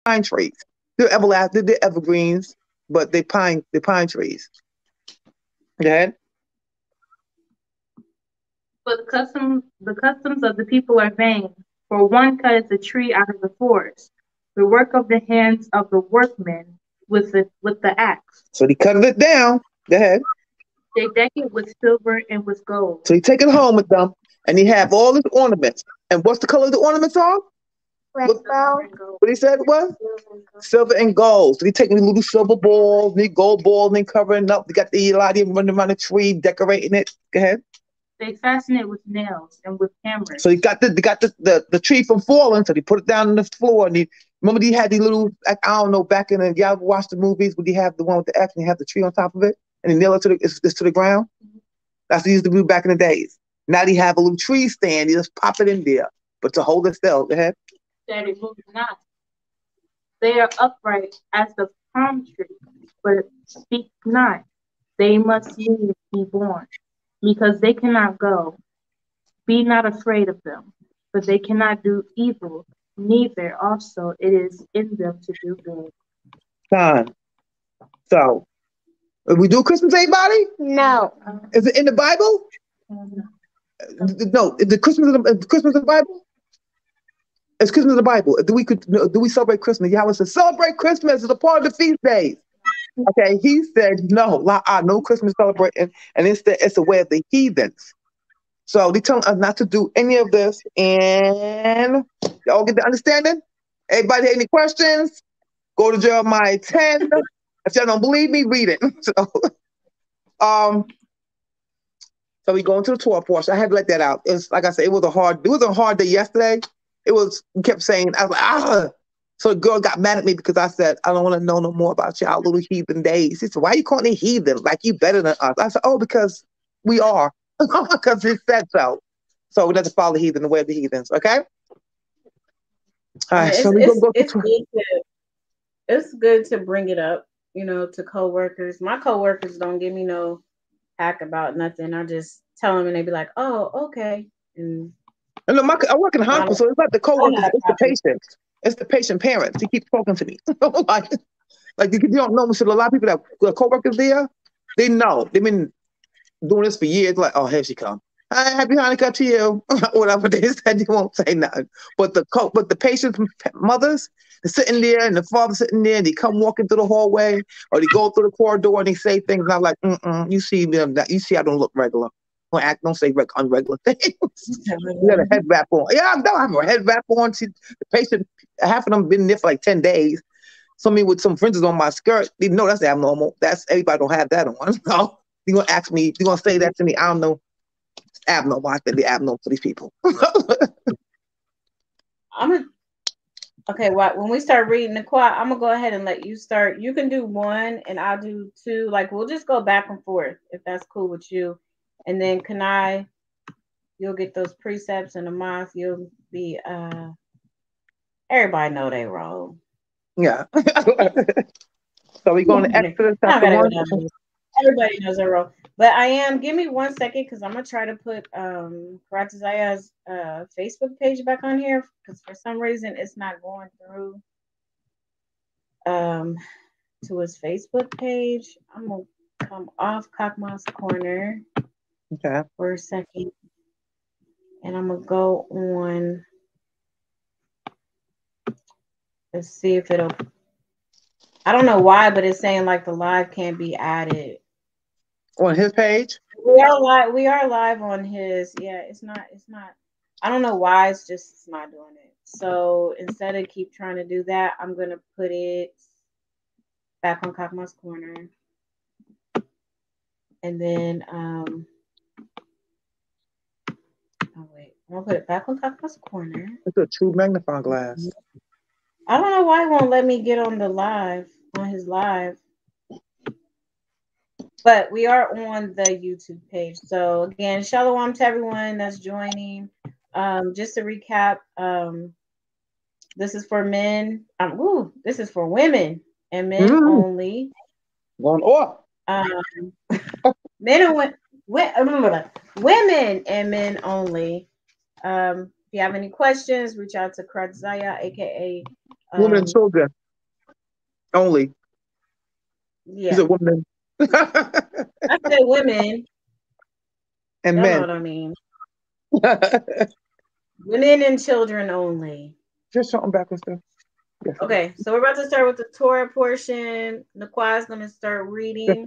pine trees. They're everlasting, they're evergreens, but they're pine trees. Go ahead. For the customs of the people are vain. For one cutteth a tree out of the forest, the work of the hands of the workmen with the axe. So he cut it down. Go ahead. They deck it with silver and with gold. So he take it home with them, and he have all his ornaments. And what's the color of the ornaments are? What he said it was? Silver and gold. So he taking the little silver balls, the gold balls, and they covering up. They got the lot of them running around the tree, decorating it. Go ahead. They fasten it with nails and with hammers. So they got the tree from falling, so they put it down on the floor. And remember he had these little, I don't know, back in the, y'all watched the movies, would he have the one with the X and he have the tree on top of it? And he nail it to the ground? Mm-hmm. That's what he used to do back in the days. Now they have a little tree stand, you just pop it in there. But to hold it still, go ahead. That it moves not. They are upright as the palm tree, but speak not. They must needs be born, because they cannot go. Be not afraid of them, for they cannot do evil, neither also it is in them to do good. Fine. So, we do Christmas, anybody? No. Is it in the Bible? No. Is the Christmas in the Bible? It's Christmas in the Bible. Do we celebrate Christmas? Yahweh says, celebrate Christmas. It's a part of the feast days. Okay, he said, no Christmas celebrating, and it's a way of the heathens. So they telling us not to do any of this, and y'all get the understanding? Everybody have any questions? Go to Jeremiah 10. If y'all don't believe me, read it. So we go into the Torah portion. I had to let that out. It's like I said, it was a hard day yesterday. We kept saying, I was like, So the girl got mad at me because I said, I don't want to know no more about y'all little heathen days. She said, why are you calling it heathen? Like you better than us. I said, oh, because we are. Because it said so. So we have to follow the heathen the way of the heathens, okay? All right, so it's good to bring it up, to coworkers. My coworkers don't give me no hack about nothing. I just tell them and they be like, oh, okay. And I work in the hospital, so it's not the coworkers, it's the patients. It's the patient parents. He keeps talking to me. like you don't know, so a lot of people that coworkers there, they know. They've been doing this for years. Like, oh, here she come. Hi, happy Hanukkah to you. Whatever they said, you won't say nothing. But the patients' mothers, they're sitting there, and the father sitting there, and they come walking through the hallway, or they go through the corridor, and they say things, and I'm like, you see I don't look regular. Don't say unregular things. You got a head wrap on. Yeah, I don't have a head wrap on. The patient, half of them been there for like 10 days. Somebody with some fringes on my skirt, they know that's abnormal. That's everybody don't have that on. So you're gonna ask me, you're gonna say that to me. I don't know. It's abnormal. I think they're abnormal for these people. Okay, when we start reading the quote, I'm gonna go ahead and let you start. You can do one and I'll do two. Like we'll just go back and forth if that's cool with you. And then you'll get those precepts, and the month you'll be everybody know they roll. Yeah. So we going to Exodus chapter 1. Everybody knows they roll. But give me 1 second because I'm gonna try to put Chaaratazayah's Facebook page back on here because for some reason it's not going through to his Facebook page. I'm gonna come off Chakma's corner. Okay. For a second. And I'm going to go on. Let's see if it'll. I don't know why, but it's saying like the live can't be added. On his page? We are live on his. Yeah, it's not. I don't know why. It's not doing it. So instead of keep trying to do that, I'm going to put it back on Chakma's corner. And then, wait, I'm gonna put it back on Chakma's corner. It's a true magnifying glass. I don't know why it won't let me get on his live. But we are on the YouTube page. So again, shalom to everyone that's joining. Just to recap, this is for men. This is for women and men only. Going off. Men and women and men only. If you have any questions, reach out to Chaaratazayah, aka Women and children only. Yeah. These are women. I said women. And Y'all men. know what I mean. Women and children only. Just something backwards there. Yes, okay, so we're about to start with the Torah portion. Naquan is going to start reading.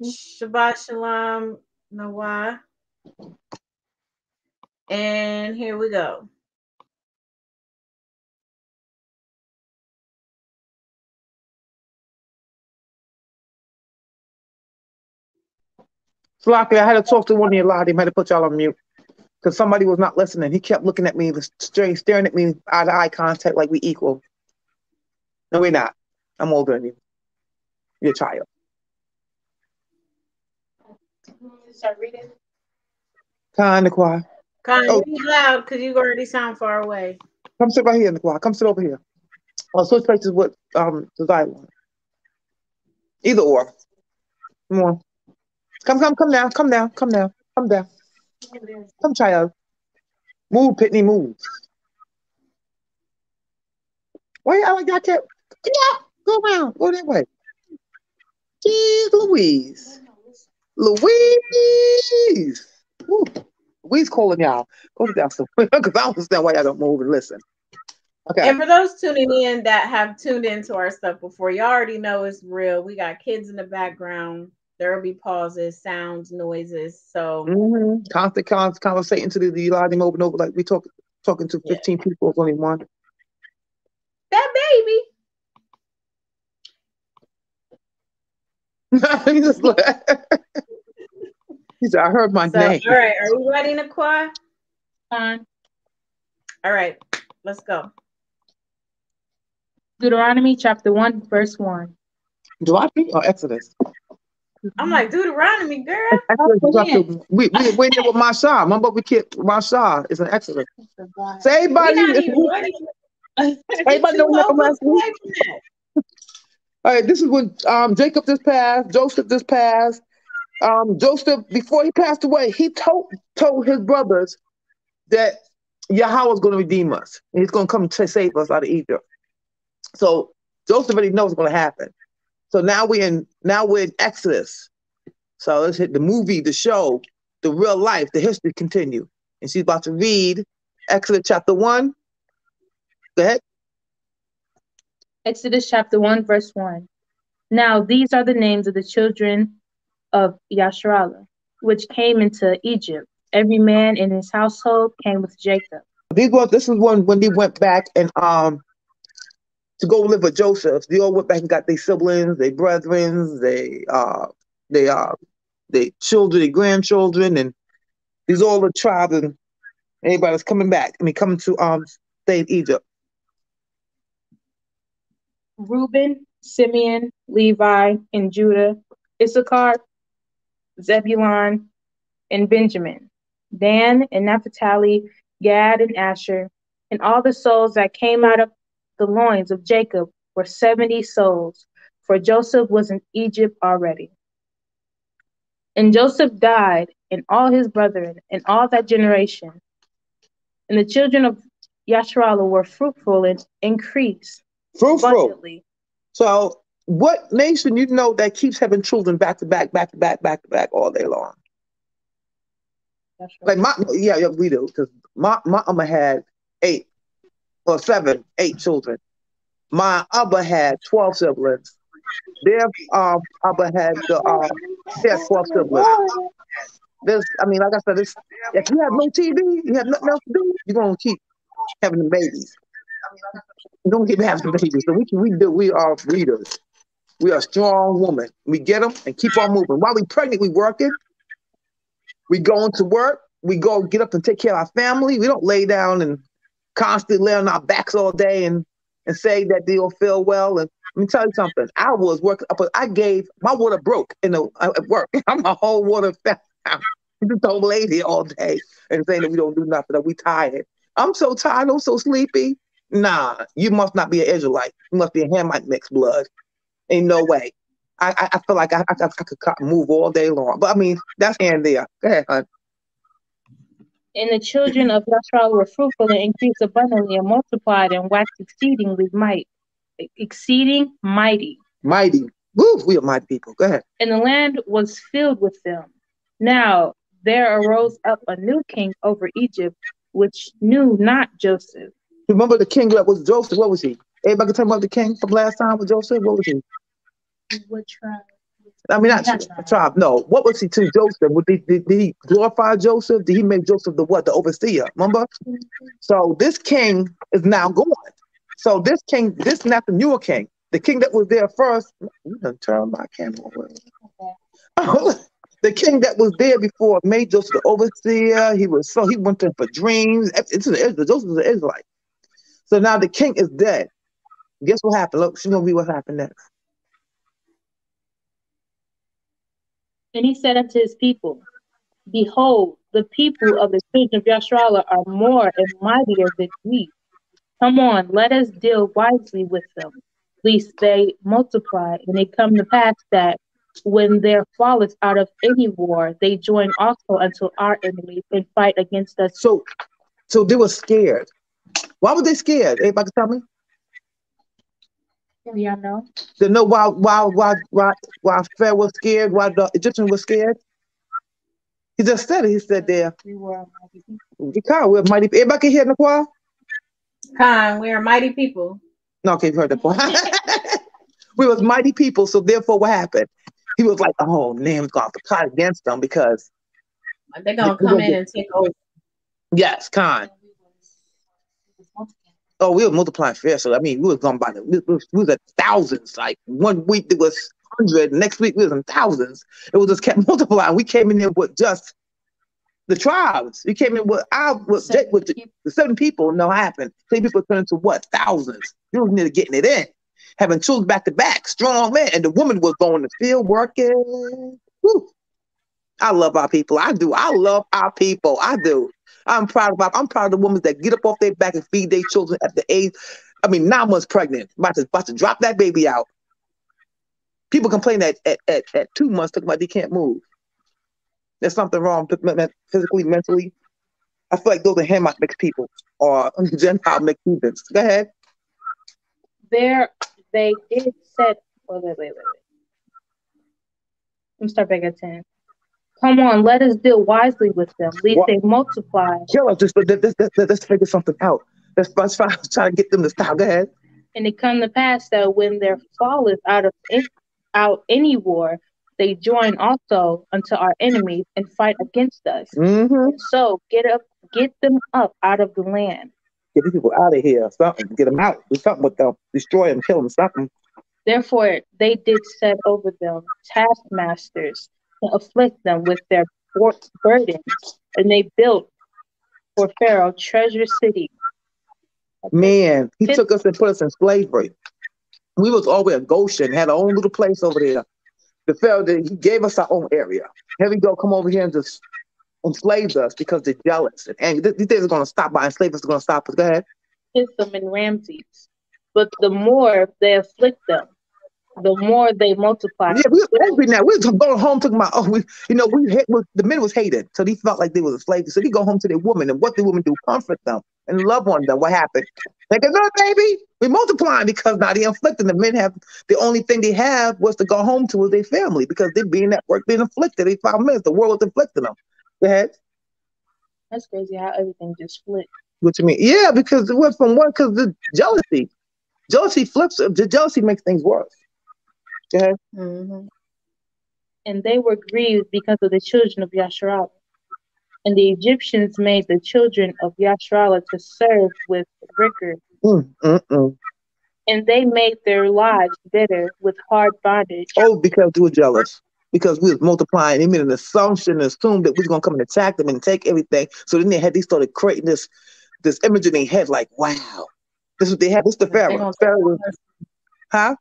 Shabbat Shalom, Nawah. And here we go. Sloppy, I had to talk to one of you lot. He might have put y'all on mute because somebody was not listening. He kept looking at me, staring at me eye to eye contact like we equal. No, we're not. I'm older than you. You're a child. Start reading. Kind of quiet. Read loud because you already sound far away. Come sit right here, Nicola. Come sit over here. I'll switch places with Josiah. Either or. Come on. Come down. Come down. Come, child. Move, Pitney, move. Why you like that? Yeah, go around. Go that way. Jeez Louise. Louise. Woo. Louise calling y'all. Go to that somewhere because I don't understand why y'all don't move and listen. Okay. And for those tuning in that have tuned into our stuff before, you already know it's real. We got kids in the background. There will be pauses, sounds, noises. So constant conversating to the lot over and over like we talking to 15 people. It's only one. That baby. He said, I heard my name. All right, are we ready, Naquan? Fine. All right, let's go. Deuteronomy Chapter 1, verse 1. Deuteronomy or Exodus? I'm like, Deuteronomy, girl. We there with Mashaan. Remember we kept Mashaan is an Exodus. So everybody know what happened last week? All right, this is when Jacob just passed, Joseph just passed. Joseph, before he passed away, he told his brothers that Yahawah is going to redeem us. And he's going to come to save us out of Egypt. So Joseph already knows what's going to happen. So now we're in Exodus. So let's hit the movie, the show, the real life, the history continue. And she's about to read Exodus chapter 1. Go ahead. Exodus chapter 1, verse 1. Now these are the names of the children of Yasharahla, which came into Egypt. Every man in his household came with Jacob. This is when they went back and to go live with Joseph. They all went back and got their siblings, their brethren, their children, their grandchildren, and these all the tribes and everybody's coming back. Coming to stay in Egypt. Reuben, Simeon, Levi, and Judah, Issachar, Zebulun, and Benjamin, Dan and Naphtali, Gad and Asher, and all the souls that came out of the loins of Jacob were 70 souls, for Joseph was in Egypt already. And Joseph died, and all his brethren, and all that generation. And the children of Yasharahla were fruitful and increased abundantly. So what nation that keeps having children back to back all day long? Like we do, because my mama had 8 children. My Abba had 12 siblings. Their Abba had 12 siblings. Like I said, if you have no TV, you have nothing else to do, you're gonna keep having the babies. You don't keep having the babies. So we are breeders. We are strong women. We get them and keep on moving. While we pregnant, we working. We going to work. We go get up and take care of our family. We don't lay down and constantly lay on our backs all day and say that they don't feel well. And let me tell you something. I was working up. I gave my water broke at work. I'm a whole water just old lady all day and saying that we don't do nothing. That we tired. I'm so tired. I'm so sleepy. Nah, you must not be an Israelite. You must be a Hamite mixed blood. Ain't no way. I feel like I could move all day long. But that's here and there. Go ahead, hon. And the children of Yasharahla were fruitful and increased abundantly and multiplied and waxed exceeding mighty. Mighty. Woo, we are mighty people. Go ahead. And the land was filled with them. Now there arose up a new king over Egypt, which knew not Joseph. Remember the king that was Joseph? What was he? Everybody can tell me about the king from last time with Joseph? What was he? What tribe? I mean, not tribe. No. What was he to Joseph? Did he glorify Joseph? Did he make Joseph the what? The overseer. Remember? So this king is now gone. So this king, this is not the newer king. The king that was there first. You done turn my camera away. The king that was there before made Joseph the overseer. He went to him for dreams. Joseph was an Israelite. So now the king is dead. Guess what happened? Look, she's gonna read what happened next. And he said unto his people, behold, the people of the children of Yasharahla are more and mightier than we. Come on, let us deal wisely with them, lest they multiply. And it come to pass that when there falleth out of any war, they join also unto our enemies and fight against us. So they were scared. Why were they scared? Everybody can tell me? Y'all know? They know why Pharaoh was scared, why the Egyptian was scared? He just said it. He said there. We're mighty people. Everybody can hear the choir? We are mighty people. No, okay, you heard the choir. We was mighty people, so therefore what happened? He was like, oh, name's going to plot against them because they're going to come in and take over. Yes, Khan. Oh, we were multiplying fast. So I mean, we was going by we was at thousands. Like 1 week it was 100, next week we was in thousands. It was just kept multiplying. We came in here with just the tribes. We came in with the 7 people. No, happened. 3 people turned into what? Thousands. You was nearly getting it in, having children back to back, strong men, and the woman was going to the field working. Whew. I love our people. I do. I love our people. I do. I'm proud of the women that get up off their back and feed their children at the age, 9 months pregnant, about to drop that baby out. People complain that at 2 months, talking about they can't move. There's something wrong physically, mentally. I feel like those are Hamite mixed people or Gentile mixed heathens. Go ahead. There they did set. Wait. Let me start back at 10. Come on, let us deal wisely with them, lest they multiply. Kill us. Let's figure something out. Let's try to get them to stop. Go ahead. And it come to pass that when there falleth out any war, they join also unto our enemies and fight against us. Mm-hmm. So get them up out of the land. Get these people out of here. Something. Get them out. Do something with them. Destroy them. Kill them. Something. Therefore they did set over them taskmasters to afflict them with their burdens, and they built for Pharaoh treasure city. Man, he took us and put us in slavery. We was over in Goshen, had our own little place over there. The Pharaoh, he gave us our own area. Here we go, come over here and just enslave us because they're jealous. And these days are going to stop by enslaving us, are going to stop us. Go ahead. Them in Ramses. But the more they afflict them, the more they multiply. Yeah, we were angry now. We was going home talking about, the men was hated. So they felt like they was enslaved. So they go home to their woman. And what the women do? Comfort them and love on them. What happened? They go, no, baby. We multiplying because now they inflicting. The men have, the only thing they have was to go home to was their family because they're being at work, being afflicted. They 5 minutes. The world was inflicting them. Go ahead. That's crazy how everything just split. What you mean? Yeah, because it went from one, because the jealousy. Jealousy flips, the jealousy makes things worse. Okay. Mm-hmm. And they were grieved because of the children of Yasharahla. And the Egyptians made the children of Yasharahla to serve with rigor. And they made their lives bitter with hard bondage. Oh, because they were jealous. Because we was multiplying. They made an assumption, assumed that we was going to come and attack them and take everything. So then they started creating this image in their head like, wow, this is what they had. This is the Pharaoh. Huh?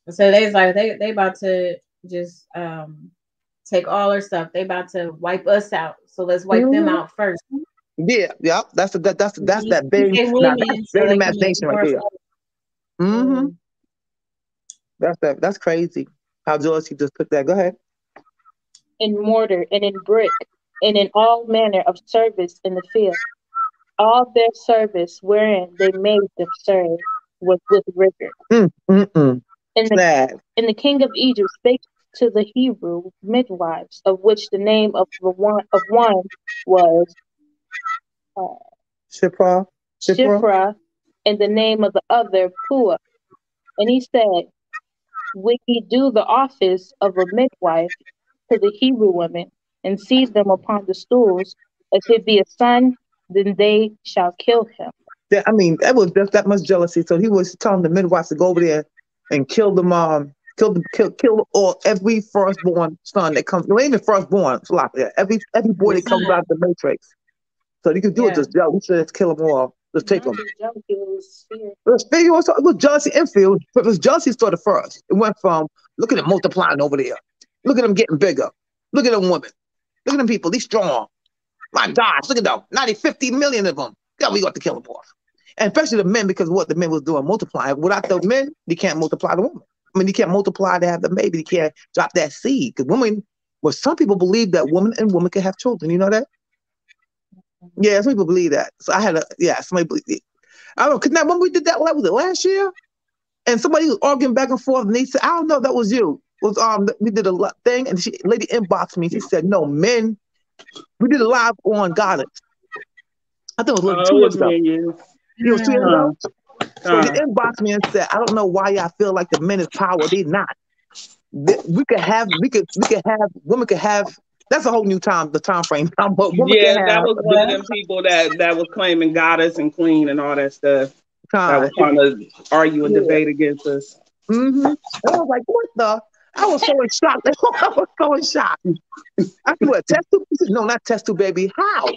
So they like they about to just take all our stuff. They about to wipe us out. So let's wipe them out first. Yeah. That's that big imagination right there. Mm-hmm. That's crazy. How jealous he just took that. Go ahead. In mortar and in brick and in all manner of service in the field. All their service wherein they made them serve was with rigor. And the king of Egypt spake to the Hebrew midwives, of which the name of one was Shiphrah, and the name of the other Puah. And he said, will ye do the office of a midwife to the Hebrew women, and seize them upon the stools? If it be a son, then they shall kill him. I mean, that was just that much jealousy. So he was telling the midwives to go over there and kill them, kill all every firstborn son that comes. No, even firstborn, every boy that comes out of the matrix. So you can do it just jealous. Just kill them all. Just take them. It was jealousy and fear. But it was jealousy started first. It went from look at them multiplying over there. Look at them getting bigger. Look at them women. Look at them people. They're strong. My gosh, look at them. 50 million of them. Yeah, we got to kill them off. And especially the men, because what the men was doing, multiplying. Without the men, they can't multiply the woman. I mean, you can't multiply to have the baby. You can't drop that seed. Because women, well, some people believe that woman and woman can have children. You know that? Yeah, some people believe that. So I had somebody believe it. I don't know, because now when we did that, what was it, last year? And somebody was arguing back and forth, and they said, I don't know if that was you. We did a thing, and lady inboxed me. She said, no, men, we did a live on Goddess. I think it was 2 years ago. It was 2 years ago. So they inboxed me and said, I don't know why y'all feel like the men is power. They not. Women could have, that's a whole new time, the time frame. But that was one of them people that was claiming goddess and queen and all that stuff. That was trying to argue and debate against us. And I was like, what the? I was so in shock. I was so in shock. I said, what, test tube? She said, no, not test tube, baby. How?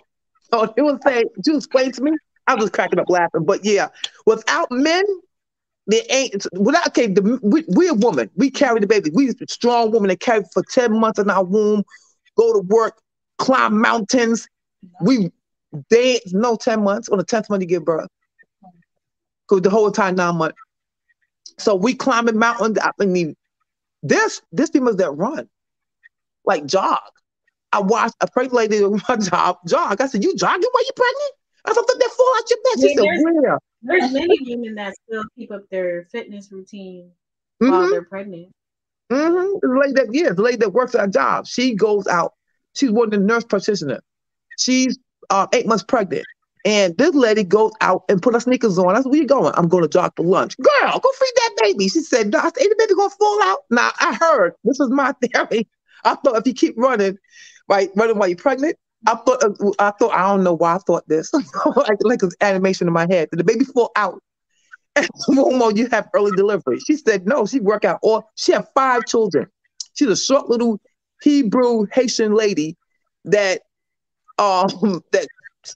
So it was saying, you explain to me? I was cracking up laughing. But yeah, without men, they ain't, we're a woman. We carry the baby. We a strong woman that carry for 10 months in our womb, go to work, climb mountains. 10 months. On the 10th month, you give birth. Because the whole time, 9 months. So we climbing mountains. I mean, there's females that run, like jog. I watched a pregnant lady on my job jog. I said, you jogging while you pregnant? I said, that fall out your bed. She said, where? There's many women that still keep up their fitness routine while they're pregnant. The lady that works at a job, she goes out. She's one of the nurse practitioners. She's 8 months pregnant. And this lady goes out and put her sneakers on. I said, where you going? I'm going to jog for lunch. Girl, go feed that baby. She said, no, ain't the baby going to fall out? Now, I heard, this was my theory. I thought if you keep running while you're pregnant, I thought, I don't know why I thought this. like an animation in my head. Did the baby fall out? And you have early delivery. She said, no, she worked out. She had 5 children. She's a short little Hebrew Haitian lady that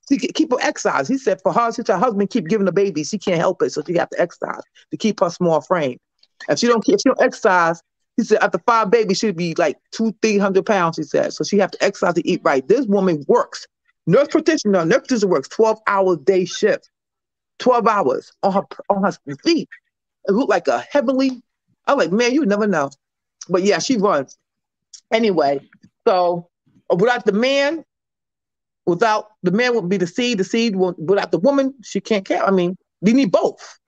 she keep her exercise. He said for her, since her husband keep giving the baby, she can't help it, so she have to exercise to keep her small frame. If she don't exercise, he said after 5 babies, she'd be like 200-300 pounds. He said so she have to exercise to eat right. This woman works. Nurse practitioner works 12-hour day shift, 12 hours on her feet. It looked like a heavenly. I'm like, man, you never know. But yeah, she runs anyway. So without the man. Without the man would be the seed. The seed without the woman, she can't carry. I mean, they need both.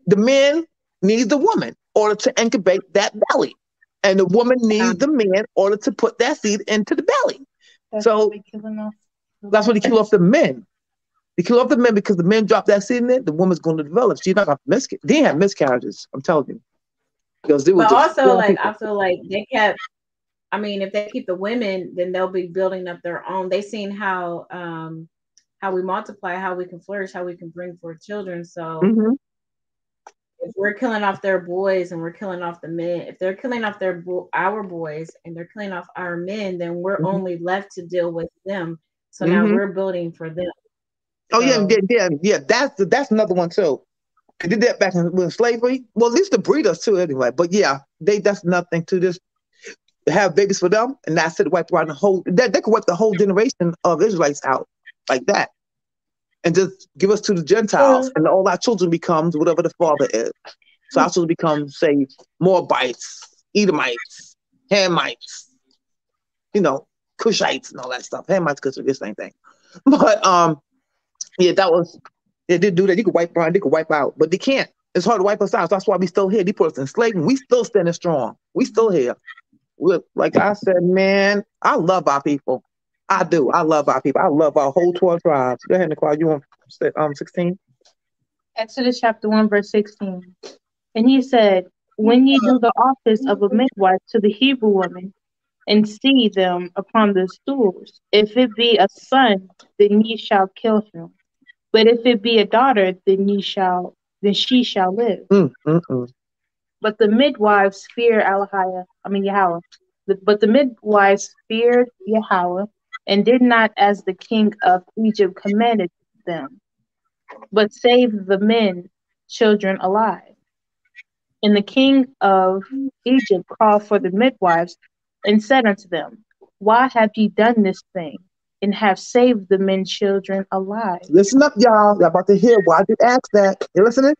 The man needs the woman in order to incubate that belly, and the woman needs the man in order to put that seed into the belly. That's what they kill off the men. They kill off the men because the men drop that seed in there. The woman's going to develop. She's not going to miscarry. They have miscarriages. I'm telling you. Because they but also, I feel like they kept. I mean, if they keep the women, then they'll be building up their own. They've seen how we multiply, how we can flourish, how we can bring forth children. So if we're killing off their boys and we're killing off the men, if they're killing off our boys and they're killing off our men, then we're only left to deal with them. So now we're building for them. Oh yeah. That's another one too. They did that back in slavery. Well, at least the breeders too, anyway. But yeah, that's nothing to this. Have babies for them, and that's it. Wipe around the whole. They could wipe the whole generation of Israelites out like that, and just give us to the Gentiles, and all our children becomes whatever the father is. So our children become, say, Moabites, Edomites, Hamites, Cushites and all that stuff. Hamites, Cush, the same thing. But yeah, they did do that. You could wipe Brian, they could wipe out, but they can't. It's hard to wipe us out. So that's why we still here. They put us in slavery. We still standing strong. We still here. Look, like I said, man, I love our people. I do. I love our people. I love our whole 12 tribes. Go ahead, Nicole. You want 16? Exodus chapter 1, verse 16. And he said, when ye do the office of a midwife to the Hebrew woman, and see them upon the stools, if it be a son, then ye shall kill him. But if it be a daughter, then she shall live. But the midwives feared Yahweh. But the midwives feared Yahweh, and did not as the king of Egypt commanded them, but saved the men children alive. And the king of Egypt called for the midwives, and said unto them, why have ye done this thing, and have saved the men children alive? Listen up, y'all. Y'all about to hear why I did ask that. You listening?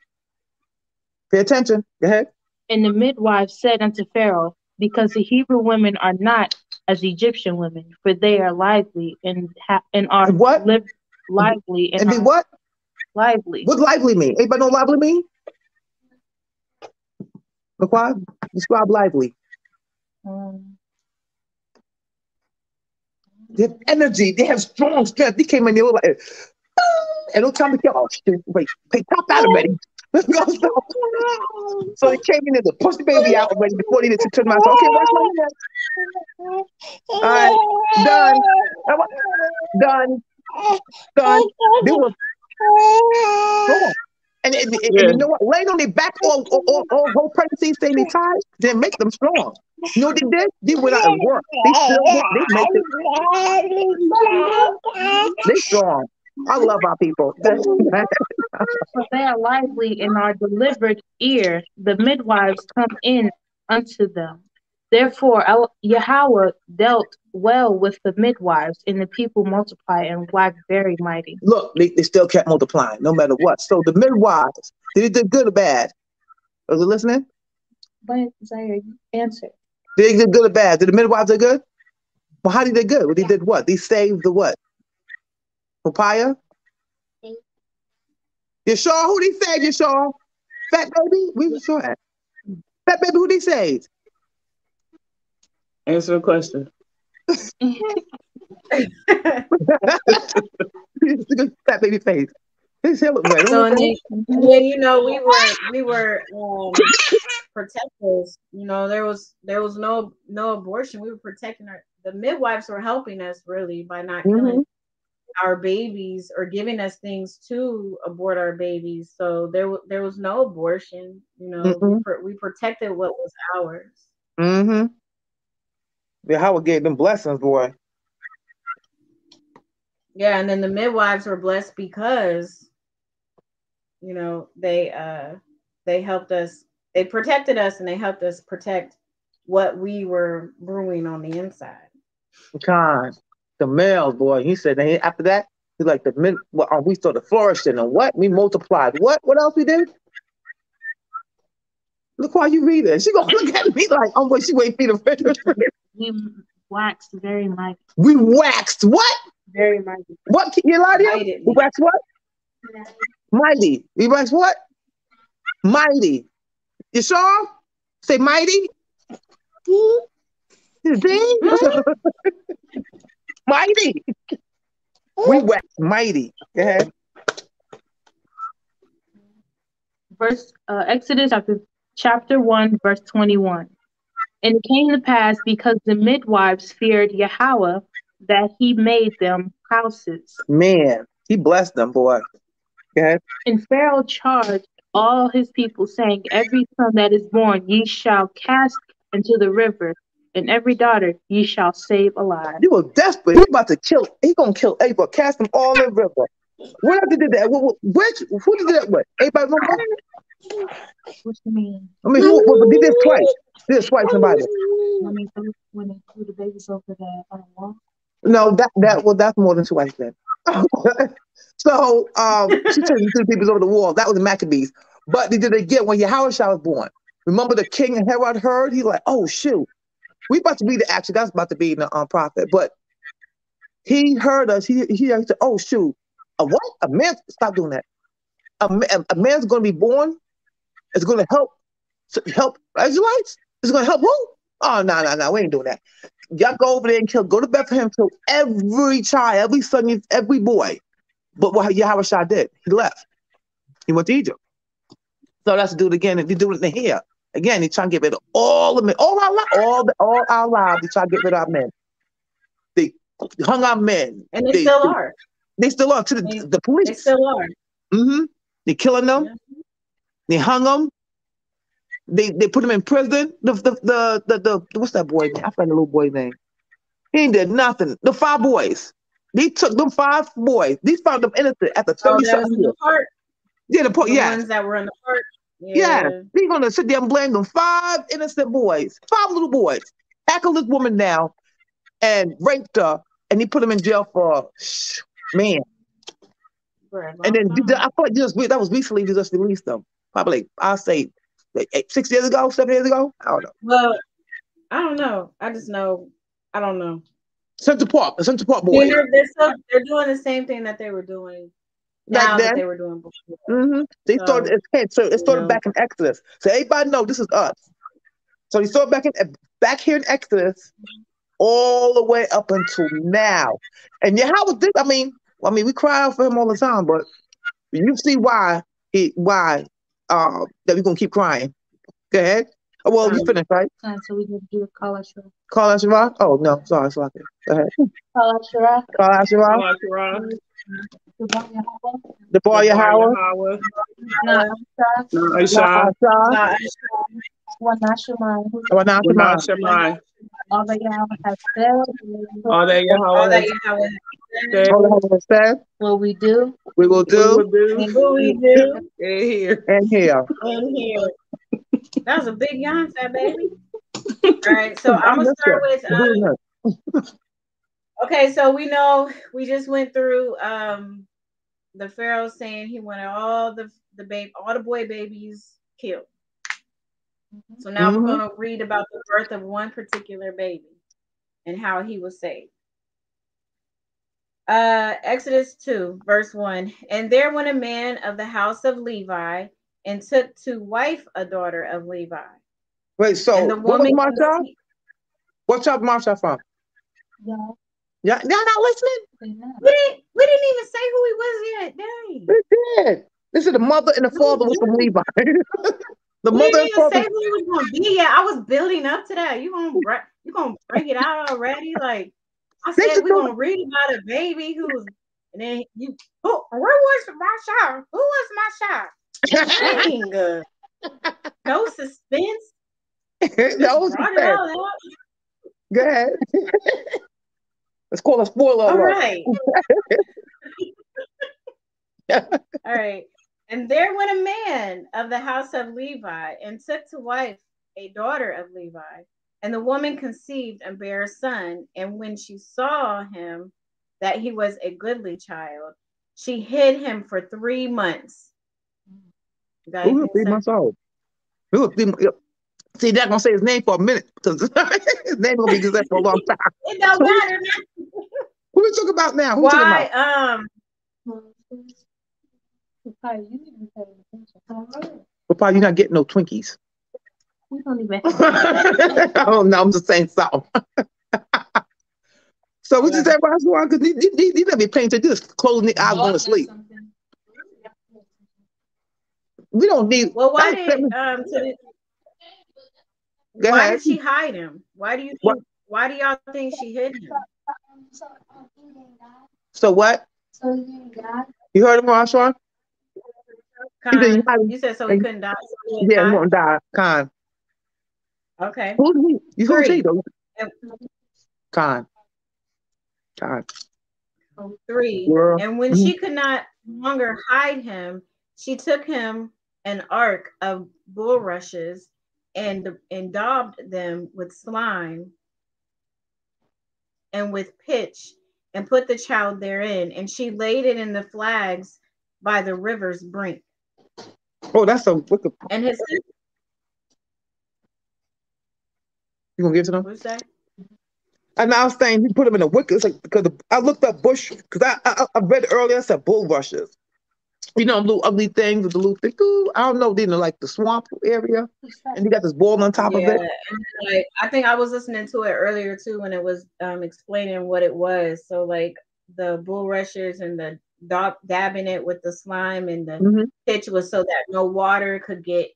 Pay attention. Go ahead. And the midwives said unto Pharaoh, because the Hebrew women are not as Egyptian women, for they are lively and are what? Lively and be what? Lively. What lively mean? Anybody know what lively mean? Describe lively. They have energy. They have strong strength. They came in there like, and no time to kill. Oh, shoot, wait, pop out already. Let's go. So they came in there to push the baby out already before they did to turn around. So, okay, watch my hand. All right, done. Done. They were strong. And you know what? Laying on their back all whole pregnancy, staying they tied, didn't make them strong. You know what they did? They went out and worked. They still work. They make it. They strong. I love our people. For they are lively and are delivered ere the midwives come in unto them. Therefore Yahawah dealt well with the midwives, and the people multiplied and waxed very mighty. Look, they still kept multiplying no matter what. So the midwives, did they do good or bad? Was it listening? But Isaiah, answer. Did they do good or bad? Did the midwives do good? Well, how did they good? Well, they did what? They saved the what? Papaya? Yashar, who they saved, Yashar? Fat baby? We were sure at. Fat baby, who they saved? Answer the question. Fat baby face. His hair look red. So then, you know, we were protectors. You know, there was no abortion. We were protecting the midwives were helping us really by not killing our babies or giving us things to abort our babies. So there was no abortion. You know, we protected what was ours. Yahweh gave them blessings, boy. Yeah, and then the midwives were blessed because, you know, they helped us. They protected us, and they helped us protect what we were brewing on the inside. The males, boy. He said after that, he's like we started flourishing, and what we multiplied. What else we did? Look why you read it. She gonna look at me like, oh, what she waiting for the finish. We waxed very mighty. We waxed what? Very mighty. What? You lied to you? We waxed what? Mighty. We waxed what? Mighty. You sure? Say mighty. Mighty. We waxed mighty. Go ahead. Exodus chapter 1, verse 21. And it came to pass, because the midwives feared Yahawah, that he made them houses. Man, he blessed them, boy. Go ahead. And Pharaoh charged all his people, saying, every son that is born ye shall cast into the river, and every daughter ye shall save alive. He was desperate. He about to kill. He gonna kill Abel, cast them all in the river. What else did that? Who did that with? Anybody remember? What you mean? I mean, who did this twice? Did this twice in the Bible? I mean, when they threw the babies over the wall? No, that's more than twice then. So she took the people over the wall. That was the Maccabees. But they did it again when Yahawah was born. Remember the king and Herod heard? He's like, oh shoot, we about to be that's about to be the prophet. But He heard us. He said, "Oh shoot, a what? A man? Stop doing that. A man's going to be born. It's going to help Israelites. It's going to help who? Oh no, we ain't doing that. Y'all go over there and go to Bethlehem, kill every child, every son, every boy." But what Yahawah did, he left. He went to Egypt. So let's do it again. And they do it in here. Again, he's trying to get rid of all the men, all our lives. They try to get rid of our men. They hung our men. And they still are. They still are to the police. They still are. Mm-hmm. They're killing them. Yeah. They hung them. They put them in prison. The what's that boy name? I forgot the little boy's name. He ain't did nothing. The 5 boys. They took them 5 boys. These found them innocent after 30 something years. Yeah, the ones that were in the park. Yeah. They're gonna sit there and blame them 5 innocent boys, 5 little boys. Tackled this woman now and raped her, and he put them in jail for man. And then I thought that was recently they just released them. Probably I'll say 6 years ago, 7 years ago. I don't know. Well, I don't know. I just know. I don't know. Central Park boys. They're doing the same thing that they were doing now that they were doing before. Mm-hmm. They started. It started back in Exodus. So everybody know this is us. So they started back here in Exodus, all the way up until now. And Yahawah did. I mean, we cry out for him all the time, but you see why that we're gonna keep crying. Go ahead. Oh, well, you finished, right? So we can do a Kal Asherah. Kal Asherah? Oh no, sorry. Go ahead. Kal Asherah. Kal Asherah. The bar Yahawah. All that Yahweh has said. All that Yahawah has said. What we do. We will do. What we do. And here. And here. And here. That was a big yawn, fat baby. All right, so I'm gonna start with. Okay, so we know we just went through the Pharaoh saying he wanted all the boy babies killed. So now we're going to read about the birth of one particular baby and how he was saved. Exodus 2, verse 1. And there went a man of the house of Levi and took to wife a daughter of Levi. Wait, so what was Mashaan? What tribe Mashaan from? Yeah. Y'all not listening? We didn't even say who he was yet, dang. We did. This is the mother and the father was from Levi. The mother didn't even say who he was going to be yet. I was building up to that. You gonna bring it out already? Like I said, we're gonna read about a baby who's, and then where was Mashaan? Who was Mashaan? Dang, no suspense. No suspense. Go ahead. Let's call a spoiler. All right. All right. And there went a man of the house of Levi and took to wife a daughter of Levi. And the woman conceived and bare a son. And when she saw him, that he was a goodly child, she hid him for 3 months. Who was 3 months old? See, they're going to say his name for a minute because his name going to be exact for a long time. It don't matter. Who we talking about now? Why? Papa, you're not getting no Twinkies. We don't even. Oh no, I'm just saying something. So we just say, because these let me playing to just closing the eyes going to sleep. We don't need. Well, why did she hide him? Why do you think? Why do y'all think she hid him? So what? So he didn't die. You heard him, Mashaan? You said so he couldn't die. So he won't die. Khan. Okay. Who's he? You who's he though? Khan. 3. Girl. And when she could not longer hide him, she took him an ark of bulrushes and daubed them with slime and with pitch and put the child therein. And she laid it in the flags by the river's brink. Oh, that's a wicked. And his. You gonna give it to them? What's that? And I was saying he put them in a wicked. It's like because I looked up bush because I read earlier. I said bulrushes. You know, little ugly things with the little thing. Ooh, I don't know. They know like the swamp area, and you got this ball on top of it. And like I think I was listening to it earlier too when it was explaining what it was. So like the bulrushes and the dabbing it with the slime and the pitch was so that no water could get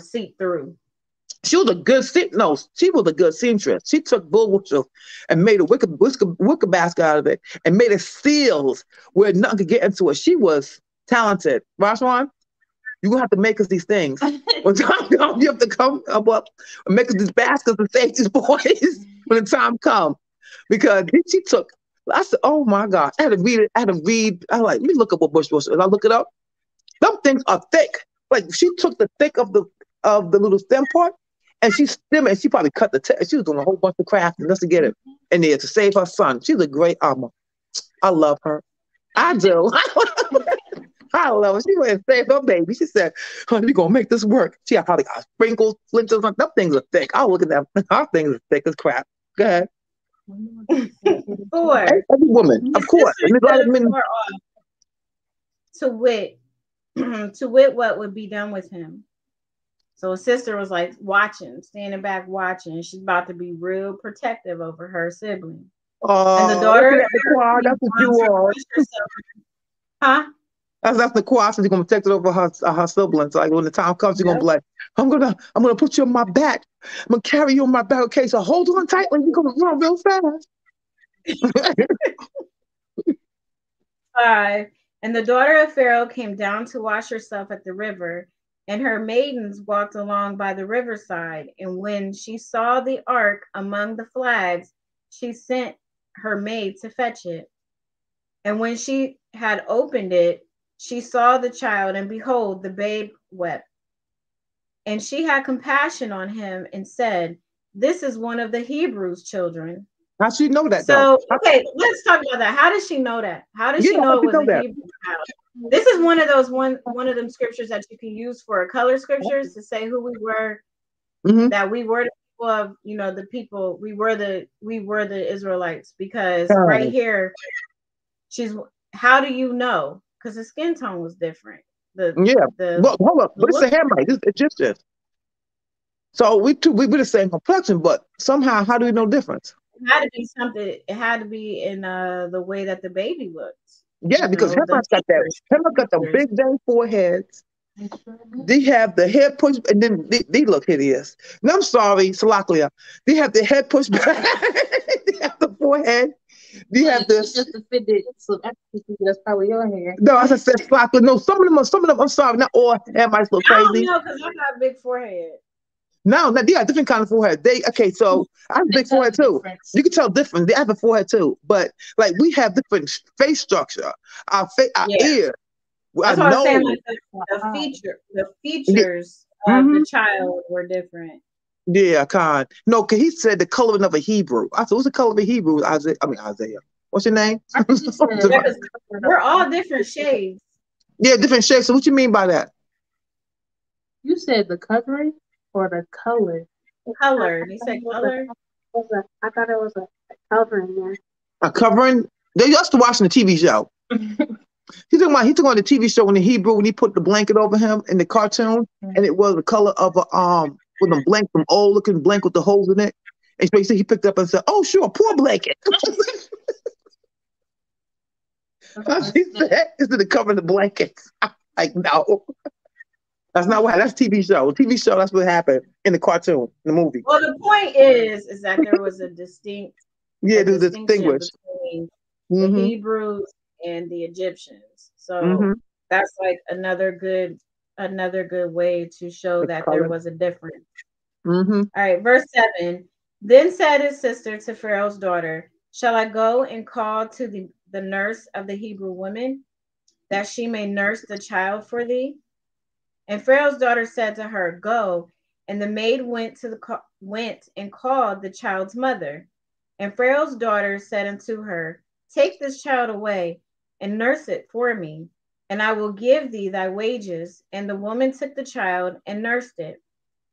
seep through. She was a good seamstress. She took bulrushes and made a wicker basket out of it and made it seals where nothing could get into it. She was talented. Rashwan, you're gonna have to make us these things. When time comes, you have to come up and make us these baskets and save these boys when the time comes. Because she took, I said, oh my God, I had to read it. I was like, let me look up what bush was. And I look it up. Some things are thick. Like she took the thick of the little stem part and she stemmed it. And she probably cut the tip. She was doing a whole bunch of crafting just to get it in there to save her son. She's a great mama. I love her. I do. I love her. She went and saved her baby. She said, honey, we're going to make this work. She probably got sprinkles, splinters. Them things are thick. I'll look at them. Our things are thick as crap. Go ahead. 4. Every woman, of course. And a lot of men. To wit, what would be done with him. So his sister was like watching, standing back watching. She's about to be real protective over her sibling. And the daughter, that's what you are. Huh? That's the choir. She's gonna protect it over her siblings. Like when the time comes, she's gonna be like, I'm gonna put you on my back. I'm gonna carry you on my back. Okay, so hold on tightly. You're gonna run real fast. 5. And the daughter of Pharaoh came down to wash herself at the river, and her maidens walked along by the riverside. And when she saw the ark among the flags, she sent her maid to fetch it. And when she had opened it, she saw the child, and behold, the babe wept. And she had compassion on him and said, this is one of the Hebrews' children. How she know that? So, okay, let's talk about that. How does she know that? How does she know it was a Hebrew child? This is one of those one of them scriptures that you can use for color scriptures to say who we were, that we were the people of, the people, we were the Israelites, because right here, how do you know? Because the skin tone was different. Hold up, but it's a Hamite. It's Egyptian. So we the same complexion, but somehow, how do we know difference? It had to be something. It had to be in the way that the baby looked. Yeah, because Hemites got that. Hemites got the big dang foreheads. They have the head pushed, and then they look hideous. No, I'm sorry, Salaklia. They have the head pushed back. They have the forehead. They have this. Just to fit it, so that's probably your hair. No, as I said, Salaklia. No, some of them. I'm sorry, not all Hemites look crazy. No, because I got a big forehead. No, they got different kind of forehead. So I have a big forehead too. You can tell different. They have a forehead too, but like we have different face structure. Our ear. That's what I'm saying. Like the features of the child were different. Yeah, no, because he said the coloring of a Hebrew. I said, what's the color of a Hebrew? Isaiah. What's your name? We're all different shades. Yeah, different shades. So what you mean by that? You said the covering or the color? Color. You said color? I thought it was a covering there. A covering? They used to watching the TV show. He's talking about the TV show in the Hebrew when he put the blanket over him in the cartoon, and it was the color of a with them blank, some old looking blanket with the holes in it. And so he picked up and said, "Oh, sure, poor blanket." He said, "Is it the cover of the blanket?" Like, no, that's not what. That's TV show. TV show. That's what happened in the cartoon, in the movie. Well, the point is that there was a distinct. There's a distinguish between the Hebrews and the Egyptians. So that's like another good way to show that there was a difference. All right, verse 7. Then said his sister to Pharaoh's daughter, shall I go and call to the nurse of the Hebrew women, that she may nurse the child for thee? And Pharaoh's daughter said to her, go. And the maid went and called the child's mother. And Pharaoh's daughter said unto her, take this child away and nurse it for me, and I will give thee thy wages. And the woman took the child and nursed it.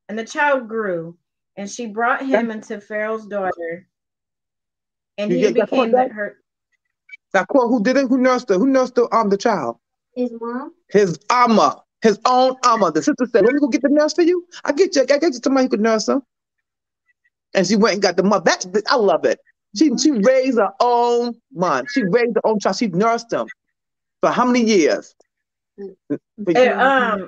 And the child grew, and she brought him unto Pharaoh's daughter. And he became her. Got caught. Who did it? Who nursed her? Who nursed the child? His mom. His ama. His own ama. The sister said, "Let me go get the nurse for you. I get you somebody who could nurse her." And she went and got the mother. I love it. She raised her own man. She raised her own child. She nursed him for how many years? Yeah.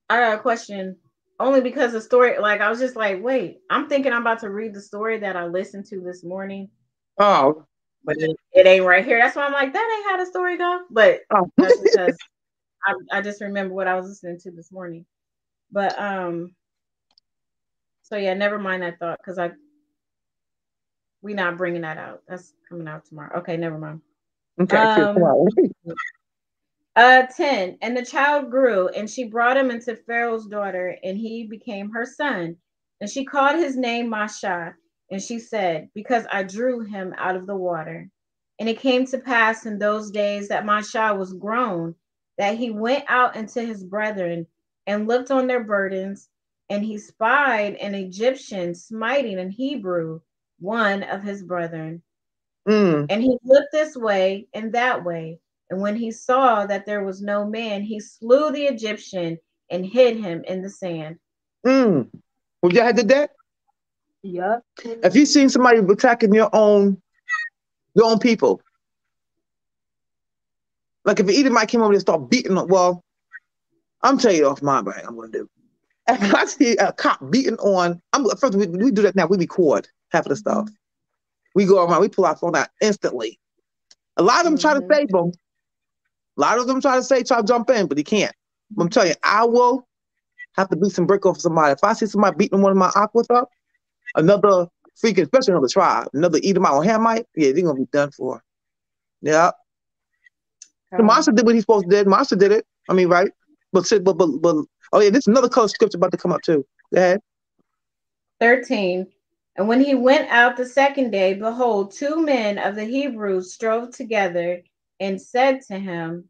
I got a question. Only because the story, like, I was just like, wait, I'm thinking I'm about to read the story that I listened to this morning. Oh. But it ain't right here. That's why I'm like, that ain't how the story go. But that's because I just remember what I was listening to this morning. But so yeah, never mind that thought, because we not bringing that out. That's coming out tomorrow. Okay, never mind. Okay. 10. And the child grew, and she brought him into Pharaoh's daughter, and he became her son. And she called his name Mashaan, and she said, because I drew him out of the water. And it came to pass in those days that Mashaan was grown, that he went out into his brethren and looked on their burdens, and he spied an Egyptian smiting an Hebrew, one of his brethren. And he looked this way and that way. And when he saw that there was no man, he slew the Egyptian and hid him in the sand. Well, y'all did that? Yeah. If you seen somebody attacking your own people, like if an Edomite came over and start beating them, well, I'm telling you off my brain, I'm gonna do. If I see a cop beating on, first we do that now. We record half of the stuff. We go around, we pull our phone out instantly. A lot of them try to save them. A lot of them try to jump in, but he can't. I'm telling you, I will have to beat some brick off somebody. If I see somebody beating one of my Ahchwathyan up, another freaking, especially another tribe, another Edomite or Hamite, yeah, they're gonna be done for. Yeah. The monster did what he's supposed to do. Monster did it. I mean, right? But oh yeah, this is another color scripture about to come up too. Go ahead. 13. And when he went out the second day, behold, 2 men of the Hebrews strove together and said to him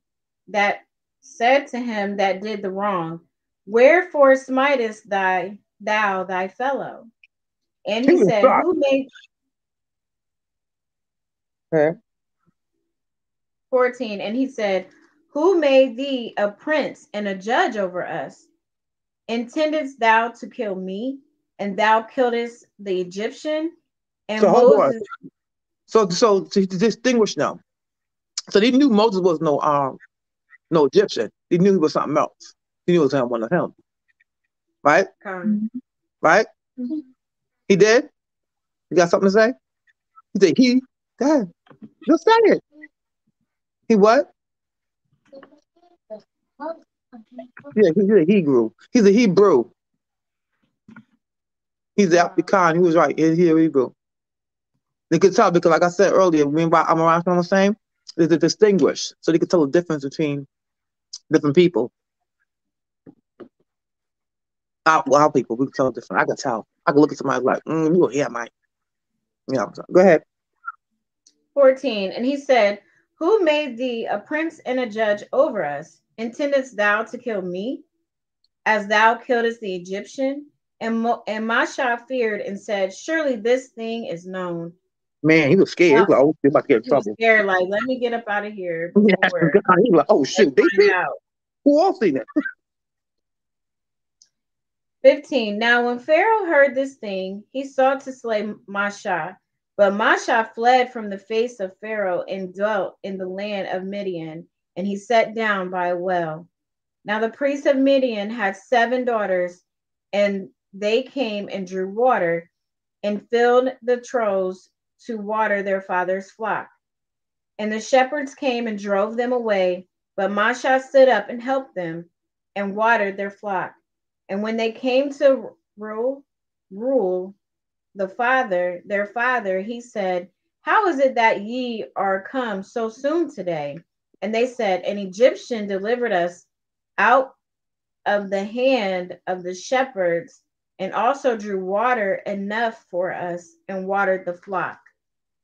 that did the wrong, wherefore smitest thou thy fellow? And he said, who made 14? And he said, who made thee a prince and a judge over us? Intendest thou to kill me, and thou killedest the Egyptian? And so Moses. So to distinguish them. So they knew Moses was no Egyptian. They knew he was something else. He knew it was one of him. Right? Right? He did? You got something to say? He said he. Go ahead. Just say it. He what? Yeah, he's a Hebrew. He's a Hebrew. He's the African. He was right. He's a Hebrew. They could tell because, like I said earlier, I'm around the same. There's a distinguish, so they could tell the difference between different people. Our people, we can tell different. I can tell. I can look at somebody like, you a Hamite. Yeah, go ahead. 14. And he said, who made thee a prince and a judge over us? Intendest thou to kill me, as thou killedest the Egyptian? And Mashaan feared and said, surely this thing is known. Man, he was scared. He was like, oh, you're about to get in trouble. He was scared, like, let me get up out of here. He was like, oh, shoot. They see it? Who else seen it? 15. Now, when Pharaoh heard this thing, he sought to slay Mashaan. But Mashaan fled from the face of Pharaoh and dwelt in the land of Midian, and he sat down by a well. Now the priest of Midian had 7 daughters, and they came and drew water and filled the troughs to water their father's flock. And the shepherds came and drove them away, but Mashaan stood up and helped them and watered their flock. And when they came to rule their father, he said, how is it that ye are come so soon today? And they said, an Egyptian delivered us out of the hand of the shepherds, and also drew water enough for us and watered the flock.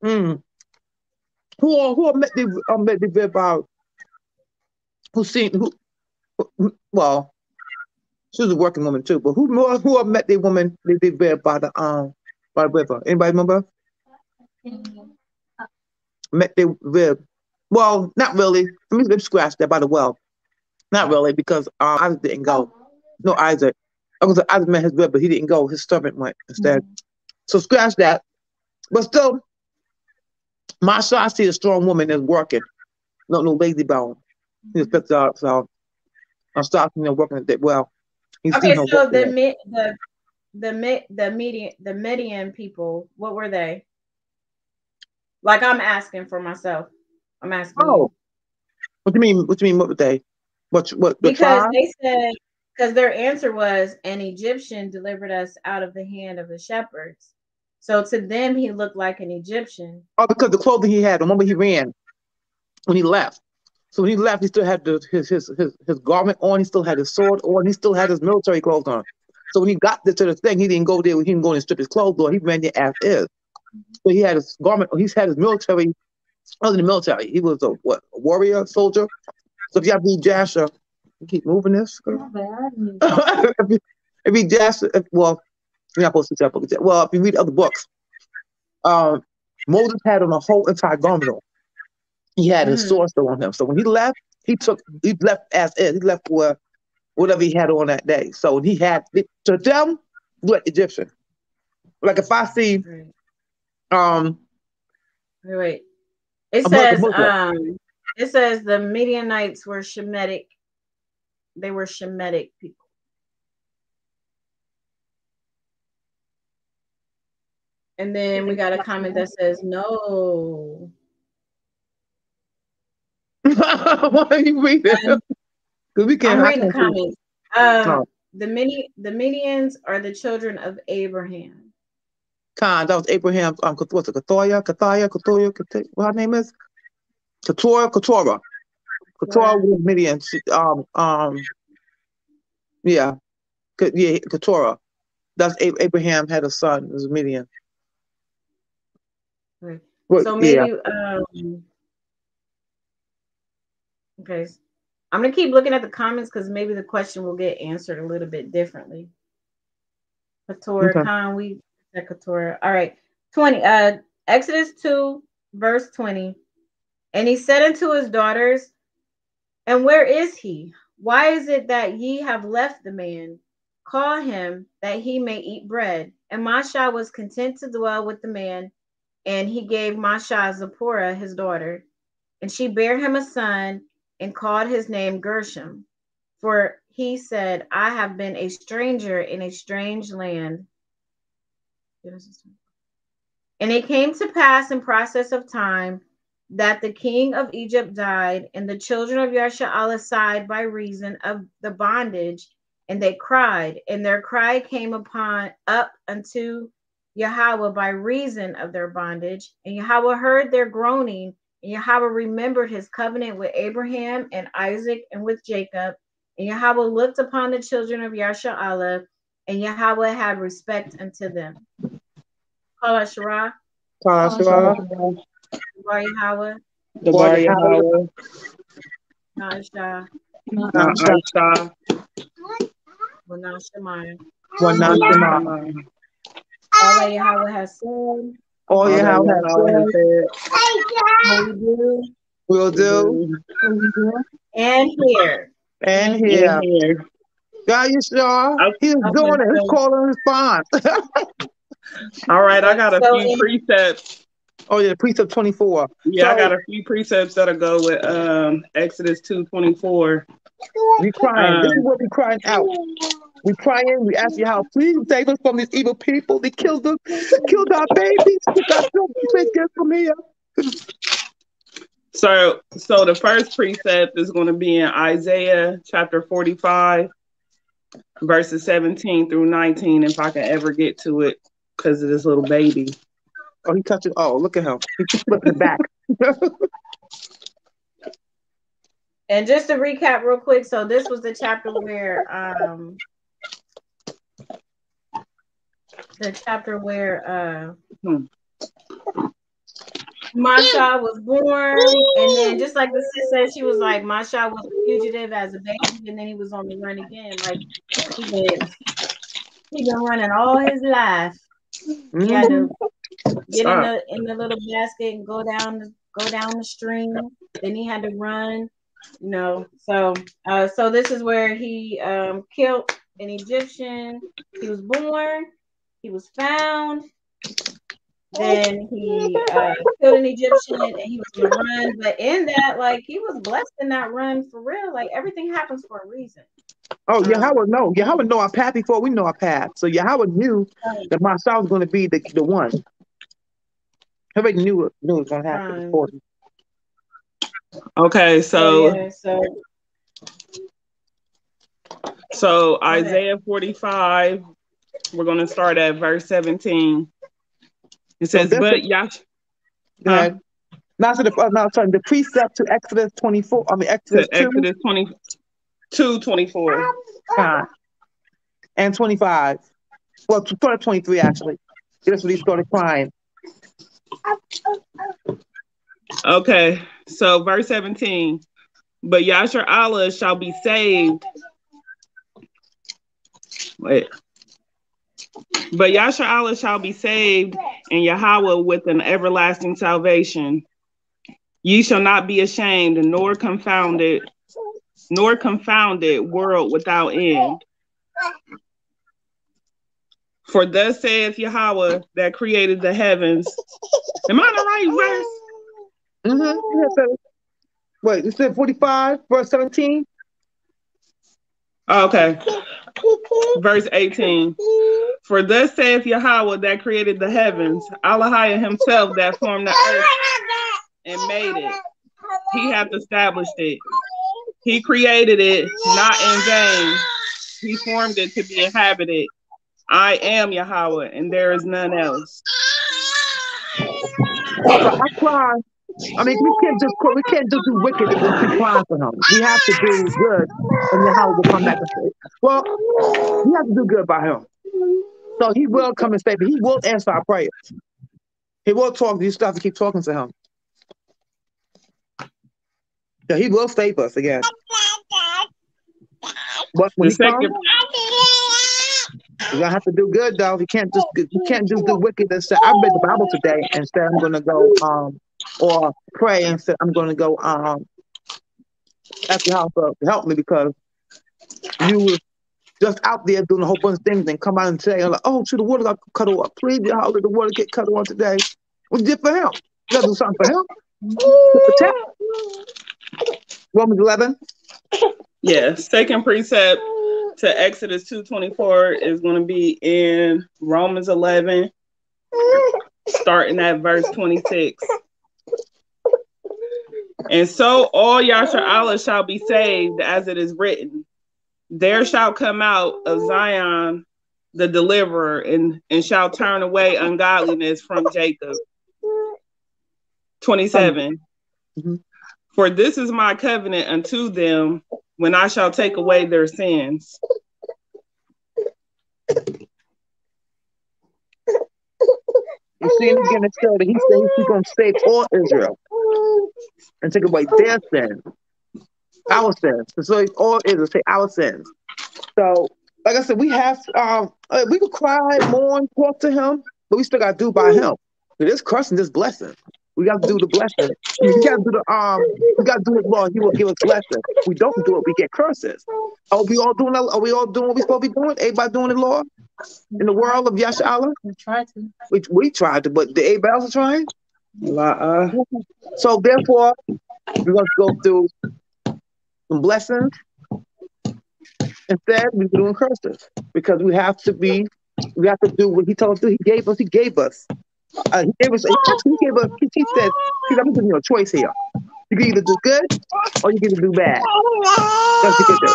Who met the about? Who seen who? Well, She was a working woman too. But who met the woman they read by the river? Anybody remember? Met the rib. Well, not really. Let me scratch that by the well. Not really, because Isaac didn't go. No, Isaac. Isaac met his rib, but he didn't go. His servant went instead. So scratch that. But still, Mashaan, I see a strong woman that's working. No lazy bone. He's picked up, so I'm starting working at that well. Okay, so the Midian people, what were they? Like, I'm asking for myself. I'm asking you. What do you mean? What do you mean? What were they? What? Because they said, because their answer was, an Egyptian delivered us out of the hand of the shepherds. So to them, he looked like an Egyptian. Oh, because the clothing he had. Remember, he ran when he left. So when he left, he still had his garment on. He still had his sword on. He still had his military clothes on. So when he got to the thing, he didn't go there. He didn't go and strip his clothes on. He ran there as is. So he had his garment. He had his military. Other than the military, he was a warrior, soldier. So if y'all read Jasher, you keep moving this. If you read Jasher, well, you're not supposed to tell book. Well, if you read other books, Moses had on a whole entire garment on. He had his sword still on him. So when he left, he left as is. He left with whatever he had on that day. So he had to them, like Egyptian. Like if I see, wait. It says the Midianites were Shemitic. They were Shemitic people. And then we got a comment that says no. Why are you reading? We can't. I'm reading the comments. The Midians are the children of Abraham. That was Abraham's what's it? Kathaya, what her name is? Keturah was Midian. Keturah. That's Abraham had a son. It was Midian. Right. So maybe okay. I'm gonna keep looking at the comments because maybe the question will get answered a little bit differently. Keturah, Khan, we said Keturah. All right. 20. Exodus 2, verse 20. And he said unto his daughters, and where is he? Why is it that ye have left the man? Call him that he may eat bread. And Mashaan was content to dwell with the man, and he gave Mashaan Zipporah his daughter. And she bare him a son, and called his name Gershom. For he said, I have been a stranger in a strange land. And it came to pass in process of time that the king of Egypt died, and the children of Yasharahla sighed by reason of the bondage, and they cried, and their cry came up unto Yahawah by reason of their bondage. And Yahawah heard their groaning, and Yahawah remembered his covenant with Abraham and Isaac and with Jacob. And Yahawah looked upon the children of Yasharahla, and Yahawah had respect unto them. Call out Shirah. Yahawah. The bar Yahawah. Nasha. Nasha. Wanashamaya. Wanashamaya. All that Yahawah has said. All Yahawah has said. Will do. And here. God, you sure? He's doing it. He's calling response. All right, I got a few precepts. Oh yeah, precept 24. Yeah, I got a few precepts that'll go with Exodus 2:24. We crying. This is what we crying out. We crying. We ask Yahweh, please save us from these evil people. They killed us, killed our babies. Took our children. Please get from here. So the first precept is going to be in Isaiah chapter 45, verses 17 through 19. If I can ever get to it, because of this little baby. Oh, he touched it. Oh, look at him. He's flipping it back. And just to recap real quick, so this was the chapter where Mashaan was born, and then just like the sis said, she was like, Mashaan was a fugitive as a baby, and then he was on the run again. Like he been running all his life. He had to get in the little basket and go down the stream. Then he had to run, you know. So this is where he killed an Egyptian. He was born. He was found. Then he killed an Egyptian and he was on the run. But in that, like, he was blessed in that run for real. Like, everything happens for a reason. Oh, Yahawah know our path before we know our path. So Yahawah knew that Mashaan was going to be the one. Everybody knew it was going to happen. Okay, so Isaiah 45, we're going to start at verse 17. It says, but Yash. Go ahead. Now to the precept to Exodus 24. I mean Exodus 2. Exodus 22, 24. And 25. Well, 23 actually. That's when he started crying. Okay, so verse 17. But Yasharahla shall be saved. Wait. But Yasharahla shall be saved, and Yahawah with an everlasting salvation. Ye shall not be ashamed, nor confounded world without end. For thus saith Yahawah that created the heavens. Am I on the right verse? Mm-hmm. Wait, you said 45, verse 17? Okay. Verse 18. For thus saith Yahawah that created the heavens, Ahchwathyan himself that formed the earth and made it. He hath established it. He created it not in vain. He formed it to be inhabited. I am Yahawah, and there is none else. I cry. I mean, we can't just do wicked and just keep crying for him. We have to do good, and Yahawah will come back and say, well, we have to do good by him. So he will come and save, but he will answer our prayers. He will talk. You still have to keep talking to him. Yeah, he will save us again. But when he comes, you're gonna have to do good, though. You can't just do wicked and say, I read the Bible today and said I'm gonna go or pray and say I'm gonna go ask Yahawah to help me because you were just out there doing a whole bunch of things and come out and say, like, oh, the water got cut off. Please, Yahawah, let the water get cut off today. What you did for him? You gotta do something for him. To protect. Romans 11. Yeah, second precept to Exodus 2:24 is going to be in Romans 11, starting at verse 26. And so all Yasharahla shall be saved, as it is written. There shall come out of Zion the deliverer, and shall turn away ungodliness from Jacob. 27. For this is my covenant unto them when I shall take away their sins. You see him again to show that he said he's going to save all Israel and take away their sins, our sins. So all Israel, say our sins. So, like I said, we have we could cry, mourn, talk to him, but we still got to do by him. This cursing, this blessing. We got to do the blessing. I mean, we got to do we got to do it, Lord. He will give us blessing. If we don't do it, we get curses. Are we all doing what we supposed to be doing? Everybody doing it, Lord? In the world of Yasharahla? We tried to. We tried to, but did everybody else trying? So therefore, we're going to go through some blessings. Instead, we're doing curses because we have to do what he told us to do. He gave us. He gave us. He said, I'm giving you a choice here. You can either do good or you can either do bad. That's what you can do.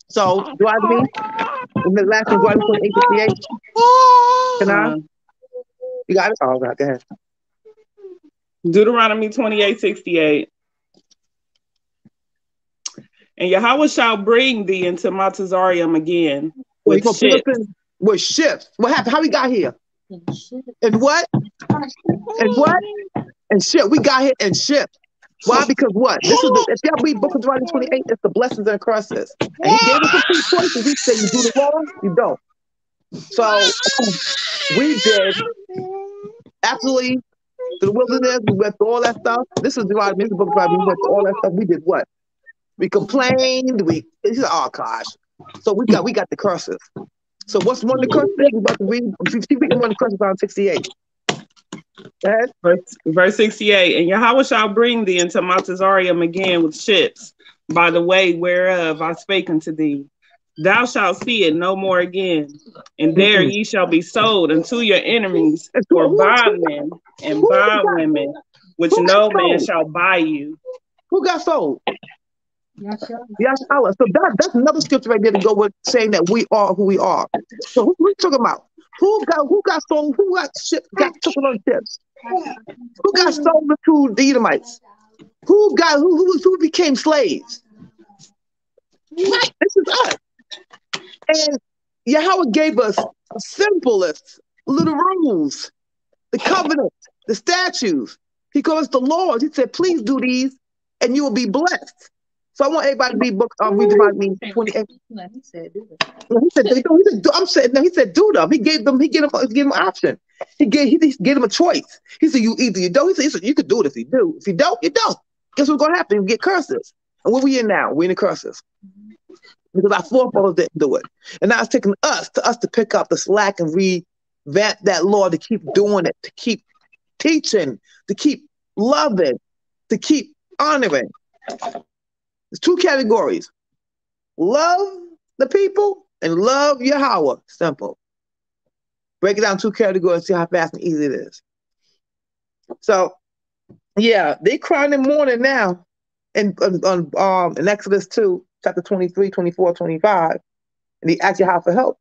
So, do I mean? In the last one, do I mean 28? Can I? You got it? Oh, God, go ahead. Deuteronomy 28:68. And Yahawah shall bring thee into Mount Azarium again with ships. With ships. What happened? How we got here? And what? And what? And shit, we got here and shipped. Why? Because what? This is if y'all read Book of Deuteronomy 28, it's the blessings and curses. And he gave us some two choices. He said, you do the wrong, you don't. So we did absolutely through the wilderness. We went through all that stuff. This is Deuteronomy, the Book of Deuteronomy. We went through all that stuff. We did what? We complained. We said, oh gosh. So we got the curses. So what's one of the curses? We're about to read. Keep reading one of the curses on 68. Verse 68, and Yahweh shall bring thee into Mount Azarium again with ships, by the way whereof I spake unto thee. Thou shalt see it no more again, and there ye shall be sold unto your enemies for bondmen and bondwomen, which no man shall buy you. Who got sold? Yasharahla. So that's another scripture right there to go with saying that we are who we are. So who we talking about? Who got sold? Who got taken on ships? Who got sold to the Edomites? Who became slaves? Right, this is us. And Yahweh gave us the simplest little rules, the covenant, the statutes. He called us the laws. He said, please do these and you will be blessed. So I want everybody to read Deuteronomy 28. He said, do them. He said, do them. He gave them an option. He gave them a choice. He said, you either you don't. He said, you could do it if you do. If you don't, you don't. Guess what's going to happen? You get curses. And where we in now? We're in the curses. Because our forefathers didn't do it. And now it's taking us to pick up the slack and revamp that law, to keep doing it, to keep teaching, to keep loving, to keep honoring. There's two categories. Love the people and love Yahweh. Simple. Break it down two categories, see how fast and easy it is. So, yeah, they crying and mourning now in Exodus 2, chapter 23, 24, 25. And they ask Yahweh for help.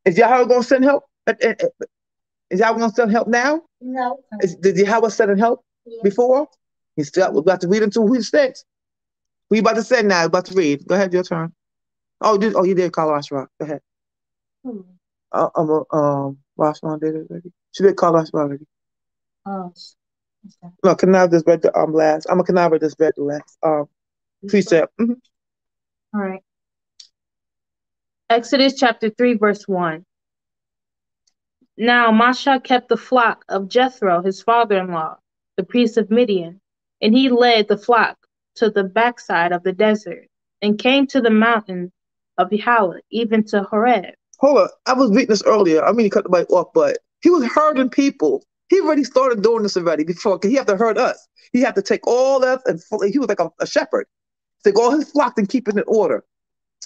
Is Yahweh going to send help? Is Yahweh going to send help now? No. Did Yahweh send him before? We're about to read into who he says. What you about to say now? About to read. Go ahead, your turn. You did call Ashra. Go ahead. Rashman did it already. She did call Ashra already. Oh. Okay. No, Kanab just read the last. Kanab just read the last precept. Mm-hmm. All right. Exodus chapter 3, verse 1. Now Mashaan kept the flock of Jethro, his father-in-law, the priest of Midian, and he led the flock to the backside of the desert, and came to the mountain of Yahweh, even to Horeb. Hold on, I was reading this earlier. I mean to cut the mic off, but he was herding people. He already started doing this already before, because he had to herd us. He had to take all that, and he was like a shepherd. Take all his flock and keep it in order.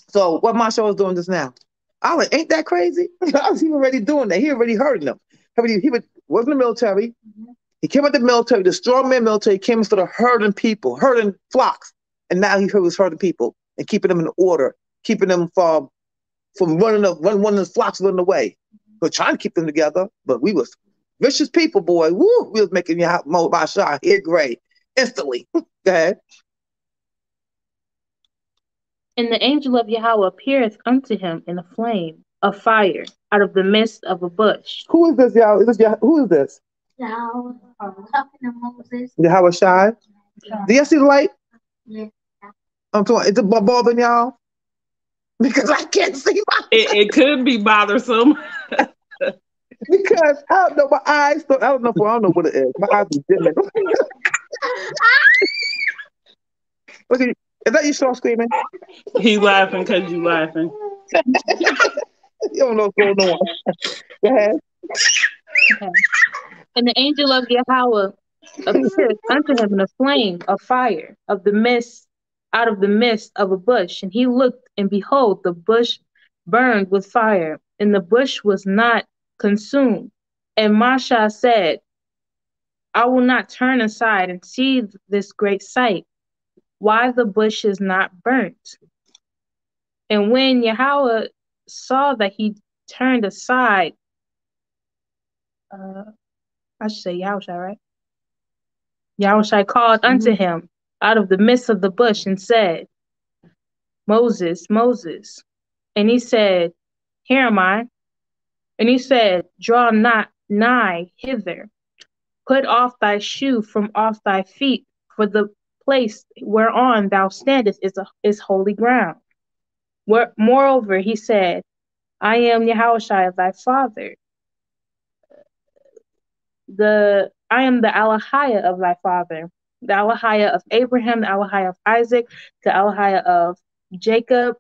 So what Mashaan was doing just now, I was like, ain't that crazy? I was already doing that. He already herding them. He was in the military. Mm-hmm. He came out the military, the strongman military, came and started herding people, herding flocks. And now he was herding people and keeping them in order, keeping them from one of the flocks running away. We're trying to keep them together, but we was vicious people, boy. Woo! We was making Mashaan head gray instantly. Go ahead. And the angel of Yahweh appeareth unto him in a flame of fire out of the midst of a bush. Who is this, Yahweh? Who is this? Yahweh talking to Moses. Yahweh Shai. Do you see the light? Yeah. I'm talking. Is it bothering y'all? Because I can't see my. It could be bothersome. Because I don't know my eyes. I don't know what it is. My eyes are dimming. Okay, is that you start screaming? He laughing because you laughing. You don't know what's going on. Go ahead. Okay. And the angel of Yahweh appeared unto him in a flame of fire out of the midst of a bush. And he looked, and behold, the bush burned with fire, and the bush was not consumed. And Mashaan said, I will not turn aside and see this great sight, why the bush is not burnt. And when Yahweh saw that he turned aside, I should say Yahushua, right? Yahushua called unto him out of the midst of the bush and said, Moses, Moses. And he said, Here am I. And he said, Draw not nigh hither. Put off thy shoe from off thy feet, for the place whereon thou standest is holy ground. Moreover, he said, I am Yahawah thy father. I am the Ahchwathyan of thy father, the Ahchwathyan of Abraham, the Ahchwathyan of Isaac, the Ahchwathyan of Jacob.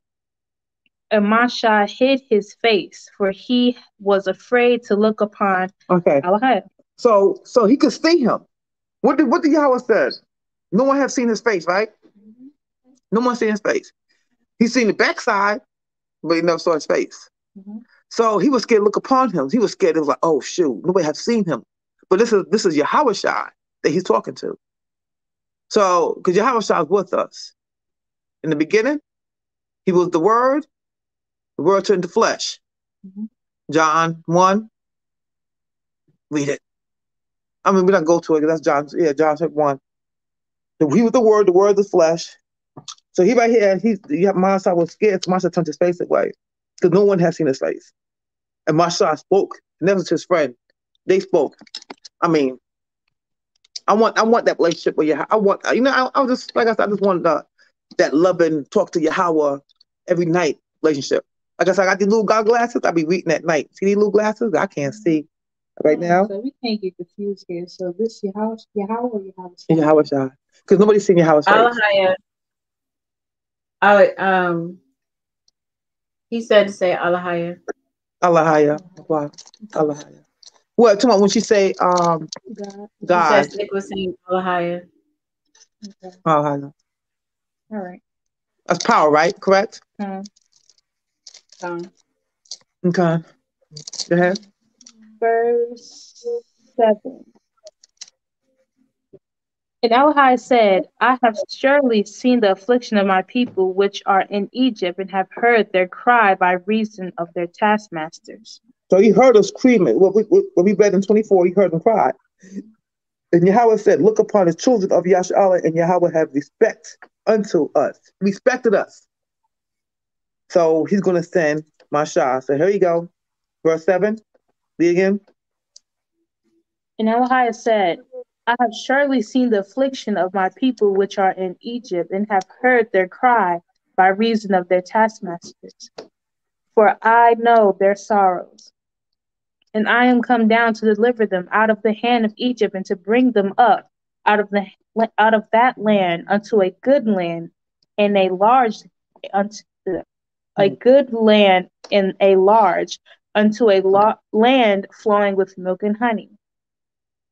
And Mashaan hid his face, for he was afraid to look upon Ahchwathyan. So he could see him. What did Yahweh said? No one have seen his face, right? Mm-hmm. No one seen his face. He's seen the backside, but he never saw his face. Mm-hmm. So he was scared to look upon him. He was scared. It was like, oh shoot, nobody have seen him. But this is Yahawah that he's talking to. So because Yahawah is with us. In the beginning, he was the Word turned to flesh. Mm-hmm. John 1. Read it. I mean, we don't go to it because that's John 1. He was the Word is flesh. So he right here, Mashaan was scared, so Mashaan turned his face away. Because no one has seen his face. And Mashaan spoke, and that was his friend. They spoke. I mean, I want that relationship with Yahweh. I was just, like I said, I just want that loving, talk to Yahweh every night relationship. Like I said, I got these little God glasses, I be reading at night. See these little glasses? I can't see right now. So we can't get confused here. So this Yahweh or Yahweh? Yahweh. Because nobody's seen Yahweh's face. He said to say Ahchwathyan. Ahchwathyan. Wow. Ahchwathyan. Well, tomorrow when she say God. He said Nick was saying Ahchwathyan. Okay. Ahchwathyan. All right. That's power, right? Correct? Okay. Go ahead. Verse 7. And Ahchwathyan said, I have surely seen the affliction of my people which are in Egypt, and have heard their cry by reason of their taskmasters. So he heard us screaming. What we read in 24, he heard them cry. And Yahweh said, look upon the children of Yasharahla, and Yahweh have respect unto us. Respected us. So he's going to send Mashaan. So here you go. Verse 7. Read again. And Ahchwathyan said, I have surely seen the affliction of my people which are in Egypt, and have heard their cry by reason of their taskmasters. For I know their sorrows. And I am come down to deliver them out of the hand of Egypt, and to bring them up out of that land unto a good land, and a large unto a good land and a large, unto a land flowing with milk and honey,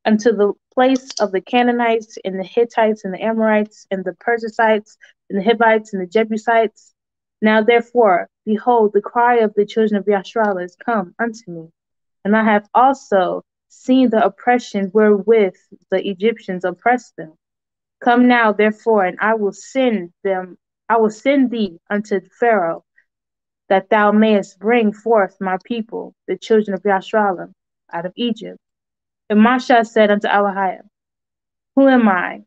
unto the place of the Canaanites and the Hittites and the Amorites and the Perizzites and the Hivites and the Jebusites. Now therefore, behold, the cry of the children of Yasharahla is come unto me, and I have also seen the oppression wherewith the Egyptians oppressed them. Come now therefore, and I will send thee unto Pharaoh, that thou mayest bring forth my people, the children of Yasharahla, out of Egypt. And Mashaan said unto Ahchwathyan, who am I,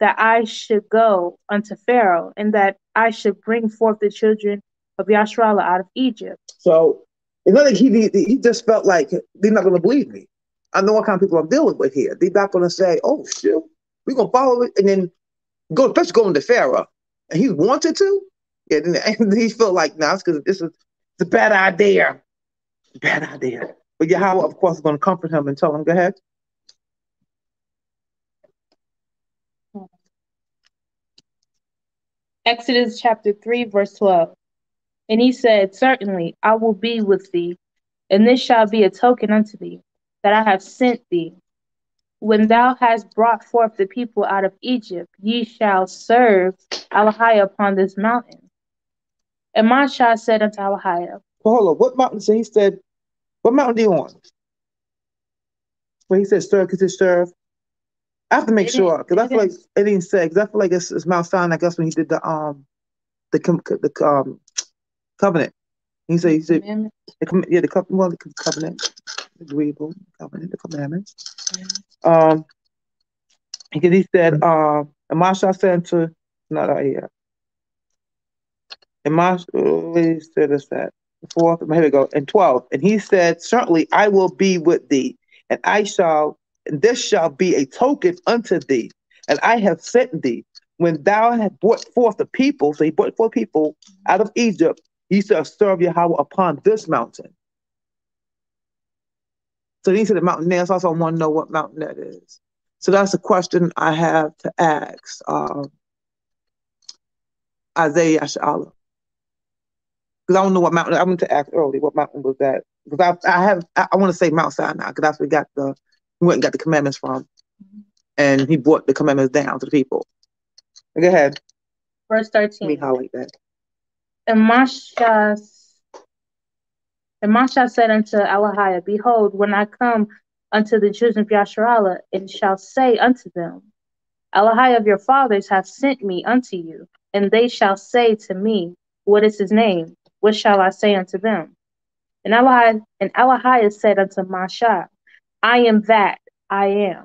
that I should go unto Pharaoh, and that I should bring forth the children of Yasharahla out of Egypt? So it's not like he just felt like they're not going to believe me. I know what kind of people I'm dealing with here. They're not going to say, oh, shoot, we're going to follow it, and then especially going to Pharaoh. And he wanted to. Yeah, and he felt like, nah, it's because it's a bad idea. Bad idea. But Yahweh, of course, is going to comfort him and tell him, go ahead. Exodus chapter 3, verse 12. And he said, certainly I will be with thee, and this shall be a token unto thee, that I have sent thee. When thou hast brought forth the people out of Egypt, ye shall serve Ahchwathyan upon this mountain. And Mashaan said unto Ahchwathyan, hold on, what mountain? So he said, what mountain do you want? Well, he said serve, because it's serve. I have to make sure, because I feel like it didn't say, because I feel like it's Mount Sinai, I guess, when he did the covenant. He said the covenant, agreeable covenant, the commandments. Because he said, and Mashaan said to, not right here. And Mashaan said this that. Fourth, here we go. And 12. And he said, certainly I will be with thee, and I shall And this shall be a token unto thee, and I have sent thee. When thou hast brought forth the people, so he brought forth people out of Egypt, ye shall serve Yahweh upon this mountain. So these are the mountain there. So I also want to know what mountain that is. So that's a question I have to ask Isaiah Yasharahla. Because I don't know what mountain. I went to ask earlier what mountain was that. Because I want to say Mount Sinai, because that's where we went and got the commandments from. And he brought the commandments down to the people. Go ahead. Verse 13. Let me highlight that. And Mashaan said unto Elohiah, Behold, when I come unto the children of Yasharahla, and shall say unto them, Elohiah of your fathers hath sent me unto you, and they shall say to me, What is his name? What shall I say unto them? And Elohiah said unto Mashaan, I am that I am.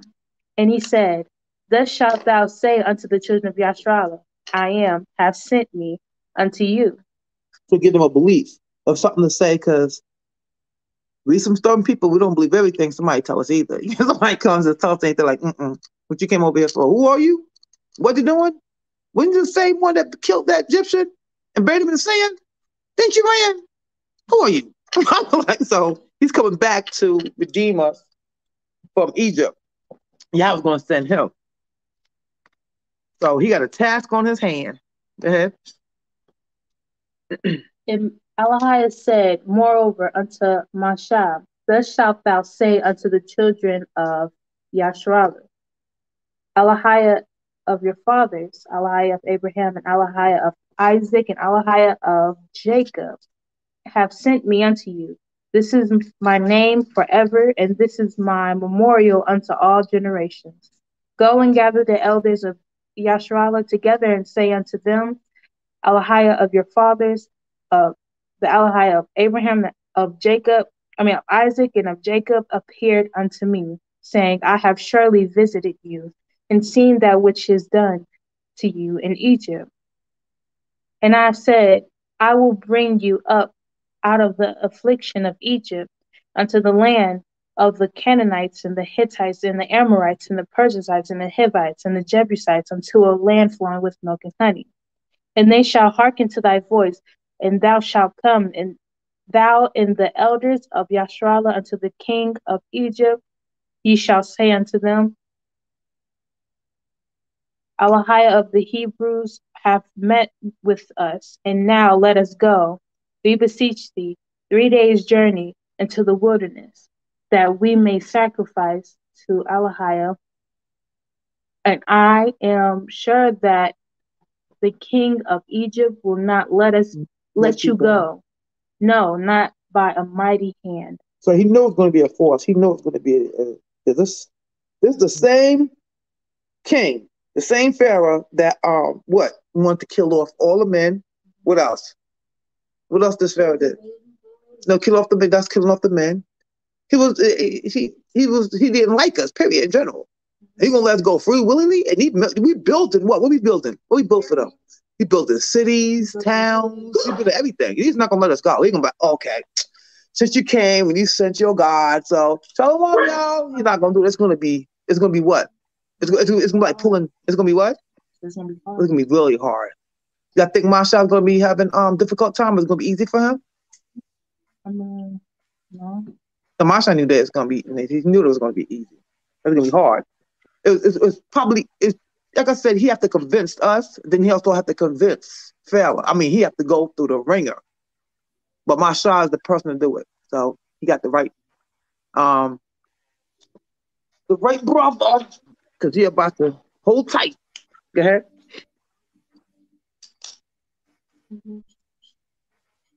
And he said, Thus shalt thou say unto the children of Yasharahla, I am, have sent me unto you. To give them a belief of something to say, because we some stubborn people, we don't believe everything somebody tell us either. Somebody comes and tells us anything like, what you came over here for? Who are you? What you doing? When you the same one that killed that Egyptian and buried him in the sand? Didn't you ran? Who are you? So he's coming back to redeem us from Egypt. Yahweh was going to send him. So he got a task on his hand. Go ahead. And Elohiah said, Moreover, unto Mashaan, Thus shalt thou say unto the children of Yasharahla, Elohiah of your fathers, Elohiah of Abraham, and Elohiah of Isaac, and Elohiah of Jacob, have sent me unto you. This is my name forever, and this is my memorial unto all generations. Go and gather the elders of Yasharahla together, and say unto them, Elohiah of your fathers, of the Elohiah of Abraham, of Isaac, and of Jacob, appeared unto me, saying, I have surely visited you, and seen that which is done to you in Egypt. And I have said, I will bring you up out of the affliction of Egypt unto the land of the Canaanites, and the Hittites, and the Amorites, and the Perizzites, and the Hivites, and the Jebusites, unto a land flowing with milk and honey. And they shall hearken to thy voice, and thou shalt come, and thou and the elders of Yasharahla, unto the king of Egypt. Ye shall say unto them, Elohiah of the Hebrews hath met with us, and now let us go, we beseech thee, 3 days' journey into the wilderness, that we may sacrifice to Elohiah. And I am sure that the king of Egypt will not let you go. No, not by a mighty hand. So he knows it's going to be a force. He knows it's going to be this is the same king, the same Pharaoh that wanted to kill off all the men. What else? What else this Pharaoh did? No, kill off the men. That's killing off the men. He didn't like us. Period. In general, he gonna let us go free willingly. And we building what? What we building? What we built for them? We building cities, towns. We building everything. He's not gonna let us go. He's gonna be like, okay, since you came and you sent your God, so tell him, no, you're not gonna do it. It's gonna be what? It's gonna be like pulling. It's gonna be what? It's gonna be hard. It's gonna be really hard. You think Mashaan's gonna be having difficult time? It's gonna be easy for him. No. So Mashaan knew that it's gonna be. He knew it was gonna be easy. It's gonna be hard. It's probably like I said. He have to convince us. Then he also have to convince Pharaoh. I mean, he have to go through the ringer. But Mashaan is the person to do it. So he got the right brother, because he about to hold tight. Go ahead.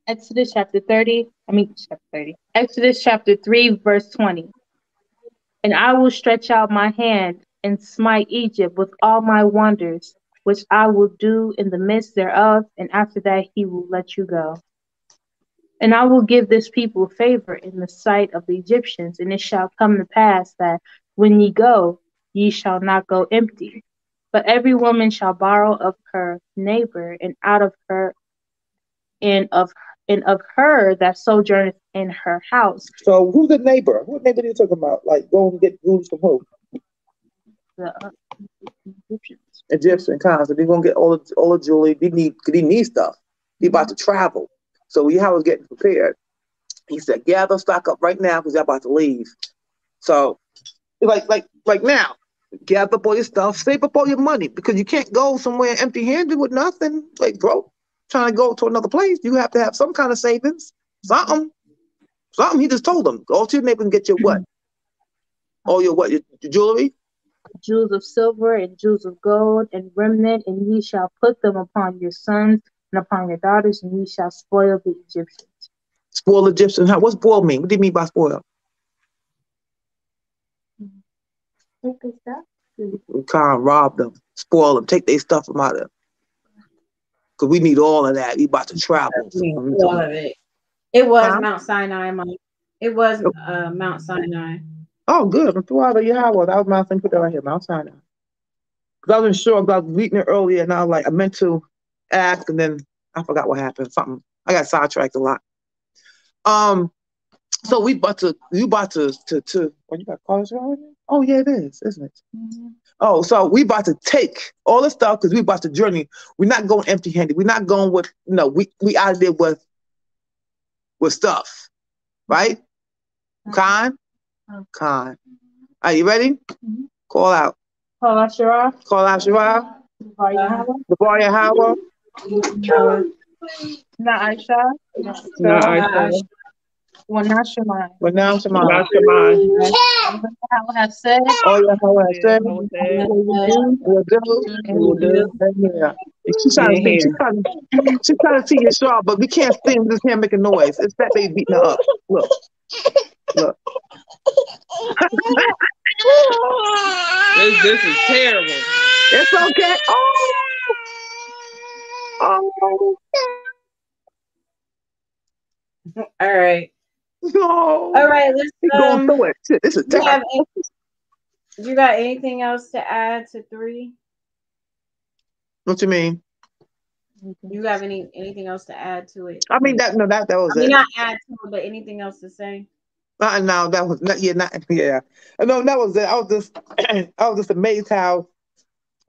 Exodus chapter 30. Exodus chapter 3, verse 20. And I will stretch out my hand and smite Egypt with all my wonders, which I will do in the midst thereof, and after that he will let you go. And I will give this people favor in the sight of the Egyptians, and it shall come to pass that when ye go, ye shall not go empty. But every woman shall borrow of her neighbor, and out of her and of and of her that sojourneth in her house. So who's the neighbor? What neighbor are you talking about? Like go and get rules from who? The Egyptians. Egyptian kind. So they're gonna get all the jewelry. They need stuff. They about to travel. So Yahweh was getting prepared. He said, gather stock up right now because they're about to leave. So like now, gather up all your stuff, save up all your money because you can't go somewhere empty-handed with nothing. Like broke, trying to go to another place. You have to have some kind of savings. Something. He just told them, go to your neighbor and get your what? All your what? Your jewelry? Jewels of silver and jewels of gold and remnant, and ye shall put them upon your sons and upon your daughters, and ye shall spoil the Egyptians. Spoil Egyptians. What's spoil mean? What do you mean by spoil? Take their stuff. We can't rob them, spoil them, take their stuff from out of them. Because we need all of that. We about to travel. All of it. It was Mount Sinai, Mike. It was Mount Sinai. Oh, good. I'm throughout the Yahawah. That was my thing. Put that right here, Mount Sinai. Because I wasn't sure. Because I was reading it earlier, and I was like, I meant to ask, and then I forgot what happened. Something. I got sidetracked a lot. So you about to what you got college right? Oh yeah, it is, isn't it? Mm-hmm. Oh, so we about to take all the stuff because we about to journey. We're not going empty-handed. We're not going with we out there with stuff, right? Khan. Are you ready? Mm-hmm. Call out. Call out Shirah. Call out Shirah. The bar Yahawah. Na Aisha. Na Aisha. Not Shemai. Not Shemai. Yahweh has said. Oh, Yahweh has said. Will do. She's trying to see your straw, but we can't see him. Just can't make a noise. It's that they beating her up. Look. This is terrible. It's okay. Oh. All right. No. All right. Let's going through it. Shit, this is terrible. You got anything else to add to 3? What you mean? You have anything else to add to it? I mean that was it. I mean not add to it, but anything else to say? No, that was not. No, that was it. I was just amazed how.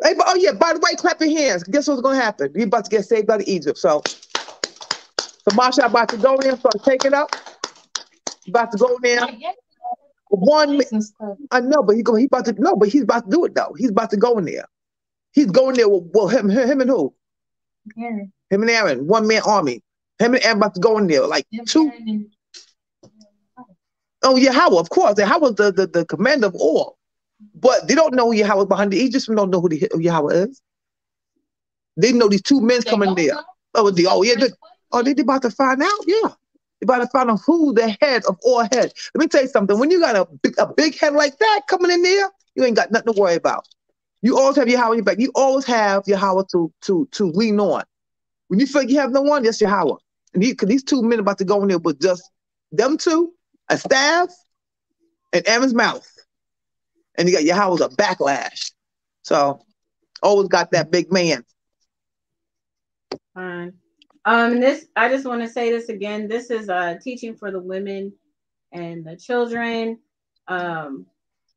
Hey, but by the way, clap your hands. Guess what's gonna happen? You're about to get saved out of Egypt. So Mashaan about to go in and start taking up. About to go in there. I know, but he's about to do it though. He's about to go in there. He's going there with him and who? Aaron. Him and Aaron, 1-man army. Him and Aaron about to go in there like 2. Oh, Yahawah, of course. Yahawah's the commander of all. But they don't know who Yahawah behind the Egyptians don't know who Yahawah is. They know these 2 men coming there. They about to find out? Yeah. They about to find out who the head of all heads. Let me tell you something. When you got a big head like that coming in there, you ain't got nothing to worry about. You always have Yahawah in your back. You always have Yahawah to lean on. When you feel like you have no one, that's Yahawah. And because these 2 men about to go in there with just them 2, a staff, and Aaron's mouth. And you got Yahawah's a backlash. So always got that big man. Fine. I just want to say this again. This is teaching for the women and the children.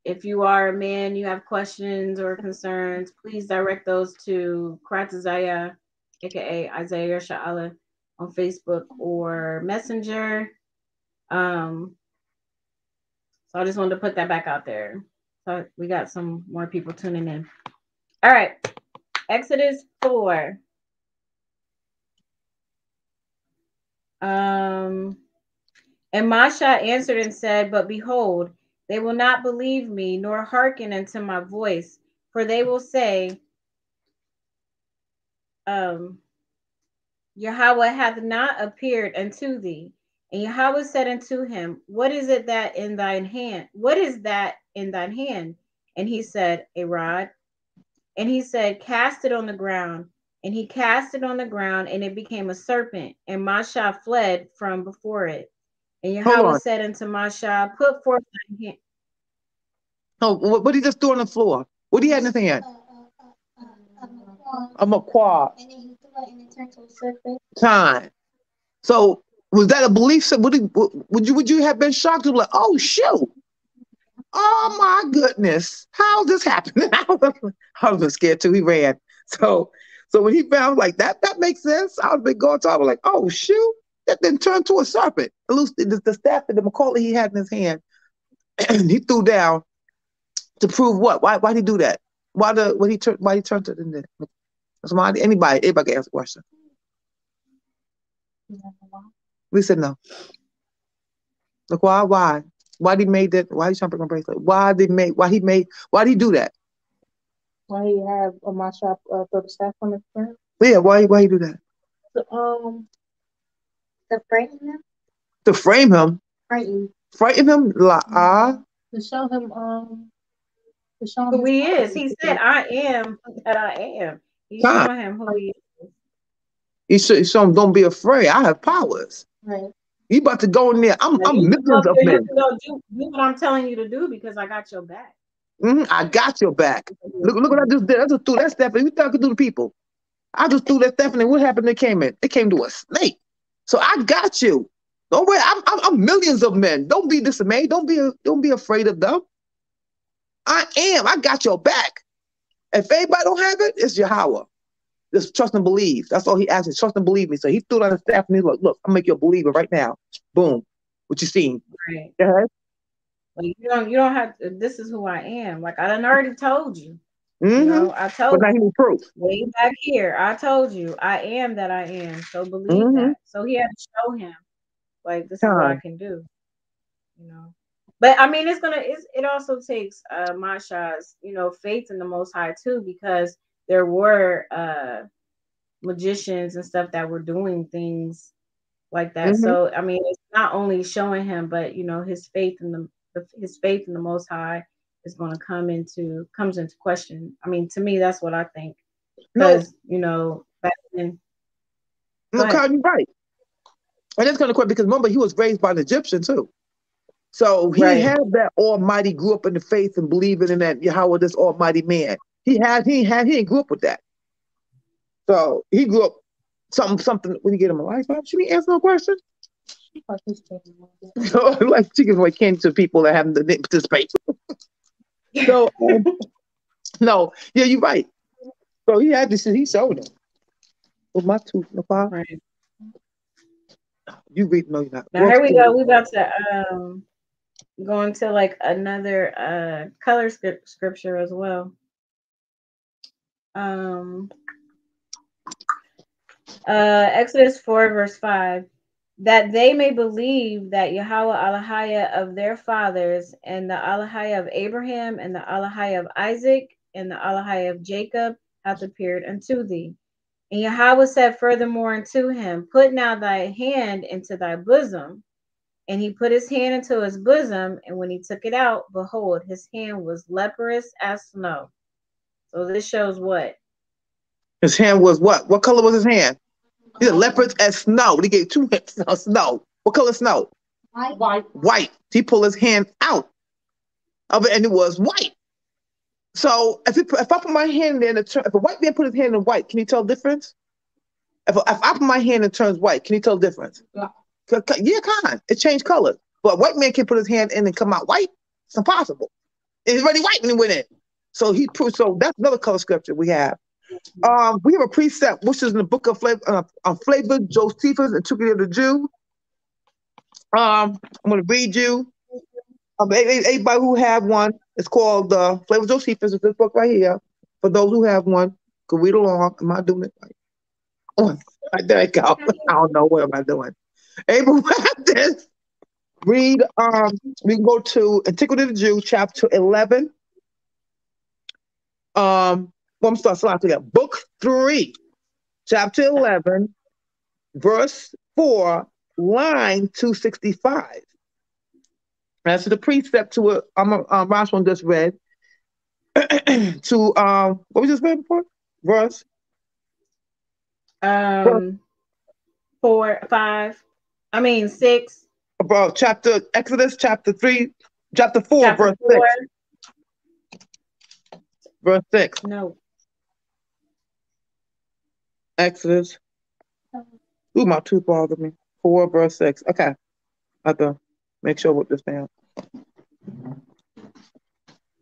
If you are a man, you have questions or concerns, please direct those to Chaaratazayah, aka Isaiah Yasharahla, on Facebook or Messenger. So I just wanted to put that back out there. So we got some more people tuning in. All right. Exodus 4. And Mashaan answered and said, but behold, they will not believe me, nor hearken unto my voice, for they will say, Yahawah hath not appeared unto thee. And Yahawah said unto him, what is it that in thine hand? What is that in thine hand? And he said, a rod. And he said, cast it on the ground. And he cast it on the ground, and it became a serpent. And Mashaan fled from before it. And Yahawah said unto Mashaan, put forth thine hand. Oh, what he just threw on the floor? What he had in his hand? I'm a quad. Time. So Was that a belief system? Would you have been shocked to be like, oh shoot, oh my goodness, how's this happening? I was scared too. He ran. So when he found like that makes sense. I was been going to, I was like, oh shoot, that then turned to a serpent. At least the staff that the Macaulay he had in his hand, he threw down to prove what? Why did he do that? Why he turned it in there? Somebody, anybody can ask a question. We said no. Look, why? Why did he made that? Why did he jump on bracelet? Why did he do that? Why he have a Mashaan throw the staff on his friend? Yeah, why he do that? To frame him. To frame him. Frighten him. To show him who he is. He said, "I am that I am." He's showing him who he is. He show him, don't be afraid. I have powers. Right. You about to go in there. I'm millions of men. Do what I'm telling you to do because I got your back. I got your back. Look what I just did. I just threw that Stephanie. You thought I could do to people. I just threw that Stephanie. What happened? They came in. It came to a snake. So I got you. Don't worry. I'm millions of men. Don't be dismayed. Don't be afraid of them. I am. I got your back. If anybody don't have it, it's Yahawah. Just trust and believe. That's all he asked. Trust and believe me. So he threw it on the staff and he's like, look, I'll make you a believer right now. Boom. What you seen? Right. Like, you don't have to, this is who I am. Like I done already told you. You know, I told you proof. Way back here. I told you I am that I am. So believe that. So he had to show him, like, this is what I can do. You know. But I mean, it also takes Masha's, faith in the Most High too, because there were magicians and stuff that were doing things like that. So I mean, it's not only showing him, but his faith in the Most High is going to comes into question. I mean, to me, that's what I think. Because back then. No, Kyle, you're right. And that's kind of quick because remember he was raised by an Egyptian too. So he had that Almighty, grew up in the faith and believing in that Yahweh, this Almighty man. He grew up with that. So he grew up something when you get him a life. Should we answer no question? Like she gives away candy to people that haven't participate. So no, yeah, you're right. So he had this. He showed them. With my tooth, no problem. Right. You read? No, you're not. Now here we go. We about to go into like another color scripture as well. Exodus 4 verse 5, that they may believe that Yahweh Allahayah of their fathers and the Allahayah of Abraham and the Allahayah of Isaac and the Allahayah of Jacob hath appeared unto thee. And Yahweh said furthermore unto him, put now thy hand into thy bosom. And he put his hand into his bosom, and when he took it out, behold, his hand was leprous as snow. So this shows what? His hand was what? What color was his hand? He's a leopard as snow. He gave 2 hands of snow. What color snow? White. He pulled his hand out of it, and it was white. So if I put my hand in, if a white man put his hand in white, can you tell the difference? If I put my hand and it turns white, can you tell the difference? Yeah, kind. It changed colors. But a white man can put his hand in and come out white. It's impossible. It's already white when he went in. So he proved. So that's another color scripture we have. We have a precept, which is in the book of Flavor, Josephus, and Iniquity of the Jew. I'm going to read you. Anybody who have one, it's called Flavor Josephus. It's this book right here. For those who have one, can read along. Am I doing it right? Oh, there I go. I don't know what am I doing. Able have this. Read. We can go to Antiquity of the Jew, chapter 11. I'm sorry, book 3, chapter 11, verse 4, line 265. That's the precept to what Rashwan just read. To what we just read before? Verse 4, 5. I mean 6. About Exodus chapter 3, chapter 4, verse 6. Verse 6. No. Exodus. Ooh, my tooth bothered me. 4 verse 6. Okay. I have to make sure with this down.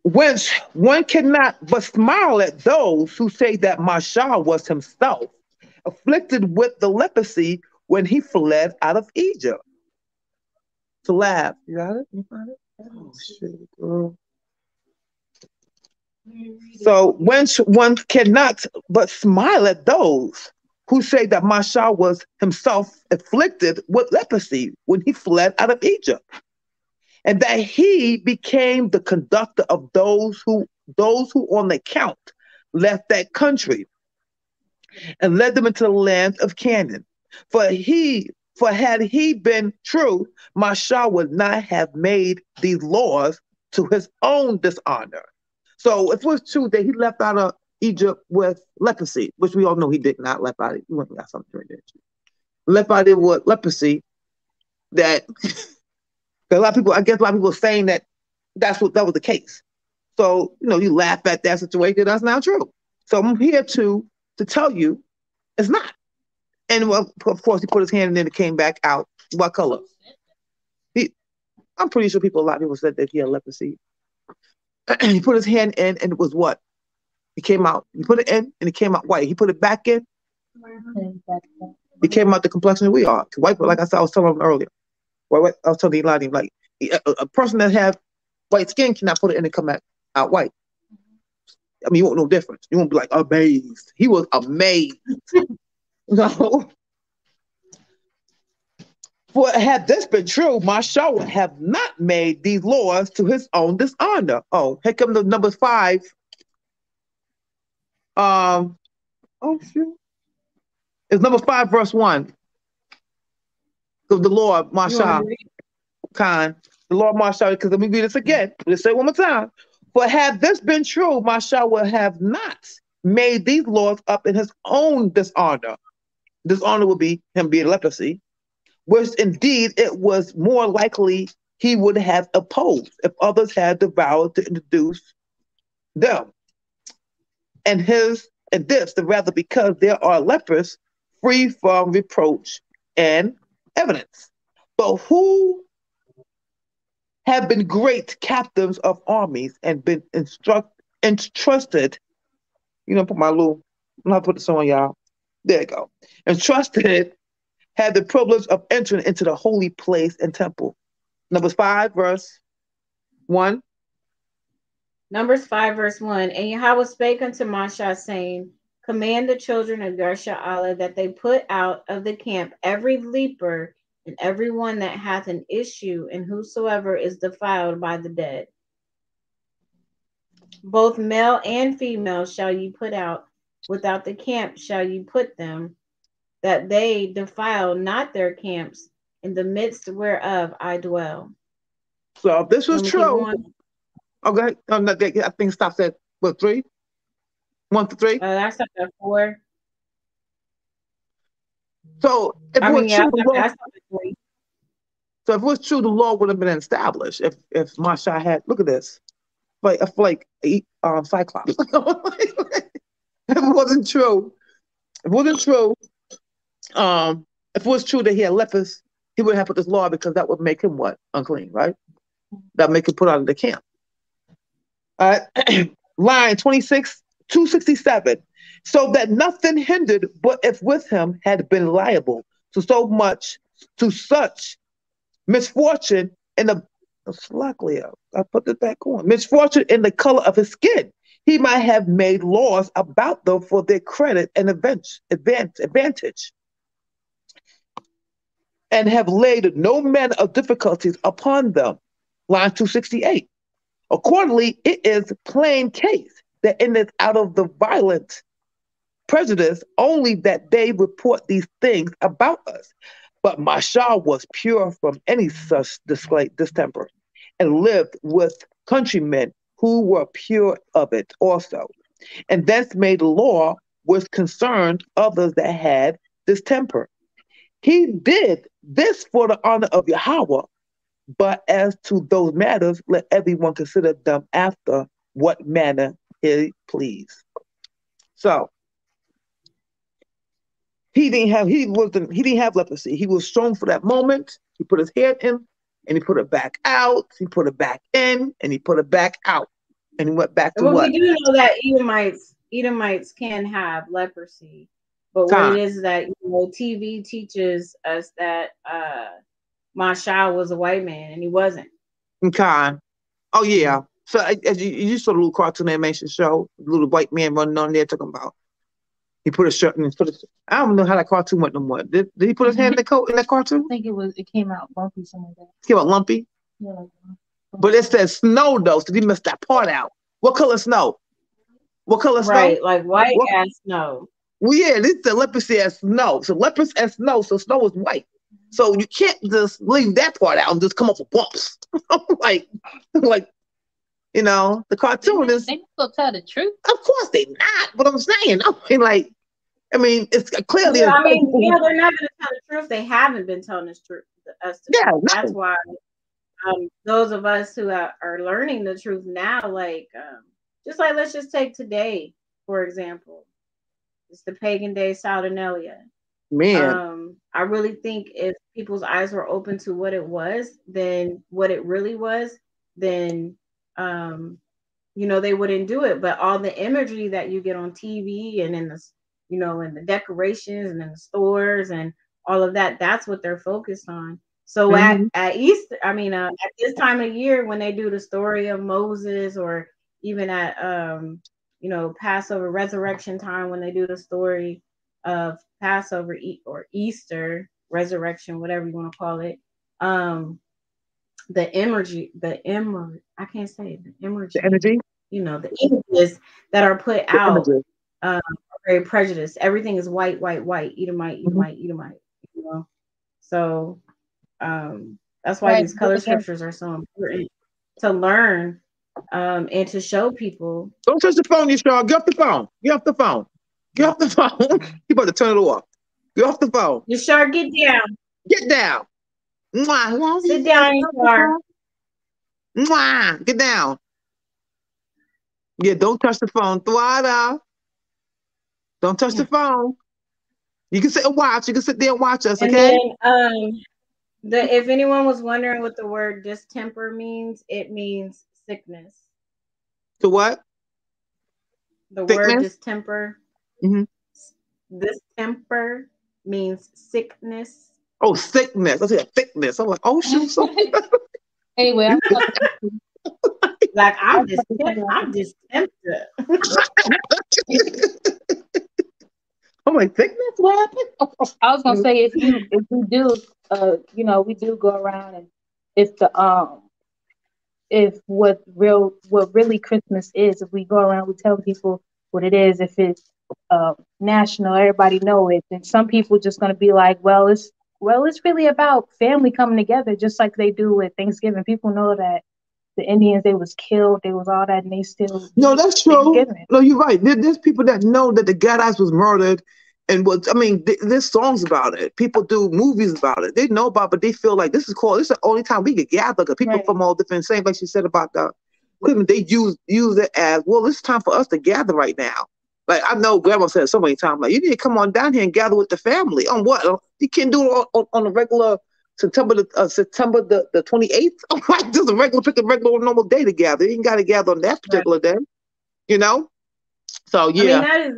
Whence one cannot but smile at those who say that Mashaan was himself afflicted with the leprosy when he fled out of Egypt. To laugh. You got it? You find it? Oh, shit, girl. So whence one cannot but smile at those who say that Mashaan was himself afflicted with leprosy when he fled out of Egypt, and that he became the conductor of those who on account left that country and led them into the land of Canaan. For had he been true, Mashaan would not have made these laws to his own dishonor. So if it was true that he left out of Egypt with leprosy, which we all know he did not left out of, he got something right there. Left out of with leprosy, that a lot of people are saying that that was the case. So, you laugh at that situation. That's not true. So I'm here to tell you it's not. And well, of course, he put his hand in and it came back out. What color? I'm pretty sure a lot of people said that he had leprosy. He put his hand in and it was what? It came out. He put it in and it came out white. He put it back in. It came out the complexion we are. White, like I was telling him earlier. I was telling Elijah, like a person that have white skin cannot put it in and come out white. I mean, you won't know difference. You won't be like amazed. He was amazed. No. For had this been true, Mashaan would have not made these laws to his own dishonor. Oh, here comes the number 5. Oh shoot. It's number 5, verse 1. Of the Lord Mashaan. The Lord Mashaan, because let me read this again. Let's say it one more time. For had this been true, Mashaan would have not made these laws up in his own dishonor. Dishonor would be him being leprosy, which indeed it was more likely he would have opposed if others had devoured to introduce them. And this the rather because there are lepers free from reproach and evidence, but who have been great captains of armies and been entrusted. Put my little. I'm not put this on, y'all. There you go. Entrusted, had the privilege of entering into the holy place and temple. Numbers 5, verse 1. Numbers 5, verse 1. And Yahawah spake unto Mashaan, saying, command the children of Yasharahla that they put out of the camp every leper and every one that hath an issue, and whosoever is defiled by the dead. Both male and female shall ye put out, without the camp shall ye put them, that they defile not their camps, in the midst whereof I dwell. So if this was true, okay, I think it stops at what, 3? 1 to 3? That stopped at 4. So if it was true, so if it was true, the law would have been established. If Mashaan had, look at this, like Cyclops. If it wasn't true, if it was true that he had lepers, he would have put this law because that would make him what? Unclean, right? That would make him put out of the camp. Line 26, 267. So that nothing hindered, but if with him had been liable to such misfortune in the I put it back on. Misfortune in the color of his skin, he might have made laws about them for their credit and advantage, and have laid no manner of difficulties upon them. Line 268. Accordingly, it is plain case that it is out of the violent prejudice only that they report these things about us. But Mashaan was pure from any such distemper, and lived with countrymen who were pure of it also, and thence made law which concerned others that had distemper. He did this for the honor of Yahawah, but as to those matters, let everyone consider them after what manner he please. So he didn't have leprosy. He was strong for that moment. He put his hand in and he put it back out. He put it back in and he put it back out. And he went back to Well, what? we do know that Edomites can have leprosy, but what it is that TV teaches us that Mashaan was a white man and he wasn't. Okay. Oh yeah. So as you saw the little cartoon animation show, the little white man running on there talking about he put a shirt and I don't know how that cartoon went no more. Did he put his hand in the coat in that cartoon? I think it came out lumpy, something like that. It came out lumpy? Yeah, like but it says snow though, so he missed that part out. What color snow? What color snow? Right, like white as snow. Well, yeah, this the leprosy as snow. So leprosy as snow, so snow is white. So you can't just leave that part out and just come up with bumps. like, you know, the cartoon is. They still tell the truth. Of course they not. But I'm saying, it's clearly. Yeah, they're not going to tell the truth. They haven't been telling us truth. That's why those of us who are learning the truth now, let's just take today, for example. It's the pagan day Saturnalia. Man. I really think if people's eyes were open to what it was, then what it really was, then they wouldn't do it. But all the imagery that you get on TV and in the in the decorations and in the stores and all of that, that's what they're focused on. So at Easter, at this time of year when they do the story of Moses, or even at Passover resurrection time when they do the story of Passover or Easter resurrection, whatever you want to call it, the energy, I can't say it, the energy, the images that are put out are very prejudiced. Everything is white, Edomite. So that's why these color scriptures are so important to learn and to show people. Don't touch the phone, Yashar. Get off the phone. Get off the phone. Get off the phone. You about to turn it off. Get off the phone. Yashar, get down. Get down. Mwah. Sit down, Yashar. Mwah. Get down. Yeah, don't touch the phone. Thwada. Don't touch the phone. You can sit and watch. You can sit there and watch us, okay? And then, if anyone was wondering what the word distemper means, it means sickness. To what? The word distemper. Distemper means sickness. Oh, sickness. I said thickness. I'm like, oh shoot. Anyway, I'm distemper. I'm like, thickness? What happened? I was gonna say if we do we do go around, and if what really Christmas is, if we go around, we tell people what it is. If it's national, everybody know it. And some people just gonna be like, well, it's really about family coming together, just like they do with Thanksgiving. People know that the Indians, they was killed, they was all that, and they still. No, that's true. No, you're right. There's people that know that the Gadites was murdered, and there's songs about it. People do movies about it. They know about it, but they feel like this is the only time we could gather, because people from all different, same like she said about the equipment, they use it as, well, it's time for us to gather right now. Like, I know Grandma said so many times, like, you need to come on down here and gather with the family. On what? You can't do it on a regular September the 28th. I'm like, just pick a regular normal day to gather. You ain't got to gather on that particular day, So yeah, that is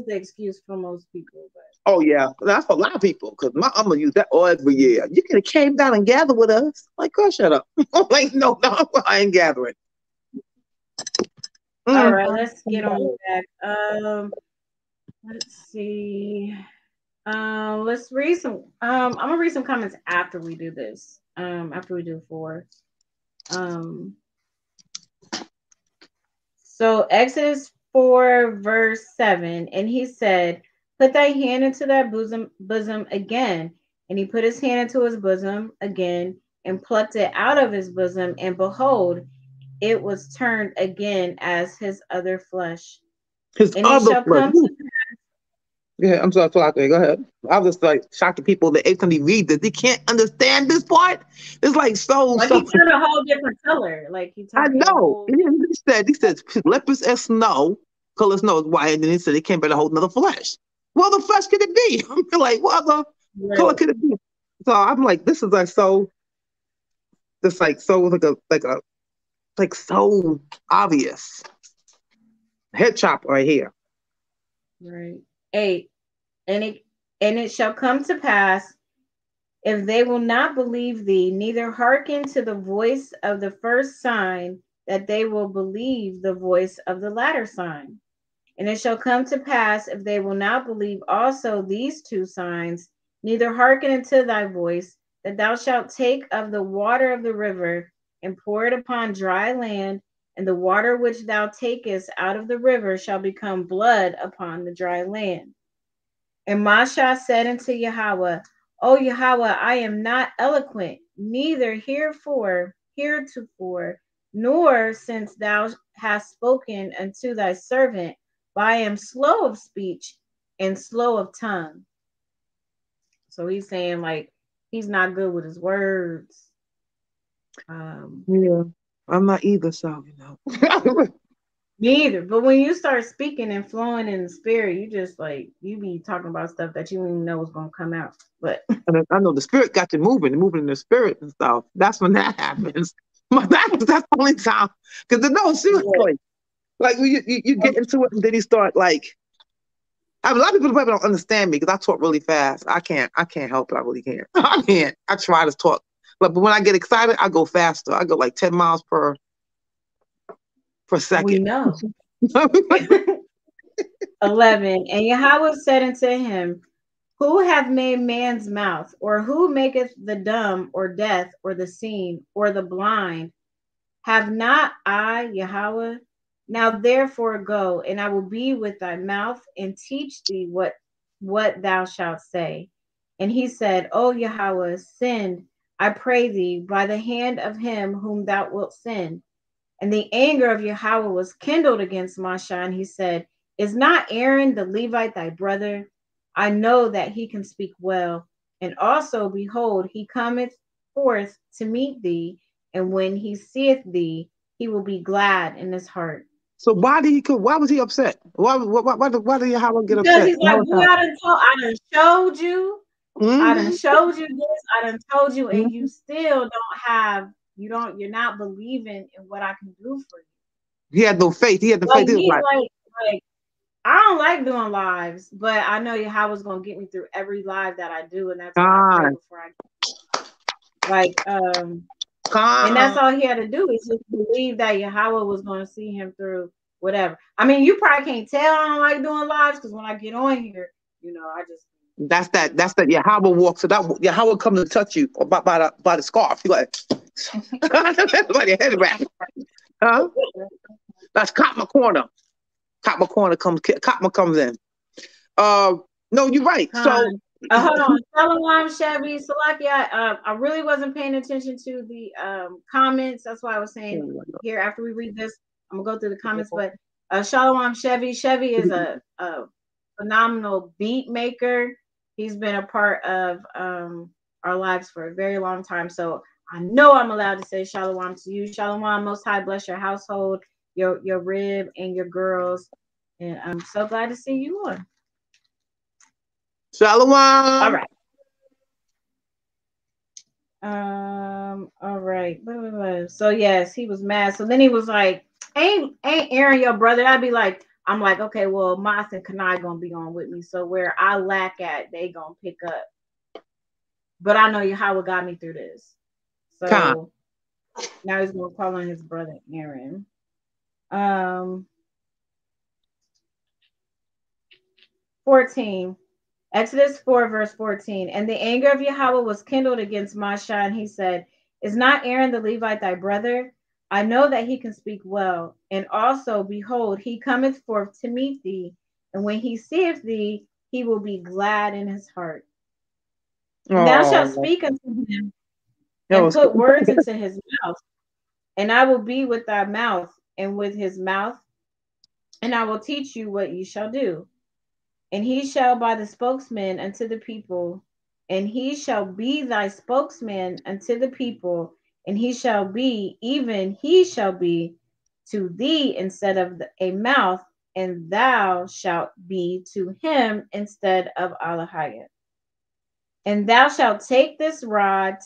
the excuse for most people. But. Oh yeah, that's for a lot of people, because I'm gonna use that all every year. You could have came down and gathered with us. Like, girl, shut up. Like, no, I ain't gathering. All right, let's get on back. Let's see. Let's read some. I'm gonna read some comments after we do this. After we do 4. So Exodus 4 verse 7, and he said, "Put thy hand into thy bosom again." And he put his hand into his bosom again, and plucked it out of his bosom, and behold, it was turned again as his other flesh. His other flesh. Yeah, I'm sorry. Go ahead. I was just like shocking people that every time they read this, they can't understand this part. It's like so. Like he turned a whole different color. Like he turned. I know. He said leprous as snow, color snow is white, and then he said it came by a whole nother flesh. what the flesh could it be? I'm like, what other color could it be? So I'm like, this is like so, just like so like so obvious. Head chop right here. Right. 8. And it shall come to pass, if they will not believe thee, neither hearken to the voice of the first sign, that they will believe the voice of the latter sign. And it shall come to pass, if they will not believe also these 2 signs, neither hearken unto thy voice, that thou shalt take of the water of the river, and pour it upon dry land, and the water which thou takest out of the river shall become blood upon the dry land. And Mashaan said unto Yahawah, O Yahawah, I am not eloquent, neither heretofore, nor since thou hast spoken unto thy servant, but I am slow of speech and slow of tongue. So he's saying, like, he's not good with his words. Yeah, I'm not either, so you know. Me either. But when you start speaking and flowing in the spirit, you just like, you be talking about stuff that you don't even know is gonna come out. But I know the spirit got you moving in the spirit and stuff. That's when that happens. But that's the only time. Because no, seriously, like you get into it and then you start like. I mean, a lot of people probably don't understand me because I talk really fast. I can't help it. I really can't. I can't. I try to talk, but when I get excited, I go faster. I go like 10 miles per second. We know. 11. And Yahawah said unto him, who hath made man's mouth, or who maketh the dumb, or deaf, or the seeing, or the blind? Have not I, Yahawah? Now therefore go, and I will be with thy mouth, and teach thee what thou shalt say. And he said, O Yahawah, send, I pray thee, by the hand of him whom thou wilt send. And the anger of Yahawah was kindled against Mashaan. He said, is not Aaron the Levite thy brother? I know that he can speak well. And also, behold, he cometh forth to meet thee, and when he seeth thee, he will be glad in his heart. So why was he upset? Why did Yahawah get upset? Because he's like, boy, I done showed you. Mm-hmm. I done showed you this. I done told you, and you still don't have, you're not believing in what I can do for you. He had no faith. He had the faith. Like, I don't like doing lives, but I know Yahawah's gonna get me through every live that I do, and that's what I pray before I like and that's all he had to do is just believe that Yahawah was gonna see him through whatever. I mean, you probably can't tell I don't like doing lives because when I get on here, I just that's that Yahawah walks it out. Yahawah comes to touch you by the scarf. You like like a head wrap. Huh? That's Cotma Corner. Cotma comes in. No, you're right. So hold on. Shalam, Chevy, Salakia. I really wasn't paying attention to the comments. That's why I was saying here after we read this, I'm gonna go through the comments. But Shalom Chevy. Chevy is a phenomenal beat maker. He's been a part of our lives for a very long time. So I know I'm allowed to say Shalom to you. Shalom, Most High bless your household, your rib and your girls. And I'm so glad to see you on. Shalom. All right. All right. So yes, he was mad. So then he was like, ain't Aaron your brother? I'd be like, I'm like, okay, well, Mas and Kanai gonna be on with me. So where I lack at, they gonna pick up. But I know Yahawah got me through this. So now he's gonna call on his brother Aaron. 14. Exodus 4, verse 14. And the anger of Yahawah was kindled against Mashaan. He said, is not Aaron the Levite thy brother? I know that he can speak well. And also, behold, he cometh forth to meet thee. And when he seeth thee, he will be glad in his heart. And thou shalt speak unto him and put words into his mouth. And I will be with thy mouth and with his mouth. And I will teach you what ye shall do. And he shall by the spokesman unto the people, and he shall be thy spokesman unto the people, and he shall be to thee instead of a mouth, and thou shalt be to him instead of Ahchwathyan. And thou shalt take this rod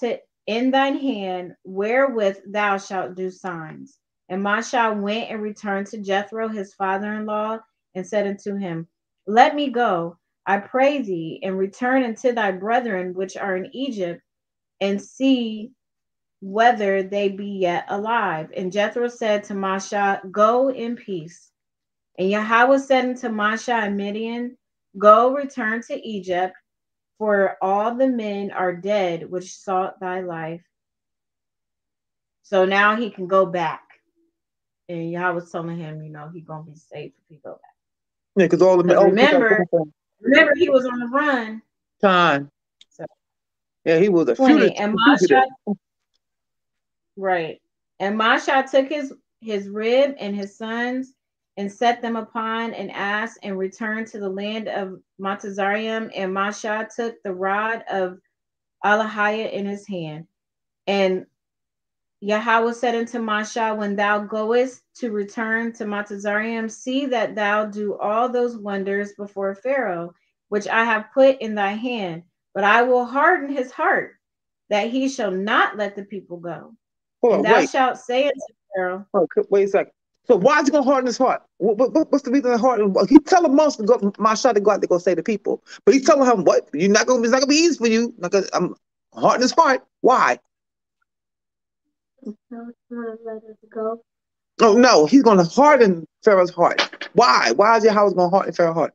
in thine hand, wherewith thou shalt do signs. And Mashaan went and returned to Jethro his father-in-law, and said unto him, Let me go, I pray thee, and return unto thy brethren which are in Egypt, and see whether they be yet alive. And Jethro said to Mashaan, Go in peace. And Yahawah said unto Mashaan and Midian, Go, return to Egypt, for all the men are dead which sought thy life. So now he can go back. And Yahweh was telling him, he's going to be safe if he go back. Yeah, because all the men. Remember, he was on the run. Time. So, yeah, he was a 20. fugitive. And Mashaan, right. And Mashaan took his rib and his sons and set them upon an ass and returned to the land of Matazarium. And Mashaan took the rod of Ahchwathyan in his hand. And Yahawah said unto Mashaan, When thou goest to return to Matazarium, see that thou do all those wonders before Pharaoh, which I have put in thy hand. But I will harden his heart, that he shall not let the people go. And thou shalt say unto Pharaoh. Wait a second. So why is he going to harden his heart? What's the reason to harden? He telling Moses to go, Mashaan to go out to go say to people, but he's telling him what? It's not going to be easy for you. I'm hardening his heart. Why? Go. Oh no, he's going to harden Pharaoh's heart. Why? Why is Yahweh going to harden Pharaoh's heart?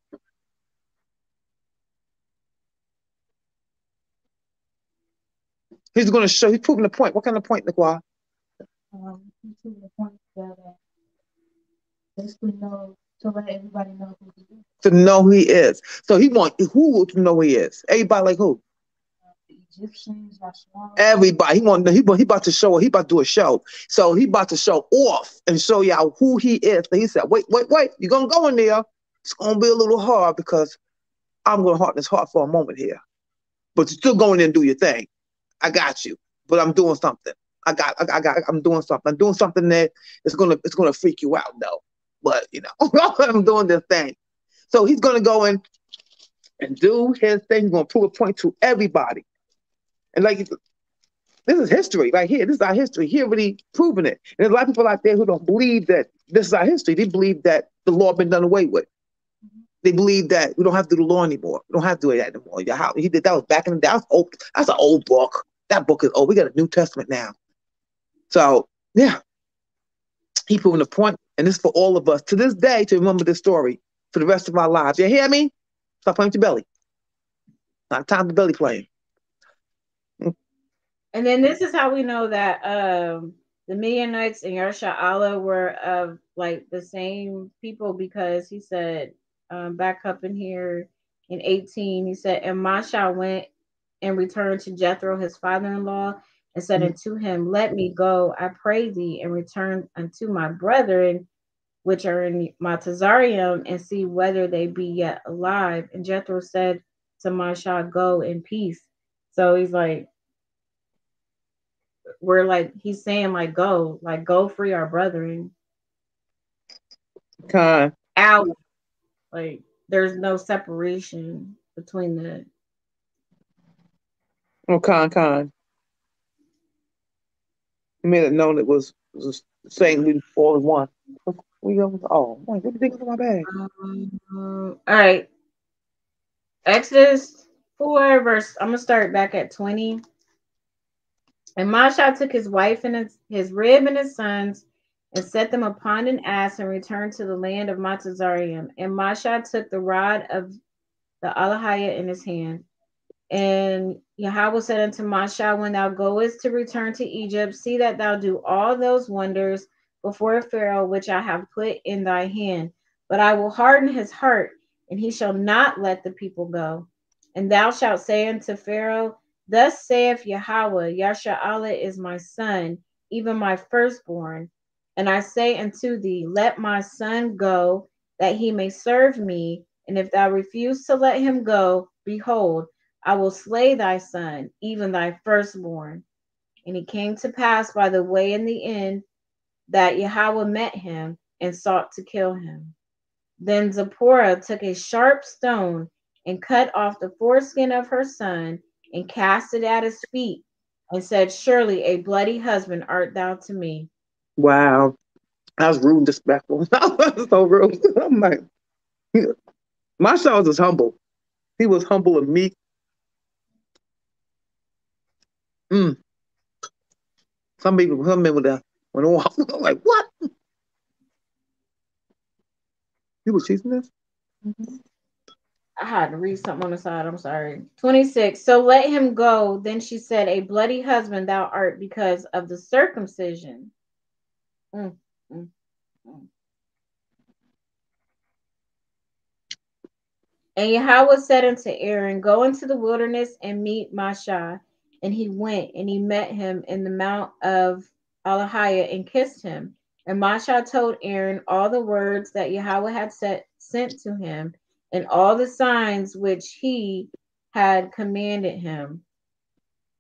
He's going to show. He's proving the point. What kind of point, Nikwah? He's proving the point that basically to let everybody know who he is. To know who he is. So he wants who to know who he is. Everybody like who? The Egyptians, Shmar. Everybody. He about to show. He about to do a show. So he about to show off and show y'all who he is. So he said, wait. You're going to go in there. It's going to be a little hard because I'm going to harden his heart for a moment here. But you're still going in and do your thing. I got you. But I'm doing something. I'm doing something. I'm doing something that it's gonna freak you out though. But I'm doing this thing. So he's gonna go in and do his thing. He's gonna prove a point to everybody. And this is history right here. This is our history. He already proven it. And there's a lot of people out there who don't believe that this is our history. They believe that the law has been done away with. They believe that we don't have to do the law anymore. We don't have to do that anymore. He did that was back in the day. That was old. That's an old book. That book is old. We got a New Testament now. So yeah, he proving the point, and this is for all of us to this day to remember this story for the rest of our lives. You hear me? Stop playing with your belly. Not time to belly playing. And then this is how we know that the Midianites and Yasharahla were of the same people, because he said back up in here in 18, he said, And Mashaan went and returned to Jethro his father-in-law, and said unto him, Let me go, I pray thee, and return unto my brethren which are in Matazarium, and see whether they be yet alive. And Jethro said to Mashaan, Go in peace. So he's he's saying go free our brethren. Con. Out. There's no separation between the. Oh, con. He made it known it was saying we all in one. What do you think of my bag? All right. Exodus 4 verse. I'm gonna start back at 20. And Mashaan took his wife and his rib and his sons, and set them upon an ass, and returned to the land of Matazarium. And Mashaan took the rod of the Ahchwathyan in his hand. And Yahawah said unto Mashaan, When thou goest to return to Egypt, see that thou do all those wonders before Pharaoh, which I have put in thy hand. But I will harden his heart, and he shall not let the people go. And thou shalt say unto Pharaoh, Thus saith Yahawah, Yasharahla is my son, even my firstborn. And I say unto thee, Let my son go, that he may serve me. And if thou refuse to let him go, behold, I will slay thy son, even thy firstborn. And it came to pass by the way in the end that Yahawah met him and sought to kill him. Then Zipporah took a sharp stone and cut off the foreskin of her son and cast it at his feet and said, surely a bloody husband art thou to me. Wow. I was rude and disrespectful. That was so rude. I'm like, Mashaan was humble. He was humble and meek. Mm. Some men with that went off. I'm like, what? You was teaching this? I had to read something on the side. I'm sorry. 26. So let him go. Then she said, a bloody husband thou art because of the circumcision. Mm, mm, mm. And Yahawah said unto Aaron, go into the wilderness and meet Mashaan. And he went and he met him in the mount of Ahchwathyan and kissed him. And Mashaan told Aaron all the words that Yahawah had sent to him and all the signs which he had commanded him.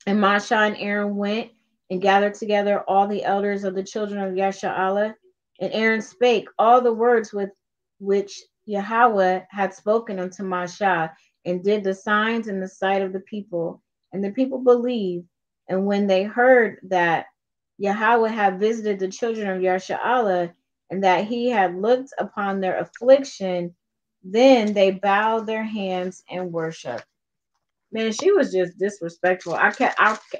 And Mashaan and Aaron went and gathered together all the elders of the children of Yasharahla. And Aaron spake all the words with which Yahawah had spoken unto Mashaan, and did the signs in the sight of the people. And the people believed. And when they heard that Yahawah had visited the children of Yasharahla, and that he had looked upon their affliction, then they bowed their hands and worshiped. Man, she was just disrespectful. I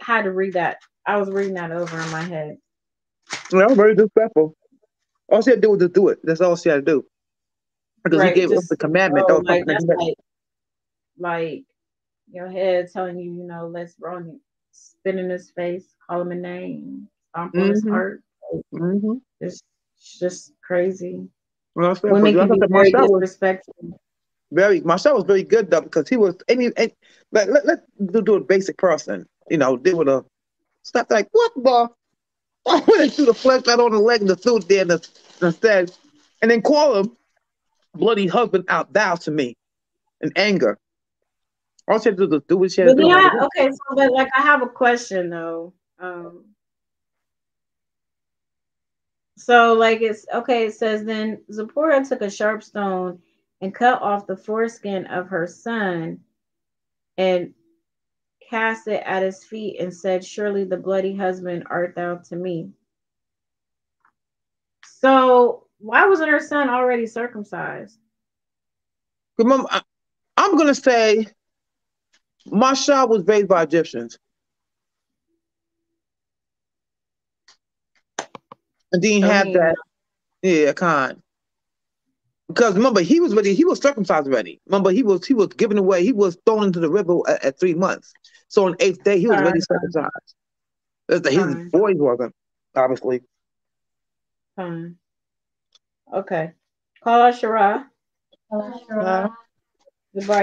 had to read that. I was reading that over in my head. Yeah, very disrespectful. All she had to do was just do it. That's all she had to do. Because he gave us the commandment. That was like that's like your head telling you, let's run it. Spit in his face, call him a name, stomp on his heart. It's just crazy. Well, women can be very disrespectful. Mashaan was very good though, because he was let's do a basic person, deal with a stuff like what the I went through the flesh out on the leg and the food there and said, and then call him bloody husband out thou to me in anger. All she had to do what she had to do. Okay, so but I have a question though. So it says then Zipporah took a sharp stone and cut off the foreskin of her son and cast it at his feet and said, surely the bloody husband art thou to me. So why wasn't her son already circumcised? Remember, I'm going to say Mashaan was raised by Egyptians. And then have that. Yeah, kind. Because remember, he was circumcised already. Remember, he was given away. He was thrown into the river at 3 months. So on the 8th day, he was already circumcised. His boys wasn't, obviously. Fine. Okay. Call Shara. Debar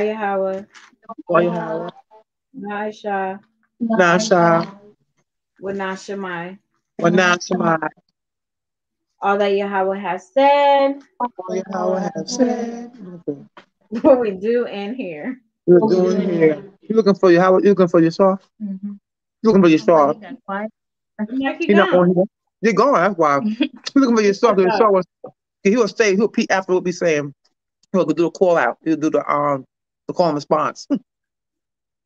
Yahawah. Naisha. Wanashamai. All that Yahawah has said. What we do in here. You're doing here. You looking for Yahawah? You looking for your saw? You looking for your saw? You're gone. That's why. You looking for your saw? Your saw was. He'll say. He'll repeat after what we saying. He'll do a call out. He'll do the call and response.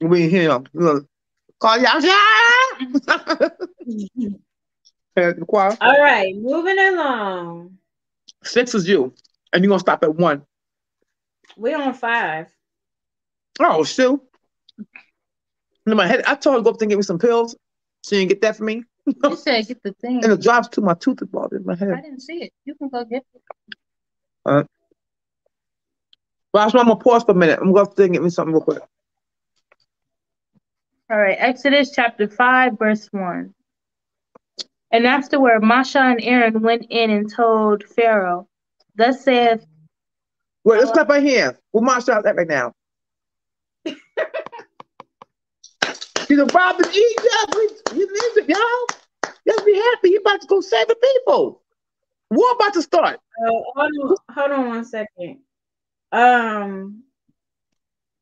We hear him. He'll call Yasha. All right, moving along. 6 is you, and you're gonna stop at 1. We're on 5. Oh, shoot. In my head, I told her to go up there and get me some pills. She didn't get that for me. You said get the thing. And it drops to my tooth is bothered in my head. I didn't see it. You can go get it. But I'm gonna pause for a minute. I'm gonna go up there and get me something real quick. All right, Exodus chapter 5, verse 1. And afterward, Mashaan and Aaron went in and told Pharaoh, thus saith. Wait, let's clap our hands. We'll Mashaan that right now. He's a robbing Egypt. He's in Egypt, y'all. Let's be happy. He's about to go save the people. War about to start. Hold on 1 second.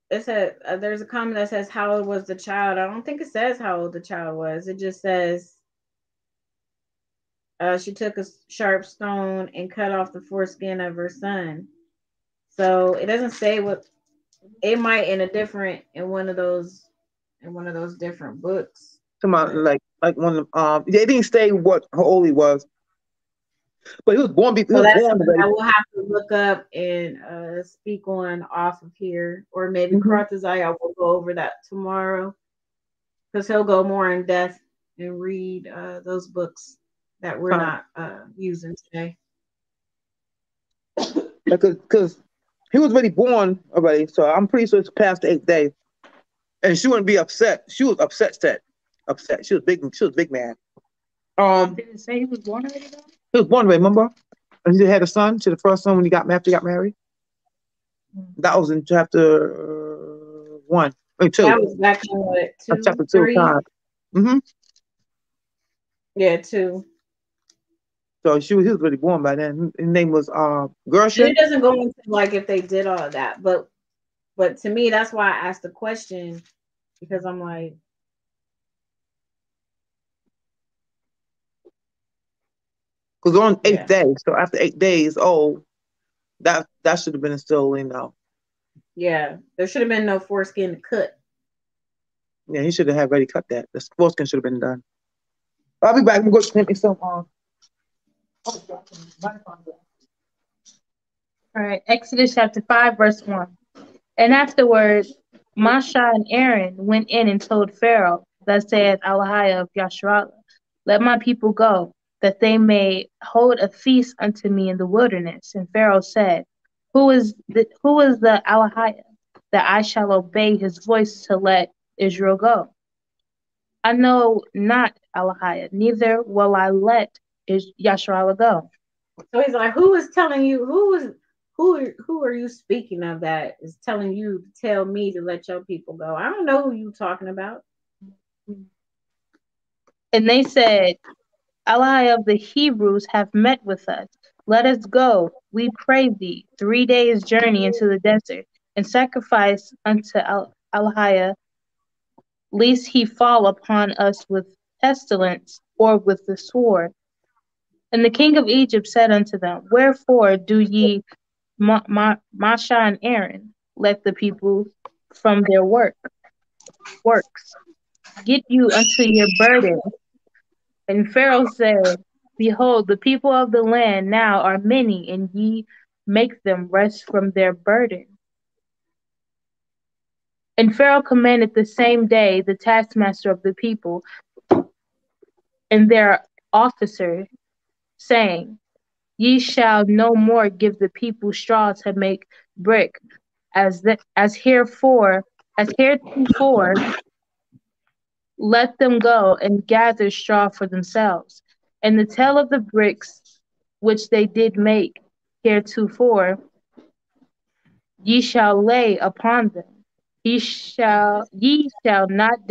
It said there's a comment that says how old was the child. I don't think it says how old the child was. It just says she took a sharp stone and cut off the foreskin of her son. So it doesn't say what it might in one of those different books. Come on, like one of they didn't say what how old he was, but he was born. He So was that's born. something that we'll have to look up and speak on off of here, or maybe Chaaratazayah will go over that tomorrow, because he'll go more in depth and read those books that we're not using today. Because he was already born already, so I'm pretty sure it's past the 8th day, and she wouldn't be upset. She was upset. She was big. She was big mad. Did it say he was born already though? He was born already. Remember, and he had a son. To the first son when he got married. That was in chapter 1. I mean, 2. That was back in what, 2, chapter 2. 3? Yeah, 2. So he was already born by then. His name was Gershon. It doesn't go into like if they did all of that, but to me that's why I asked the question, because I'm like, because on 8th day. So after 8 days, that should have been still, yeah, there should have been no foreskin to cut. Yeah, he should have already cut that. The foreskin should have been done. I'll be back. I'm going to print me some. All right, Exodus chapter 5, verse 1. And afterward, Mashaan and Aaron went in and told Pharaoh, thus saith Isaiah Yasharahla, let my people go, that they may hold a feast unto me in the wilderness. And Pharaoh said, Who is the Isaiah, that I shall obey his voice to let Israel go? I know not Isaiah, neither will I let Yasharahla go. So he's like, who is telling you? Who are you speaking of that is telling you to tell me to let your people go? I don't know who you talking about. And they said, Ally of the Hebrews have met with us. Let us go, we pray thee, 3 days' journey into the desert, and sacrifice unto Elijah, lest he fall upon us with pestilence or with the sword. And the king of Egypt said unto them, Wherefore do ye, Mashaan and Aaron, let the people from their works? Get you unto your burden. And Pharaoh said, Behold, the people of the land now are many, and ye make them rest from their burden. And Pharaoh commanded the same day the taskmaster of the people and their officers, saying, Ye shall no more give the people straw to make brick, as heretofore, let them go and gather straw for themselves. And the tale of the bricks which they did make heretofore, ye shall lay upon them. Ye shall not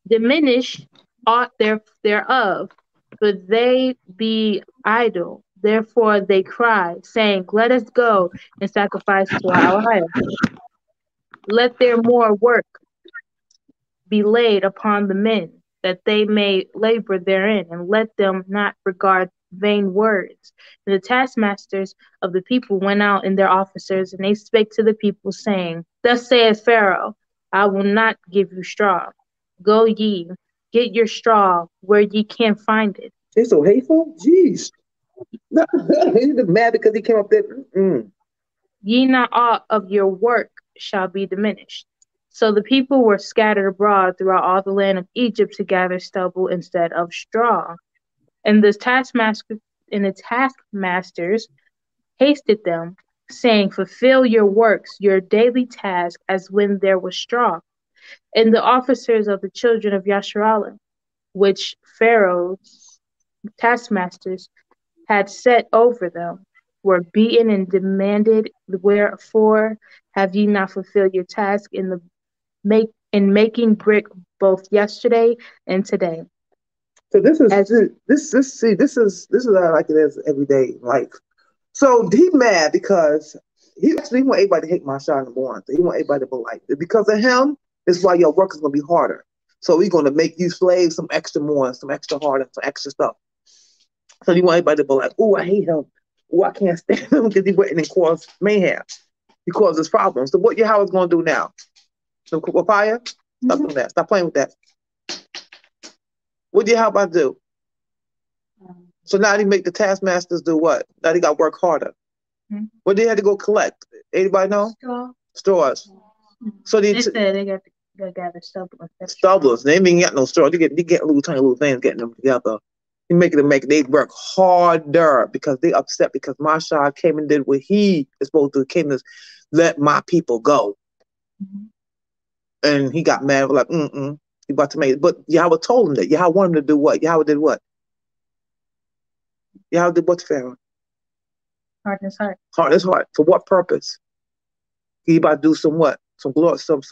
diminish aught thereof, but they be idle. Therefore they cry, saying, Let us go and sacrifice to our Elohim. Let their more work be laid upon the men, that they may labor therein, and let them not regard vain words. And the taskmasters of the people went out in their officers, and they spake to the people, saying, Thus saith Pharaoh, I will not give you straw. Go ye, get your straw where ye can find it. They're so hateful? Jeez. He's mad because he came up there. Ye not aught of your work shall be diminished. So the people were scattered abroad throughout all the land of Egypt to gather stubble instead of straw. And the taskmasters hasted them, saying, Fulfill your works, your daily task, as when there was straw. And the officers of the children of Yasharahla, which Pharaoh's taskmasters had set over them, were beaten and demanded, Wherefore have ye not fulfilled your task in making brick both yesterday and today? So this is how like it is everyday life. So he mad because he actually want everybody to hate Mashaan and Born. So he want everybody to be like, because of him, this is why your work is gonna be harder. So we're gonna make you slaves some extra more, some extra harder, some extra stuff. So you want everybody to be like, oh, I hate him. I can't stand him because he went in and caused mayhem. He causes problems. So what Yahweh's going to do now? So fire? Stop doing that. Stop playing with that. What did Yahweh do? So now they make the taskmasters do what? Now they got to work harder. What they had to go collect? Anybody know? Straws. So they said they got to gather stubbles. Stubbles. They ain't got no straws. They get little tiny little things, getting them together. They work harder because they upset because Mashaan came and did what he is supposed to do. Came to let my people go. And he got mad. Like, he about to make it. But Yahweh told him that. Yahweh wanted him to do what? Yahweh did what? Yahweh did what to Pharaoh? Harden his heart. Harden his heart. For what purpose? He about to do some what? Some glory, some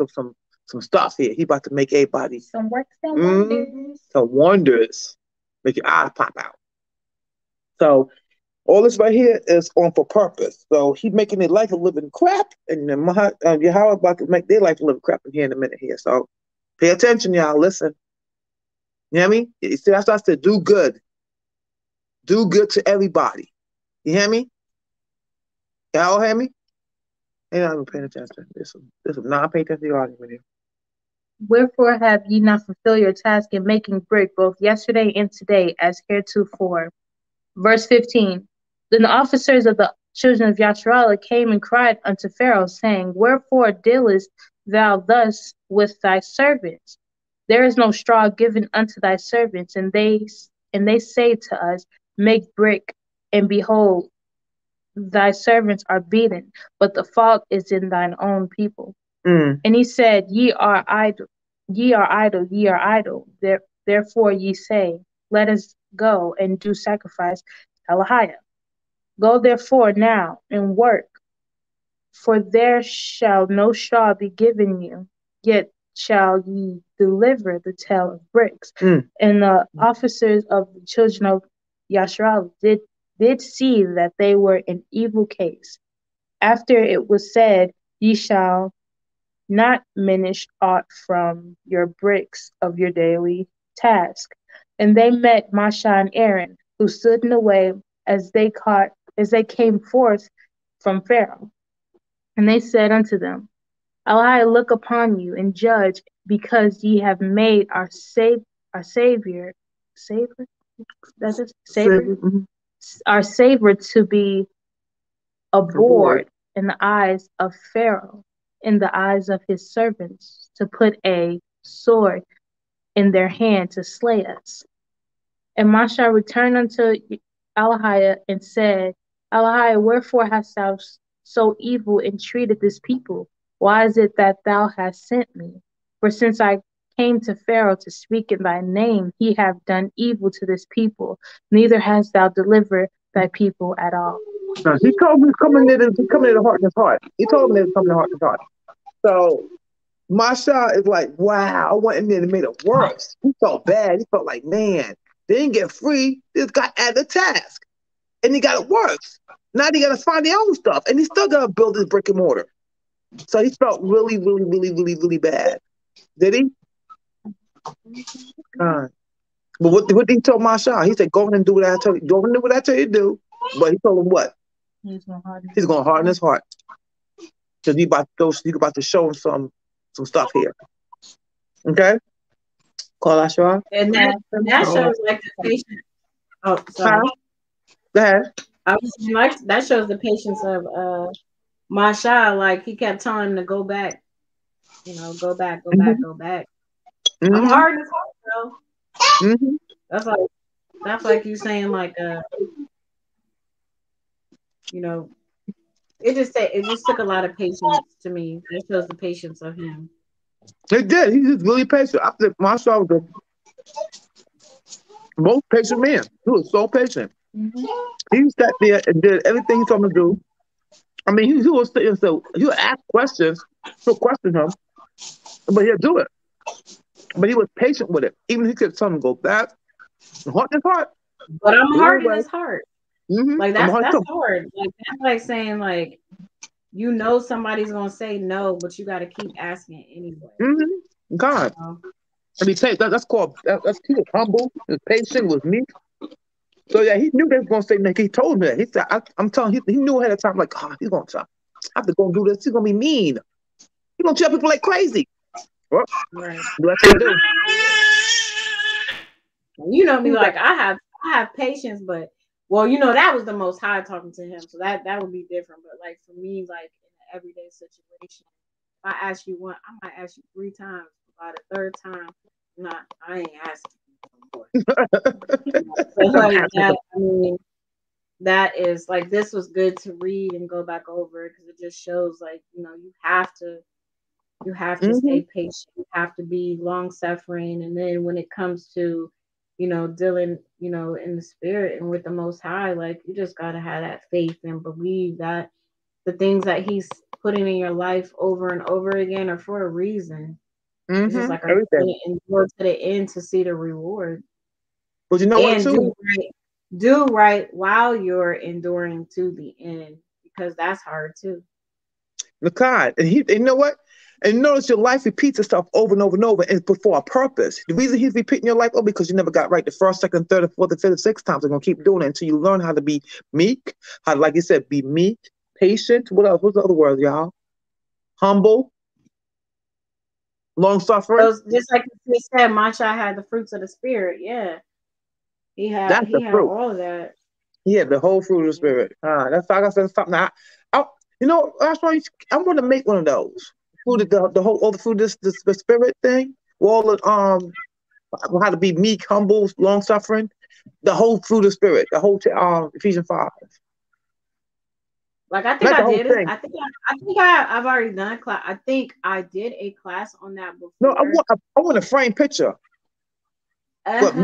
stuff here. He about to make everybody. Some works and wonders. Some wonders. Make your eyes pop out. So all this right here is on for purpose. So he's making their life a living crap, and then Yahweh about to make their life a living crap in here in a minute here. So pay attention, y'all. Listen. You know what I mean? You see, that's what I said. Do good. Do good to everybody. You hear me? Y'all hear me? Ain't not even paying attention. This is not paying attention to the argument here. Wherefore have ye not fulfilled your task in making brick both yesterday and today as heretofore? Verse 15. Then the officers of the children of Yasharahla came and cried unto Pharaoh, saying, Wherefore dealest thou thus with thy servants? There is no straw given unto thy servants. And they say to us, Make brick, and behold, thy servants are beaten, but the fault is in thine own people. And he said, Ye are idle, ye are idle, ye are idle. Therefore ye say, Let us go and do sacrifice to Yahweh. Go therefore now and work, for there shall no straw be given you, yet shall ye deliver the tale of bricks. And the officers of the children of Yasharahla did see that they were in evil case. After it was said, Ye shall not diminish aught from your bricks of your daily task. And they met Mashaan and Aaron, who stood in the way as they came forth from Pharaoh. And they said unto them, Yahweh look upon you and judge, because ye have made our Savior, our Savior to be abhorred in the eyes of Pharaoh, in the eyes of his servants, to put a sword in their hand to slay us. And Mashaan returned unto Yahweh and said, Yahweh, wherefore hast thou so evil entreated this people? Why is it that thou hast sent me? For since I came to Pharaoh to speak in thy name, he have done evil to this people, neither hast thou delivered thy people at all. Now, he told me coming in the heart and his heart. He told me it's coming in the heart and his heart. So Mashaan is like, wow, I went in there and made it worse. He felt bad. He felt like, man, they didn't get free. This guy added a task. And he got it worse. Now they got to find their own stuff. And he still got to build his brick and mortar. So he felt really, really, really, really, really bad. Did he? But what did he tell Mashaan? He said, go in and do what I tell you. Go in and do what I tell you to do. But he told him what? He's going to harden his heart. Because he about to show him some stuff here. Okay? Call Asherah. And that shows like the patience. Oh, sorry. Go ahead. I was like, that shows the patience of Mashaan. Like he kept telling him to go back. Go back, go back, go back. I'm hard as hard, bro. That's like you saying like it just took a lot of patience to me. It shows the patience of him. It did. He's just really patient. I think Mashaan was the most patient man. He was so patient. He sat there and did everything he told him to do. I mean, he was sitting, so he would ask questions, he'll question him, but he'll do it. But he was patient with it. Even he could tell him to go back, heart his heart. But I'm hard in his heart. Like that's hard. Like that's like saying like somebody's gonna say no, but you got to keep asking anyway. God, I mean, that's called he was humble, he was patient, was meek. So yeah, he knew they was gonna say Nick. He told me that. He said, I'm telling you, he knew ahead of time, like, oh, he's gonna try. I have to go do this. He's gonna be mean. He's gonna tell people like crazy. Well, Right. that's what I do. You know me, like I have patience, but that was the Most High talking to him, so that would be different. But like for me, like in an everyday situation, if I ask you one, I might ask you 3 times. By the 3rd time, nah, I ain't asking you no more. So like that, I mean, that is like this was good to read and go back over it because it just shows like you have to stay patient, you have to be long suffering, and then when it comes to dealing in the spirit and with the Most High, like you just gotta have that faith and believe that the things that He's putting in your life over and over again are for a reason. It's just like I'm going to endure to the end to see the reward. But you know what, too? Do right while you're enduring to the end, because that's hard too. God, and you know what? And notice your life repeats itself over and over and over, and it's for a purpose. The reason He's repeating your life, because you never got right the 1st, 2nd, 3rd, 4th, 5th, 6th times. They're gonna keep doing it until you learn how to be meek, how, like you said, be meek, patient. What else? What's the other words, y'all? Humble, long suffering. So just like you said, Mashaan had the fruits of the spirit. Yeah, he had fruit. all of that. Yeah, the whole fruit of the spirit. That's like I said, something. That's why I want to make one of those. Fruit, the whole, all the fruit, the spirit thing. All the how to be meek, humble, long suffering. The whole fruit of spirit. The whole Ephesians 5. Like I think I did it. I think I've already done a class. I think I did a class on that before. No, I want a framed picture. But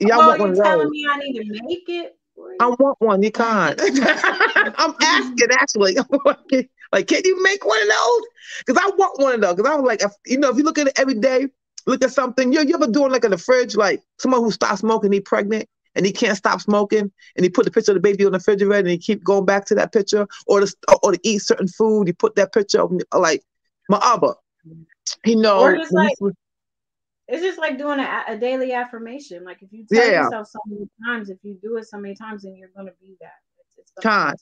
yeah, I want one of those. Telling me I need to make it? I want one. You can't. I'm asking actually. Like, can you make one of those? Because I want one of those. Because I was like, if you look at it every day, look at something. You ever doing like in the fridge, like someone who stopped smoking, he pregnant and he can't stop smoking, and he put the picture of the baby on the refrigerator and he keep going back to that picture, or to eat certain food, he put that picture of like my Abba. He knows. Or just like, it's just like doing a daily affirmation. Like if you tell yourself so many times, if you do it so many times, then you're going to be that.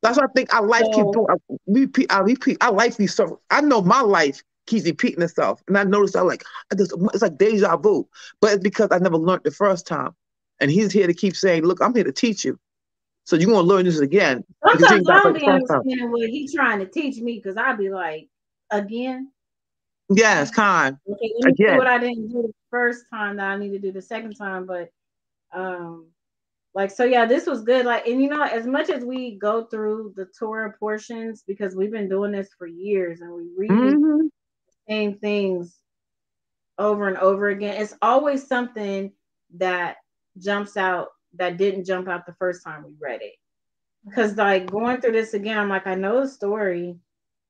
That's what I think our life keeps doing. I repeat. Our life keeps so. I know my life keeps repeating itself, and I notice it's like deja vu. But it's because I never learned the first time, and He's here to keep saying, "Look, I'm here to teach you, so you're gonna learn this again." Sometimes I don't be understanding what He's trying to teach me, because I'll be like, again. Yes, kind. Okay, let me do what I didn't do the first time that I need to do the second time. But this was good. Like, and as much as we go through the Torah portions, because we've been doing this for years and we read the same things over and over again, it's always something that jumps out that didn't jump out the first time we read it. Because like going through this again, I'm like, I know the story,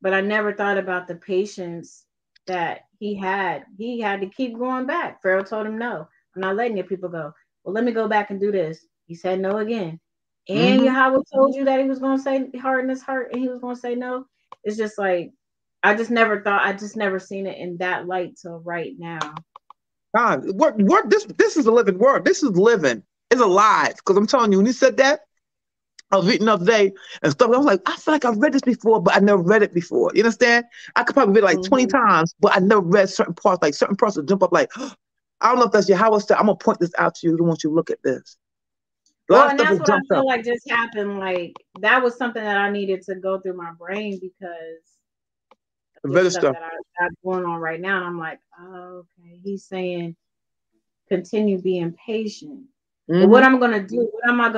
but I never thought about the patience that he had to keep going back. Pharaoh told him, no, I'm not letting your people go. Well, let me go back and do this. He said no again. And Yahawah told you that he was going to say harden his heart and he was going to say no. It's just like, I just never seen it in that light till right now. God, this is a living word. This is living. It's alive. Because I'm telling you, when he said that, I was reading the other day and stuff. I was like, I feel like I've read this before, but I never read it before. You understand? I could probably read it like 20 times, but I never read certain parts. Like certain parts would jump up like, oh, I don't know if that's Yahawah said, I'm going to point this out to you. I want you to look at this. And that's what I feel like just happened. Like, that was something that I needed to go through my brain because the stuff that I got going on right now. And I'm like, oh, okay. He's saying, continue being patient. But what am I going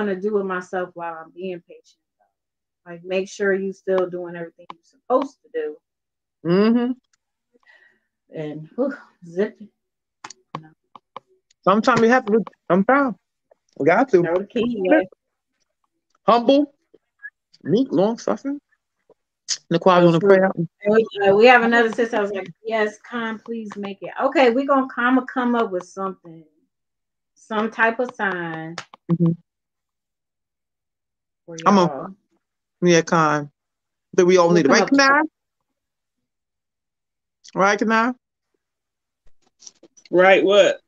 to do with myself while I'm being patient? Like, make sure you still doing everything you're supposed to do. And zip it. Sometimes you have to. Sometimes we got to. Throw the key away. Humble, meek, long suffering. Nicole, you want to pray out? We have another sister. I was like, yes, please make it. Okay, we're going to come up with something. Some type of sign. For y'all. That we all need it. Right, Kanai? Right, Kanai? Right, what?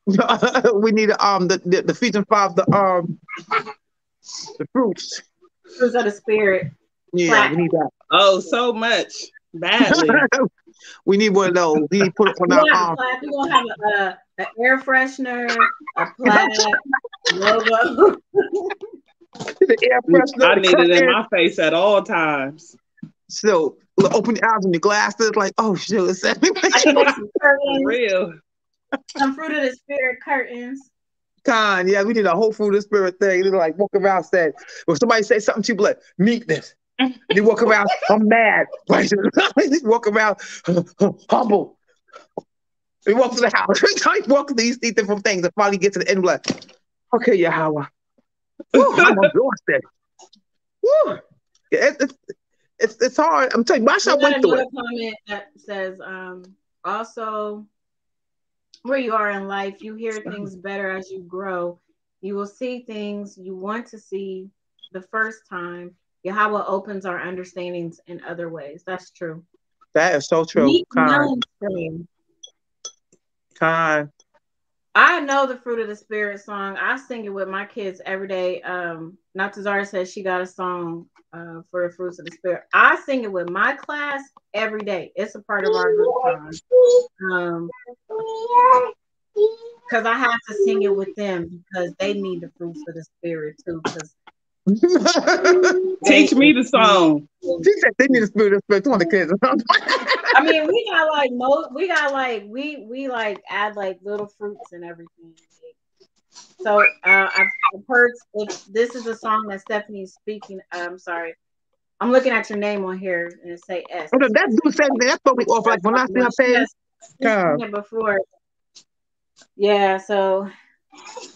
We need the Ephesians 5, the fruits. Fruits of the Spirit. Yeah, we need that. Oh, so much badly. We need one of those. We need to put it on our arm. We're gonna have an air freshener, a plaid logo. The air freshener. I need it in my face at all times. So open your eyes and your glasses, like, oh shoot, it's I can make some curtains. For real. Some fruit of the spirit curtains. Yeah, we need a whole fruit of the spirit thing. Like walk around saying, when somebody say something, you be like, meekness. You walk around, I'm mad. Right? You walk around, humble. We walk to the house. We walk to these different things and finally get to the end, like, okay, Yahawah. I'm exhausted. Woo. It's hard. I'm telling you, Mashaan went through it. Comment that says, also, where you are in life, you hear things better as you grow. You will see things you want to see the first time. Yahawah opens our understandings in other ways. That's true. That is so true. Kind. I know the Fruit of the Spirit song. I sing it with my kids every day. Natazara says she got a song for the Fruits of the Spirit. I sing it with my class every day. It's a part of our group time. Because I have to sing it with them because they need the fruits of the Spirit too. Because teach me the song. She said they need the Spirit of the Spirit. 200 kids. I mean, we got like add like little fruits and everything. So I've heard if this is a song that Stephanie's speaking. I'm sorry, I'm looking at your name on here and it say S. That's the same thing. That's what we offer. Like when I see her page. It before. Yeah, so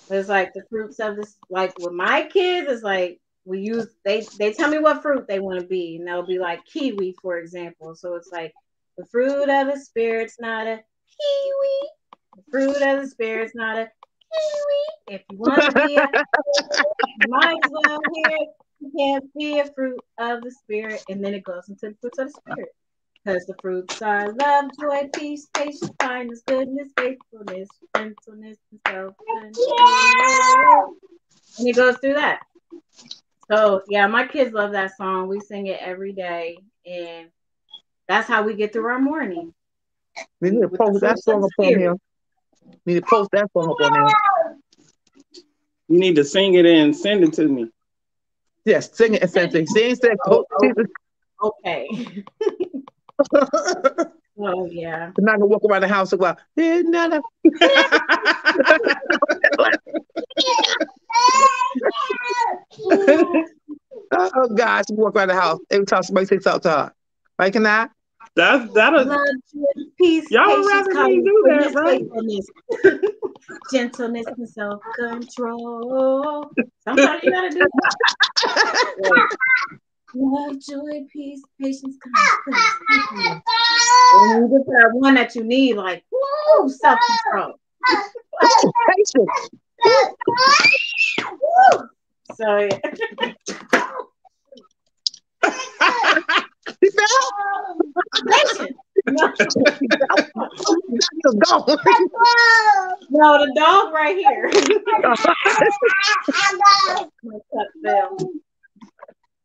it's like the fruits of this. Like with my kids, it's like we use they tell me what fruit they want to be, and they'll be like kiwi, for example. So it's like the fruit of the Spirit's not a kiwi. The fruit of the Spirit's not a kiwi. If you want to be you might as well hear you can't be a fruit of the Spirit, and then it goes into the fruits of the Spirit. Because the fruits are love, joy, peace, patience, kindness, goodness, faithfulness, gentleness, and self-control. And it goes through that. So, yeah, my kids love that song. We sing it every day. And that's how we get through our morning. We need to post that song up on here. We need to post that song up on there. You need to sing it and send it to me. Yes, sing it and send it. She ain't said, okay. Oh yeah. I'm not gonna walk around the house and go, oh gosh, you walk around the house every time somebody says something to her. Right, can I? That'll peace. Y'all rather me do that, right? Gentleness and self-control. Sometimes you gotta do that. Love, joy, peace, patience, kindness. And you get that one that you need, like, woo, self-control. Patience. So, yeah. She fell? Patience. No, no, the dog right here.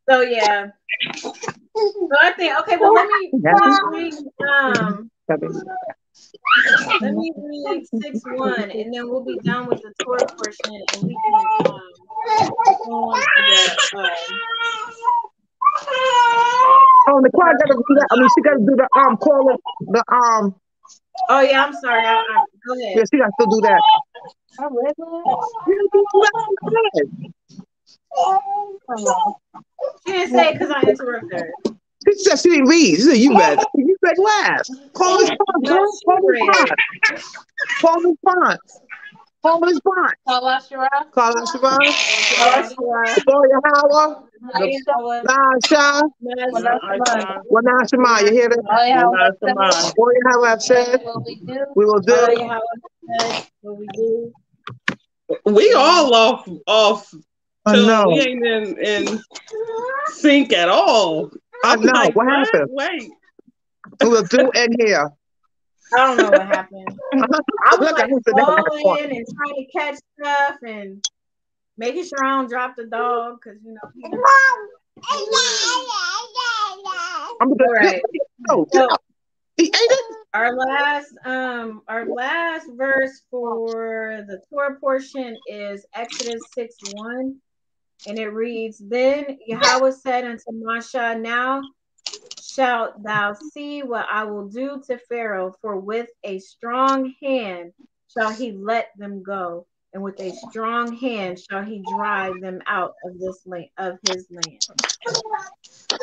So yeah. So I think okay, well let me read 6:1 and then we'll be done with the Torah portion and we can go on to the oh, the choir gotta do that. I mean, she gotta do the call it the Oh yeah, I'm sorry. Go ahead. Yeah, she gotta still do that. She didn't say it because I interrupted her. She said she didn't read. She said you read. You read last. Call his response. Call his response. Call his response. Call Yasharahla. Call Yasharahla. Call Yahawah. Mashaan. Shmar. You hear that? All Yahawah have said. We will do. What we do. We all off. I know. We ain't in sync at all. I know. Like, what happened? Wait. We will do and hear. I don't know what happened. I was like falling and trying to catch stuff and making sure I don't drop the dog because you know. All right. So, our last verse for the Torah portion is Exodus 6:1, and it reads, "Then Yahweh said unto Mashaan, Now shalt thou see what I will do to Pharaoh, for with a strong hand shall he let them go, and with a strong hand shall he drive them out of this land of his land."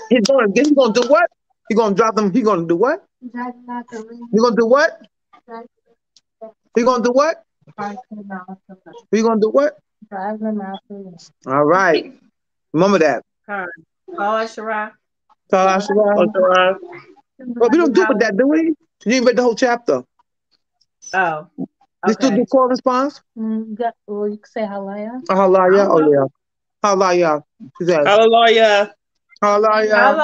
He's gonna do what? He's gonna drop them. He's gonna do what? He's gonna do what? He's gonna do what? He's gonna do what? Drive them out. All right. Remember that. Call Asherah. Well, we don't do with that, do we? You didn't read the whole chapter. Oh. You still do call response? You can say Halaya. Halaya. Oh yeah. Halaya. Hallelujah. Halaya.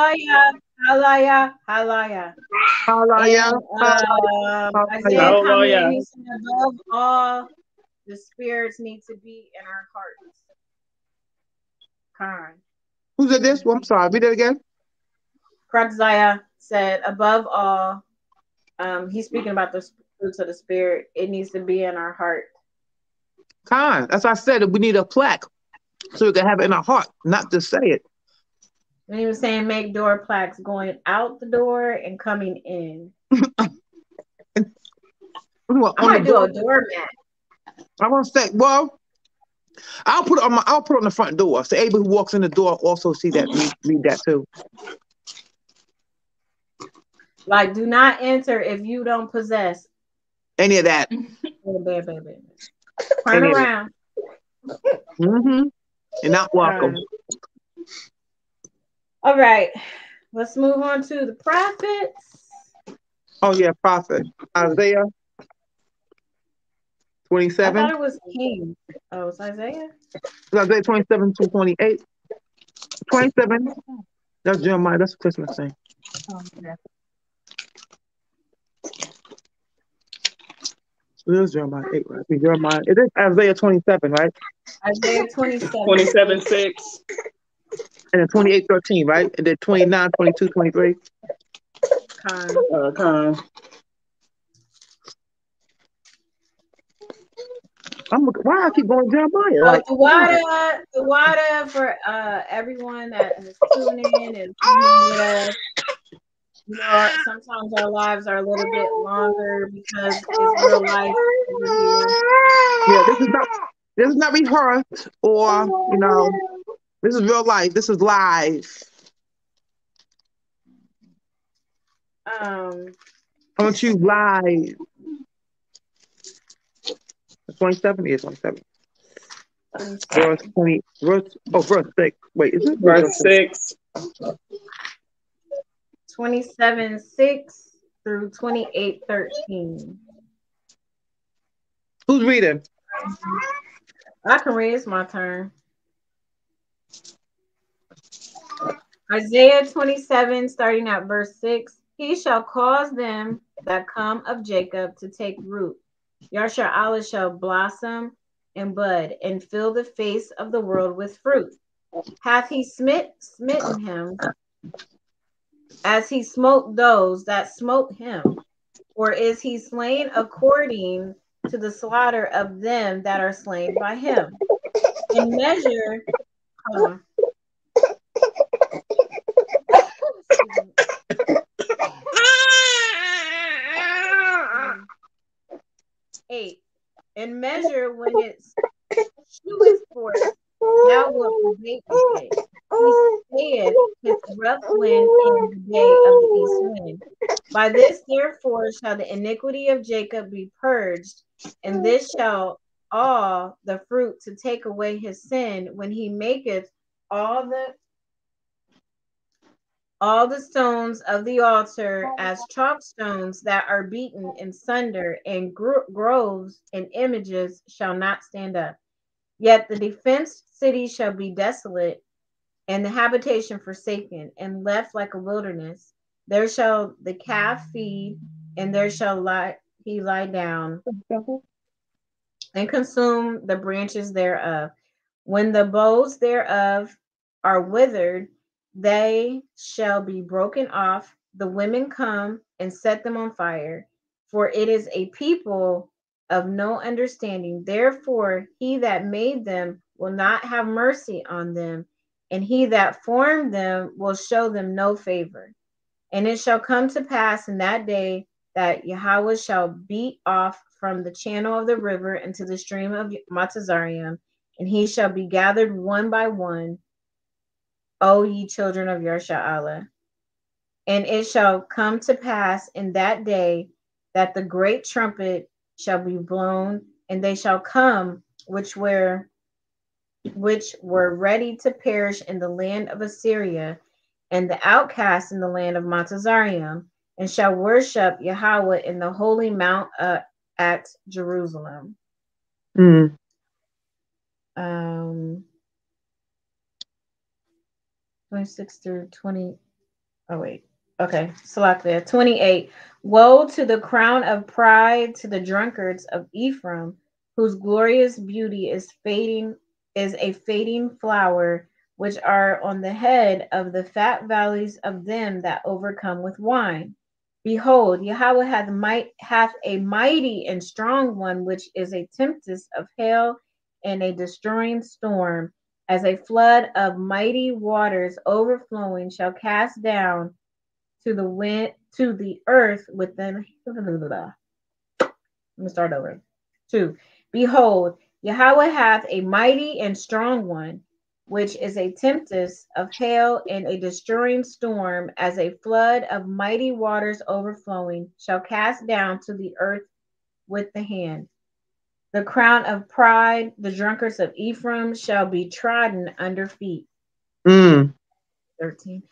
Halaya. Isaiah commented, he said, above all, the spirits need to be in our hearts. Who said this? Well, I'm sorry. Read it again. Chaaratazayah said, above all, he's speaking about the fruits of the spirit. It needs to be in our heart. As I said, we need a plaque so we can have it in our heart, not just say it. And he was saying make door plaques going out the door and coming in. I might do a doormat. I want to say, well, I'll put it on the front door, so anybody who walks in the door also see that, read that too. Like, do not enter if you don't possess any of that. Turn around. You're not welcome. All right, let's move on to the prophets. Oh yeah, prophet. Isaiah 27. I thought it was King. Oh, it's Isaiah? It's Isaiah 27 to 28. 27. That's Jeremiah. That's a Christmas thing. Oh, yeah. It is Jeremiah 8, right? Jeremiah. It is Isaiah 27, right? Isaiah 27. 27:6. And then 28:13, right? And then 29, 22, 23. Con. Why I keep going Jeremiah? Like, the water for everyone that is tuning in and with us. You know, sometimes our lives are a little bit longer because it's real life over here. Yeah, this is not rehearsed or, you know, this is real life. This is live. I want you live. 27 is 27. Verse 20. Verse 6. Wait, is it verse 6? 27:6 through 28:13. Who's reading? I can read. It's my turn. Isaiah 27, starting at verse 6. He shall cause them that come of Jacob to take root. Yasharahla shall blossom and bud and fill the face of the world with fruit. Hath he smitten him as he smote those that smote him? Or is he slain according to the slaughter of them that are slain by him? In measure, 8. In measure, when its shoe is forth, thou wilt abate it. He saith his rough wind in the day of the east wind. By this, therefore, shall the iniquity of Jacob be purged, and this shall all the fruit to take away his sin, when he maketh all the stones of the altar as chalk stones that are beaten in sunder, and groves and images shall not stand up. Yet the defenced city shall be desolate, and the habitation forsaken, and left like a wilderness. There shall the calf feed, and there shall lie he lie down, and consume the branches thereof. When the boughs thereof are withered, they shall be broken off. The women come and set them on fire, for it is a people of no understanding. Therefore, he that made them will not have mercy on them, and he that formed them will show them no favor. And it shall come to pass in that day that Yahweh shall beat off from the channel of the river into the stream of Matazarium, and he shall be gathered one by one, O ye children of Yasharahla. And it shall come to pass in that day that the great trumpet shall be blown, and they shall come which were ready to perish in the land of Assyria, and the outcasts in the land of Matazarium, and shall worship Yahweh in the holy mount at Jerusalem. 26 through 20. Oh, wait. Okay. Select there. 28. Woe to the crown of pride, to the drunkards of Ephraim, whose glorious beauty is a fading flower, which are on the head of the fat valleys of them that overcome with wine. Behold, Yahweh hath a mighty and strong one, which is a tempest of hail and a destroying storm, as a flood of mighty waters overflowing shall cast down to the earth within. Let me start over. 2. Behold, Yahweh hath a mighty and strong one, which is a tempest of hail and a destroying storm, as a flood of mighty waters overflowing shall cast down to the earth with the hand. The crown of pride, the drunkards of Ephraim, shall be trodden under feet. 13.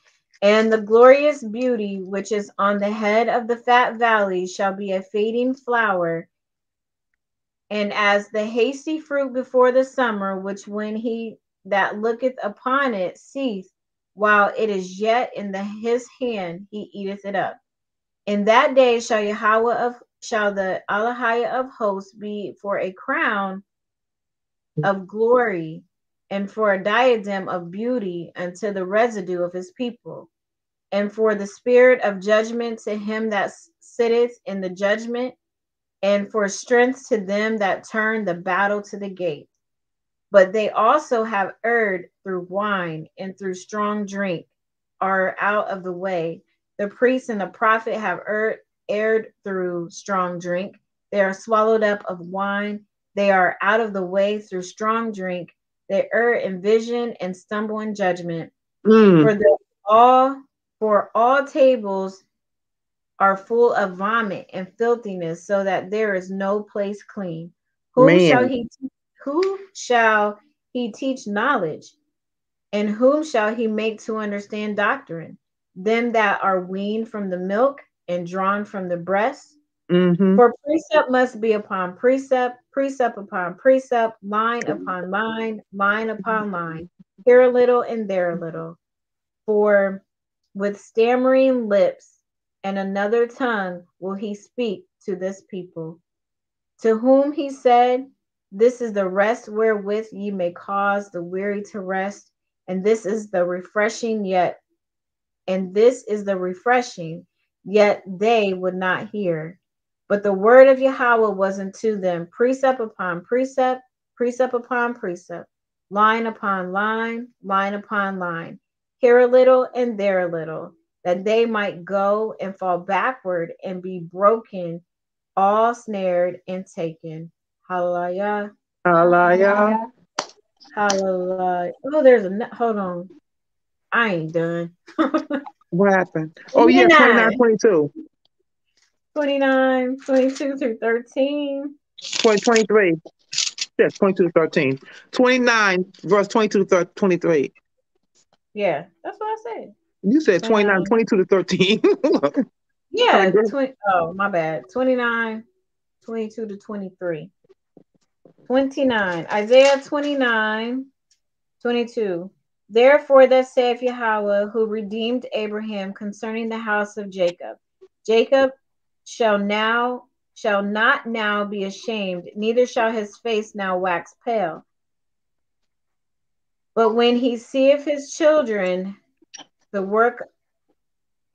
And the glorious beauty which is on the head of the fat valley shall be a fading flower, and as the hasty fruit before the summer, which when he that looketh upon it seeth, while it is yet in his hand, he eateth it up. In that day shall the Ahchwathyan of hosts be for a crown of glory, and for a diadem of beauty unto the residue of his people, and for the spirit of judgment to him that sitteth in the judgment, and for strength to them that turn the battle to the gate. But they also have erred through wine, and through strong drink are out of the way. The priest and the prophet have erred through strong drink. They are swallowed up of wine. They are out of the way through strong drink. They err in vision and stumble in judgment. For all tables are full of vomit and filthiness, so that there is no place clean. Who shall he teach knowledge? And whom shall he make to understand doctrine? Them that are weaned from the milk and drawn from the breast? For precept must be upon precept, precept upon precept, line upon line, line upon line, here a little and there a little. For with stammering lips and another tongue will he speak to this people, to whom he said, this is the rest wherewith ye may cause the weary to rest, and this is the refreshing, yet they would not hear. But the word of Yahweh was unto them precept upon precept, precept upon precept, line upon line, line upon line, here a little and there a little, that they might go and fall backward and be broken, all snared and taken. Hallelujah. Hallelujah. Hallelujah. Oh, hold on. I ain't done. What happened? Oh, yeah, 29, 22. 29, 22 through 13. 23. Yes, 22 to 13. 29, verse 22 to 23. Yeah, that's what I said. You said 29, 22 to 13. Yeah, oh, my bad. 29, 22 to 23. 29. Isaiah 29, 22. Therefore, thus saith Yahweh, who redeemed Abraham concerning the house of Jacob. Jacob shall now shall not now be ashamed, neither shall his face now wax pale. But when he seeth his children, the work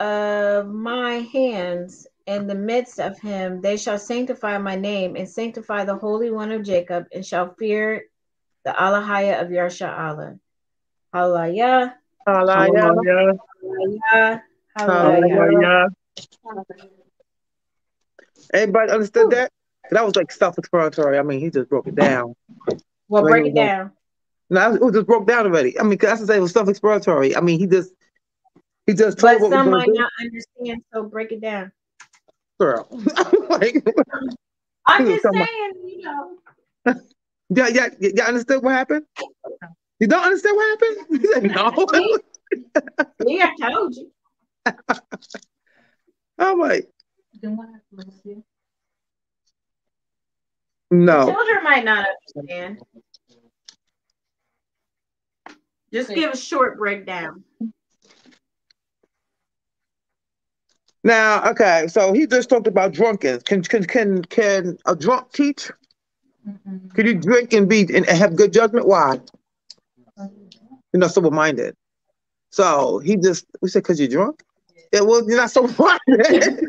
of my hands in the midst of him, they shall sanctify my name and sanctify the Holy One of Jacob, and shall fear the Ahchwathyan of Yasharahla. Hallelujah. Hallelujah. Hallelujah. Hallelujah. Hallelujah. Everybody understood that? That was like self-explanatory. I mean, he just broke it down. Well, Where he break it was going. down. No, it was just broke down already. I mean, that's to say it was self-explanatory. I mean, he just told But what we're some going to might do. not understand, so break it down. Girl. Like, I'm he was just talking about, saying, you know. yeah, understood what happened? You don't understand what happened? He said, no. See, I told you. I'm like, Then what happened? The no. children might not understand. Just give a short breakdown. Now, okay, so he just talked about drunkenness. Can a drunk teach? Mm-mm. Can you drink and have good judgment? Why? You're not sober minded. So we said because you're drunk? Yeah, well, you're not sober minded.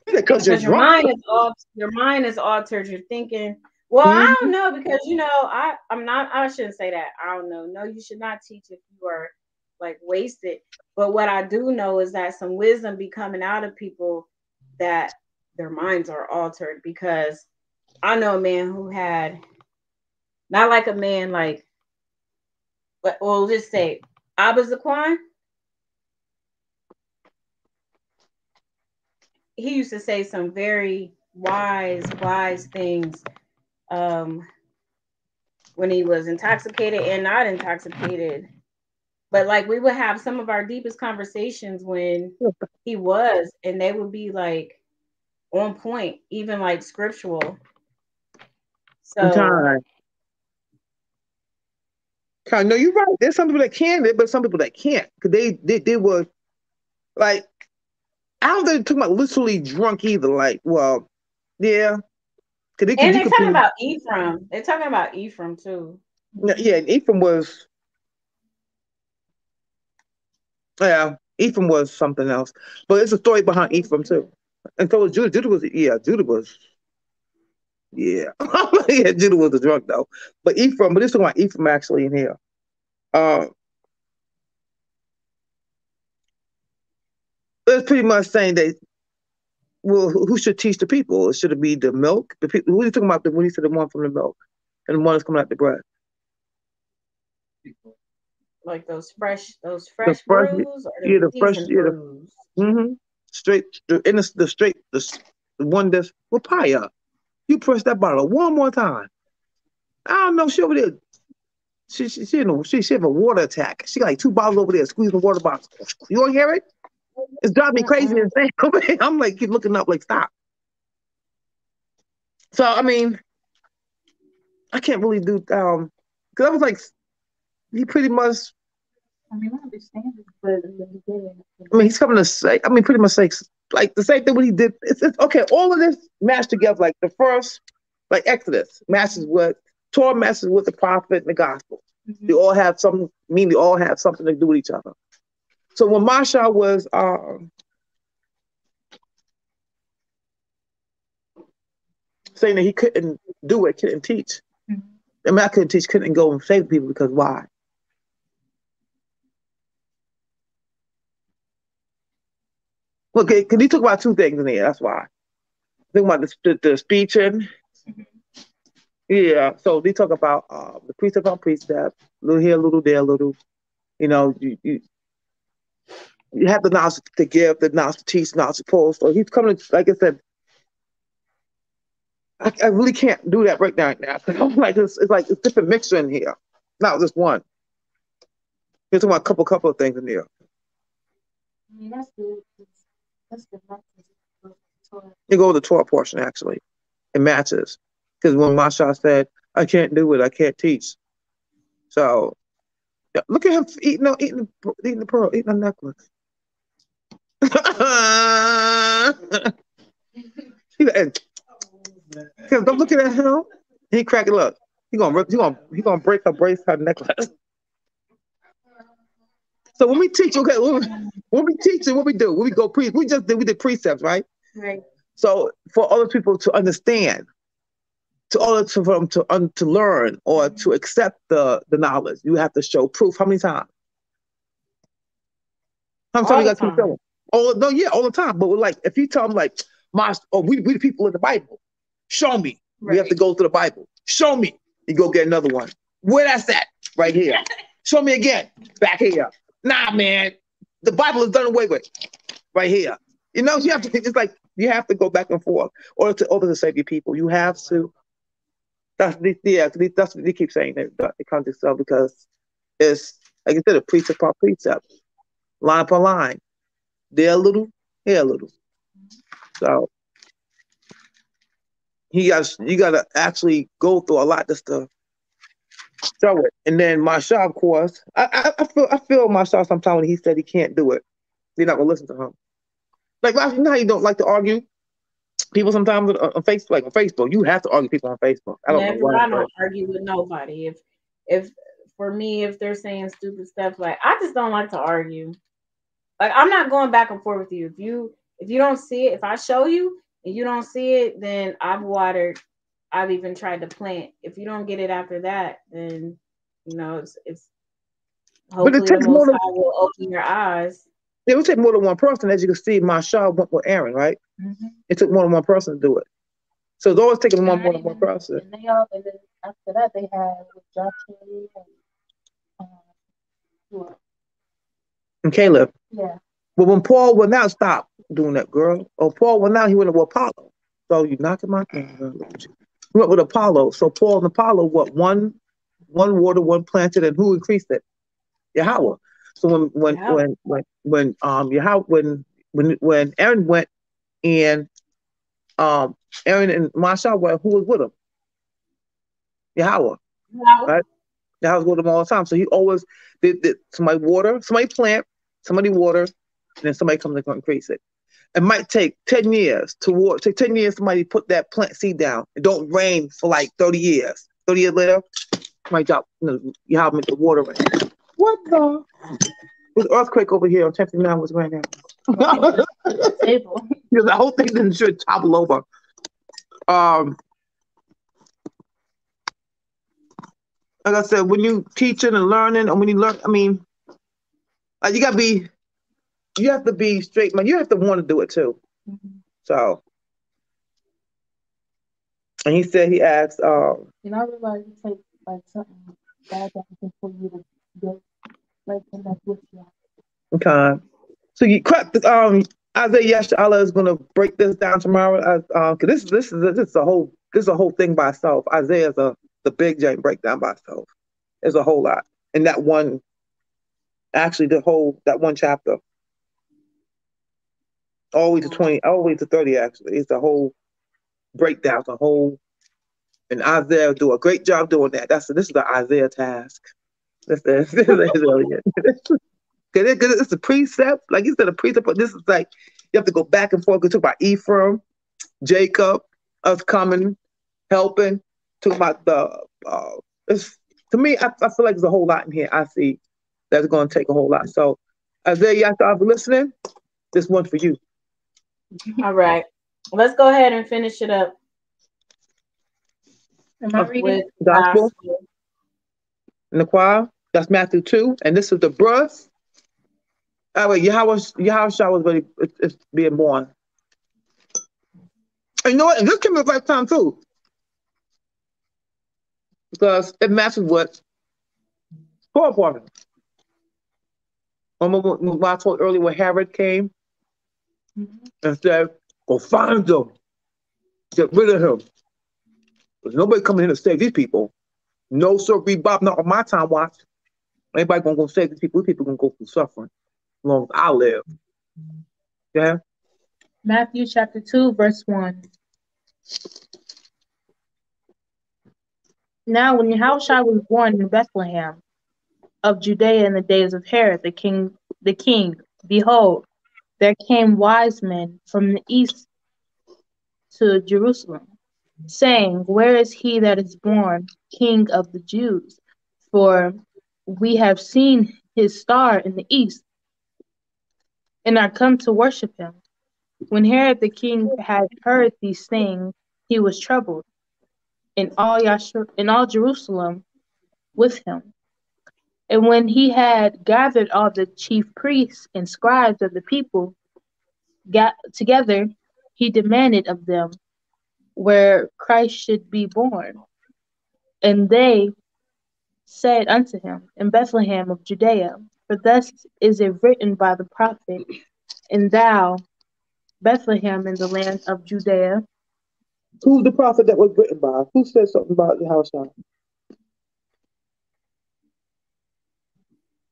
Because you're Your drunk. mind is altered. You're thinking, well, I don't know, because I shouldn't say that. I don't know. No, you should not teach if you are like wasted. But what I do know is that some wisdom be coming out of people that their minds are altered, because I know a man who had, not like a man like, but we'll just say Ahchwathyan. He used to say some very wise things when he was intoxicated and not intoxicated. But like, we would have some of our deepest conversations when he was, and they would be like on point, even like scriptural. So No, you're right. There's some people that can, but some people that can't. Because they were like, I don't think they're talking about literally drunk either. Like, well, yeah. And they're talking about Ephraim. They're talking about Ephraim too. Yeah, and Ephraim was, Ephraim was something else. But there's a story behind Ephraim too. And so was Judah. Judah was, yeah, Judah was a drunk though. But it's talking about Ephraim actually in here. It's pretty much saying that, well, who should teach the people? Should it be the milk? The people, who are you talking about when he said the one from the milk and the one that's coming out the bread? Like those fresh brews, or the fresh, brews? Straight, the one that's papaya. You press that bottle one more time. I don't know. She over there. She have a water attack. She got like 2 bottles over there squeezing water bottles. You don't hear it? It's driving me crazy and insane. I'm like, keep looking up, like, stop. So I mean, I can't really do because I was like, he pretty much. I mean, I understand it, but in the beginning, I mean, he's coming to say. I mean, pretty much like the same thing what he did. It's okay. All of this mashed together, like the first, like Exodus matches with Torah, matches with the prophet and the gospel. Mm-hmm. They all have something to do with each other. So when Mashaan was saying that he couldn't do it, couldn't teach. Mm-hmm. I mean, I couldn't teach, couldn't go and save people because why? Okay, can you talk about 2 things in here? That's why. Think about the speeching. Yeah, so they talk about the precept on precept, little here, little there, little. You know, you have the knowledge to give, the knowledge to teach, knowledge to post. So he's coming, like I said, I really can't do that right now. Because I'm like, it's like a different mixture in here, not just one. He's talking about a couple of things in here. I mean, that's good. That's the Torah. You go to the Torah portion, actually. It matches. Because when Mashaan said, I can't do it, I can't teach. So, yeah, look at him eating the pearl, eating a necklace. I'm looking at him. He cracking up. He gonna break her brace, her necklace. So when we teach, okay, when we teach it, what we do? When we go we did precepts, right? Right. So for other people to understand, for them to learn or to accept the knowledge, you have to show proof. How many times? How many times you got to show them? Oh no, yeah, all the time. But like, if you tell them like, we the people in the Bible, show me. Right. We have to go through the Bible. Show me. You go get another one. Where that's at? Right here. Show me again. Back here. Nah, man. The Bible is done away with. Right here. You know, you have to. It's like you have to go back and forth, or to save your people. You have to. That's what they keep saying. They come to sell because it's like I said, a precept upon precept, line upon line. They're a little, here a little. So you gotta actually go through a lot just to show it. And then Mashaan, of course, I feel Mashaan sometimes when he said he can't do it, you're not gonna listen to him. Like, you know how you don't like to argue people sometimes on Facebook, like on Facebook. You have to argue people on Facebook. I don't know why. I don't argue with nobody. If for me, if they're saying stupid stuff, like I just don't like to argue. Like I'm not going back and forth with you. If you don't see it, if I show you and you don't see it, then I've watered. I've even tried to plant. If you don't get it after that, then you know it's hopefully the Most High will open your eyes. It would take more than one person, as you can see. Mashaan went with Aaron, right? Mm-hmm. It took more than one person to do it. So it's always taking more than one person. And then after that they had Joshua and Caleb. Yeah. But when Paul went out, stop doing that, girl. Oh, Paul went out, he went with Apollo. So you knocking my thing, girl. He went with Apollo. So Paul and Apollo, what, one water, one planted, and who increased it? Yahawah. So when Aaron went and Aaron and Mashaan went, who was with him? Yahawah. Right? Yahweh was with him all the time. So he always did somebody water, somebody plant, somebody water, and then somebody comes and increase it. It might take 10 years to water. Take 10 years somebody put that plant seed down. It don't rain for like 30 years. 30 years later, my job, you have the water rain. What the? There's an earthquake over here on 1059 was right now. The whole thing didn't should topple over. Like I said, when you teaching and learning, and when you learn, I mean, like you have to be straight, man. You have to want to do it too. Mm-hmm. So, and he said, he asked, I realize it takes like something bad to happen for you to get like in that with you. Okay. So you crack Isaiah Yasharahla is gonna break this down tomorrow. Cause this is a whole thing by itself. Isaiah is the big giant breakdown by itself. There's a whole lot. And that one, actually that one chapter. Always to 20, always to 30 actually. It's a whole breakdown, and Isaiah do a great job doing that. This is the Isaiah task. It's a precept. Like you said, a precept, but this is like you have to go back and forth. We talk about Ephraim, Jacob, us coming, helping. Talk about to me, I feel like there's a whole lot in here. I see that's going to take a whole lot. So, Isaiah, y'all listening? This one's for you. All right. Let's go ahead and finish it up. Am I reading Gospel in the choir? That's Matthew 2. And this is the birth. Yahawah was ready. It's being born. And you know what? And this came at the right time too. Because it matches what Paul brought. When I told earlier when Herod came and said, go find them. Get rid of him. There's nobody coming in to save these people. No, sir, Bob, not on my time watch. Anybody gonna go save these people? These people gonna go through suffering as long as I live. Yeah. Matthew chapter 2, verse 1. Now, when Yahawah was born in Bethlehem of Judea in the days of Herod the king, behold, there came wise men from the east to Jerusalem, saying, Where is he that is born King of the Jews? For we have seen his star in the east, and are come to worship him. When Herod the king had heard these things, he was troubled, and all Jerusalem with him. And when he had gathered all the chief priests and scribes of the people got together, he demanded of them where Christ should be born. And they said unto him, In Bethlehem of Judea, for thus is it written by the prophet, And thou, Bethlehem, in the land of Judea. Who's the prophet that was written by? Who said something about the house shop?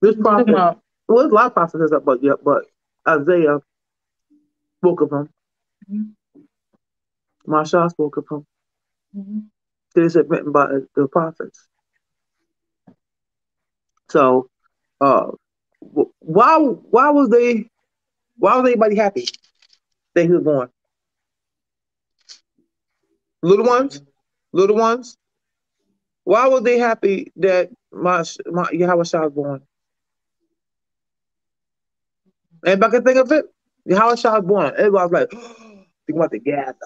This prophet. Well, there's a lot of prophets up, but Isaiah spoke of him. Mashaan spoke of him. This is written by the prophets. So, why was anybody happy that he was born? Little ones. Why were they happy that my Yahweh was born? Anybody can think of it? Yahweh was born. Everybody's like, they want to gather,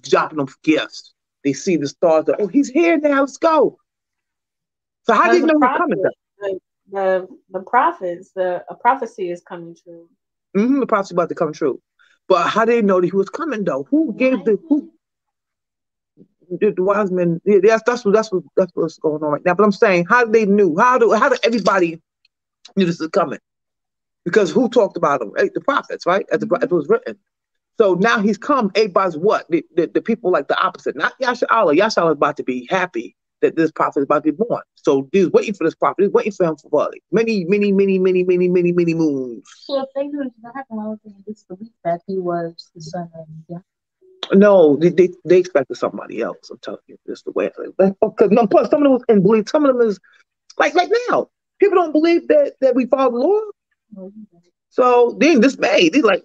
dropping them gifts. They see the stars. Oh, he's here now. Let's go. So how do you know he's coming? The prophets, a prophecy is coming true. The prophecy about to come true. But how did they know that he was coming though? Who gave the wise men? Yeah, that's what's going on right now. But I'm saying, how did they knew? How did everybody knew this is coming? Because who talked about him? The prophets, right? As it was written. So now he's come. Everybody's what? The people like the opposite. Not Yasharahla. Yasharahla is about to be happy that this prophet is about to be born. So he's waiting for this prophet. He's waiting for him for many moons. So if they knew it was going to happen, why would they disbelieve that he was the son of Yahweh? No, they expected somebody else. I'm telling you, this is the way. Because plus some of them was in belief. Some of them is like now. People don't believe that we follow the Lord. So they're dismayed. They're like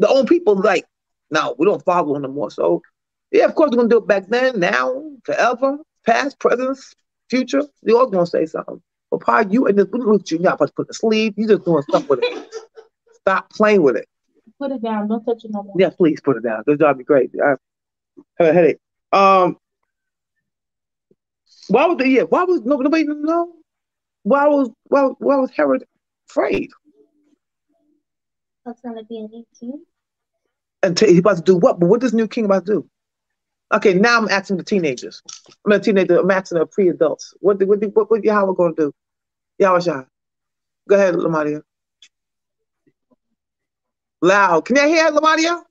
the own people like, no, we don't follow him no more. So yeah, of course we're gonna do it back then, now, forever, past, present, future. They all gonna say something. But probably you and this look, you're not supposed to put it to sleep. You just doing stuff with it. Stop playing with it. Put it down. Don't touch it no more. Yeah, please put it down. This job be great. I have a headache. Why was nobody know? Why was Herod afraid? That's gonna be an 18. And he's about to do what? But what does new king about to do? Okay, now I'm asking the teenagers. I'm asking the pre-adults. What Yahweh going to do? Yahweh. Go ahead, Lamadia. Loud. Can you hear Lamadia?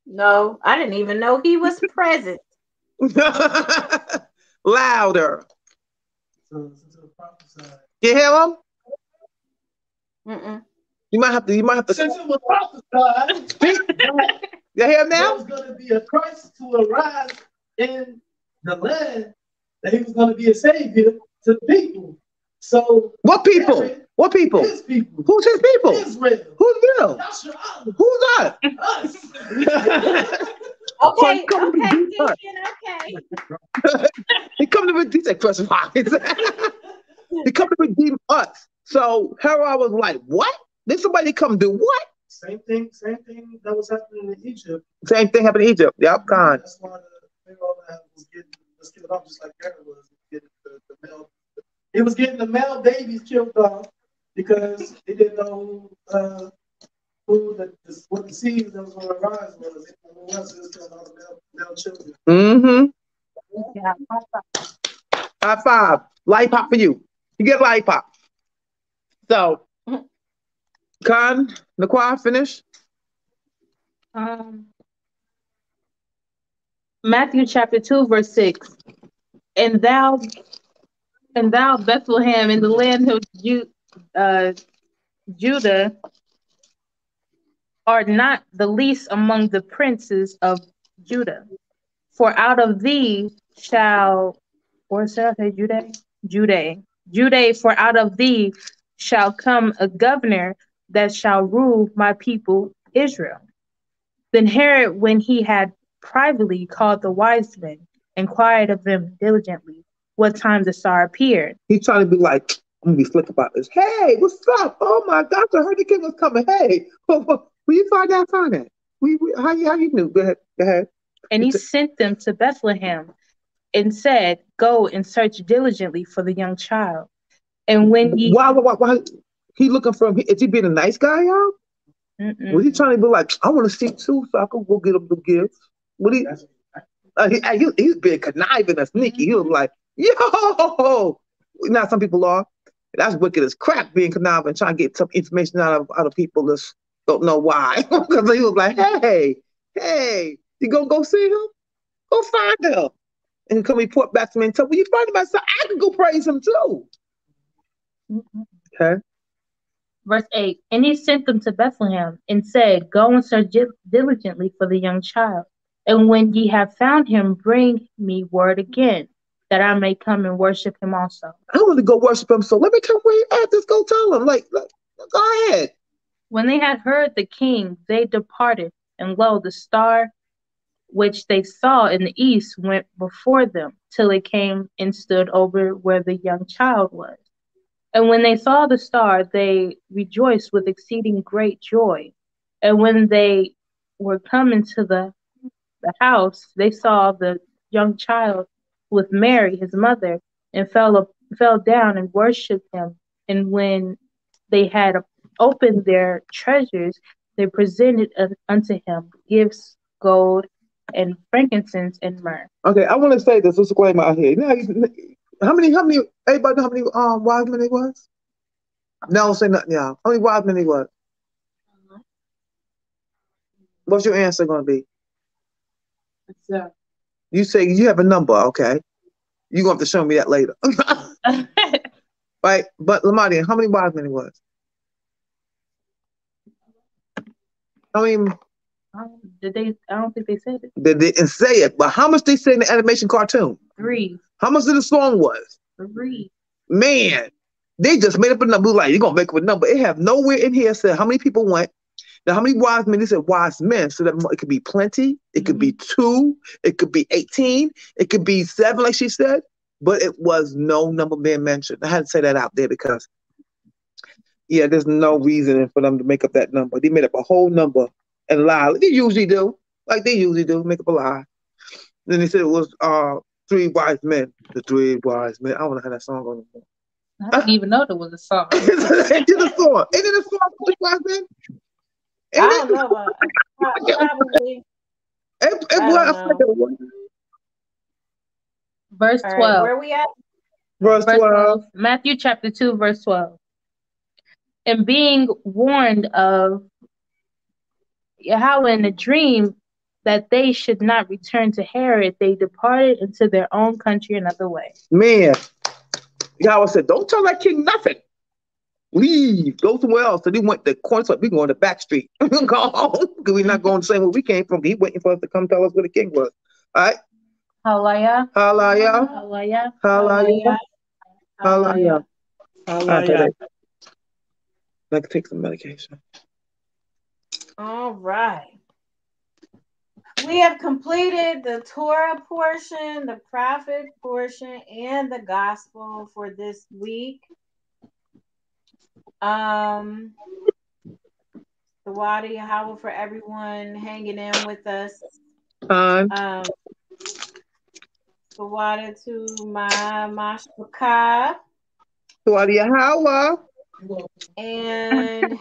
No, I didn't even know he was present. Louder. You hear him? Mm-mm. You might have to. Since it was prophesied, you hear him now? there was going to be a Christ to arise in the land, that he was going to be a savior to the people. So what people? What people? His people. Who's his people? Israel. Who's Israel? Yasharahla. Who's that? Us. Okay. He come to redeem. He come to redeem us. So Herod was like, "What? Did somebody come do what?" Same thing that was happening in Egypt. Same thing happened in Egypt. Yep, God. That's why the Pharaoh was getting off just like Herod was. He was getting the male babies killed off because he didn't know what the seed that was going to arise was. It was killing all the male children. Yeah. High five. Lollipop for you. You get a lollipop. So, Khan, Naquan, finish. Matthew chapter 2, verse 6. And thou, Bethlehem, in the land of Judah, art not the least among the princes of Judah. For out of thee shall, or shall I say Judah, for out of thee shall come a governor that shall rule my people Israel. Then Herod, when he had privately called the wise men, inquired of them diligently what time the star appeared. He's trying to be like, I'm gonna be slick about this. Hey, what's up? Oh my gosh, I heard the king was coming. Hey, where you find that? How you knew? Go ahead. And he sent them to Bethlehem and said, Go and search diligently for the young child. And when ye why he looking for him? Is he being a nice guy, y'all? Was he trying to be like, I want to see too, so I can go get him the gifts? What he's being conniving and sneaky. He was like, yo, now some people are. That's wicked as crap, being conniving, trying to get some information out of people that don't know why. Because he was like, hey, you gonna go see him? Go find him. And he come report back to me and tell me, you find him, I said, I can go praise him too. Okay. Verse 8, and he sent them to Bethlehem and said, Go and search diligently for the young child. And when ye have found him, bring me word again, that I may come and worship him also. I want to go worship him, so let me come where he at. Just go tell him. Go ahead. When they had heard the king, they departed, and lo, the star which they saw in the east went before them, till it came and stood over where the young child was. And when they saw the star, they rejoiced with exceeding great joy. And when they were come into the house, they saw the young child with Mary, his mother, and fell down and worshipped him. And when they had opened their treasures, they presented unto him gifts, gold, and frankincense, and myrrh. Okay, I want to say this. Let's claim out here. Now, how many? Everybody know how many wise men they was? No, don't say nothing, y'all. How many wise men they was? What's your answer going to be? You say you have a number, okay? You're going to have to show me that later. Right? But Lamadian, how many wise men they was? How many? I don't think they said it. They didn't say it, but how much they say in the animation cartoon? 3. How much of the song was? 3. Man, they just made up a number. Like, you're going to make up a number. It have nowhere in here said how many people went. Now, how many wise men? They said wise men. So that it could be plenty. It could be 2. It could be 18. It could be 7, like she said. But it was no number being mentioned. I had to say that out there because, yeah, there's no reason for them to make up that number. They made up a whole number and lie. Like they usually do. Make up a lie. Then they said it was 3 wise men. The 3 wise men. I don't know how that song goes. I didn't even know there was a song. It's a song. Ain't it a song for 3 wise men? I don't know about probably. Verse 12. Right, where we at? Verse 12. Matthew chapter 2, verse 12. And being warned of Yahawah in a dream that they should not return to Herod, they departed into their own country another way. Man, Yahweh said, don't tell that king nothing. Leave, go somewhere else. So they went the corner, so we going to back street. Go home, because we're not going the same way we came from. He waiting for us to come tell us where the king was. All right? Hallelujah. Hallelujah. Hallelujah. Hallelujah. Hallelujah. Hallelujah. I can take some medication. All right. We have completed the Torah portion, the prophet portion, and the gospel for this week. The Wadi Yahawah for everyone hanging in with us. Wadi to my Mashpaka. Wadi Yahawah. And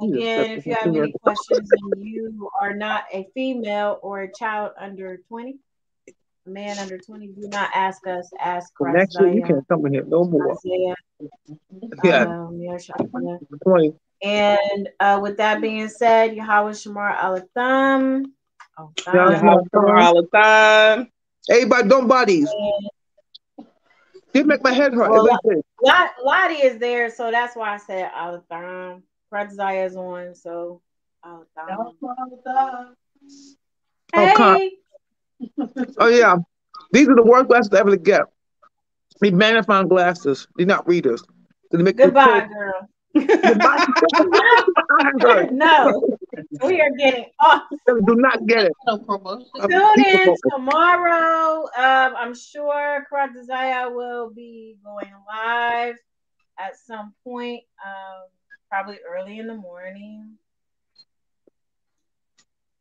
again, if you have any questions and you are not a female or a child under 20, a man under 20, do not ask us. Ask Chaaratazayah. Next week you can't come in here no more. Isaiah, Yeah. 20. And with that being said, Yahweh Shmar Ahthan. Yahweh Shmar Ahthan. Everybody, don't bodies. It make my head hurt. Well, Lottie is there, so that's why I said Ahthan. Chaaratazayah is on, so Ahthan. Hey. Oh yeah, these are the worst glasses I ever get. These magnifying glasses. They're not readers. Goodbye, girl. No, we are getting off. Do not get it. Tune in tomorrow. I'm sure Chaaratazayah will be going live at some point, probably early in the morning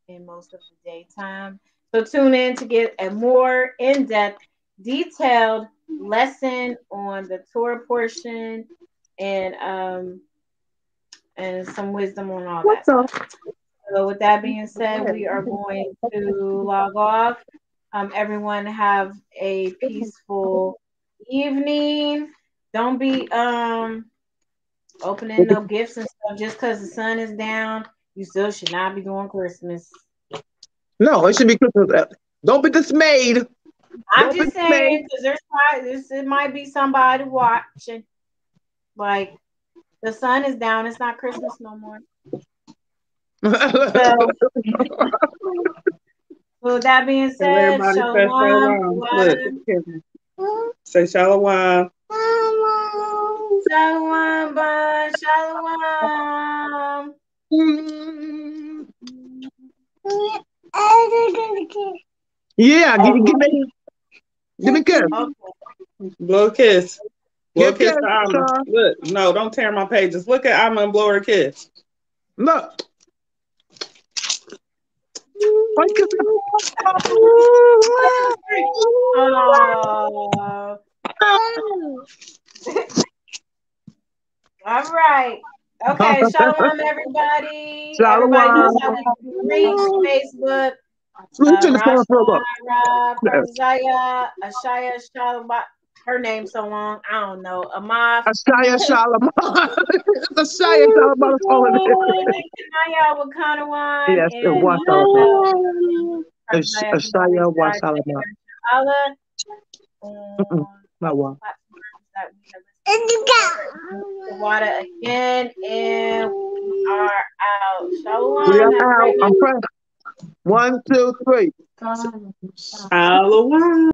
and most of the daytime. So tune in to get a more in-depth, detailed lesson on the Torah portion and some wisdom on all that stuff. So with that being said, we are going to log off. Everyone have a peaceful evening. Don't be opening no gifts and stuff just because the sun is down. You still should not be doing Christmas. No, it should be Christmas. Don't be dismayed. I'm just saying because it might be somebody watching. Like the sun is down. It's not Christmas no more. So, with that being said, Shalom. Say Shalom. Shalom, bye. Shalom. Yeah, give me a kiss. Okay. Blow a kiss. Blow a kiss to Alma. Look, no, don't tear my pages. Look at Alma and blow her a kiss. Look. All right. Okay, shalom, everybody. Shalom. Everybody knows how we reach Facebook. Chaaratazayah, Ashaya Shabath. Her name's so long, I don't know. Amaf. Ashaya Shalam. Ashaya Shalam. Yes, it was Ashaya Washalam. Water again, and we are out. Shalom. We are out. I'm pressed. 1, 2, 3. Shalom.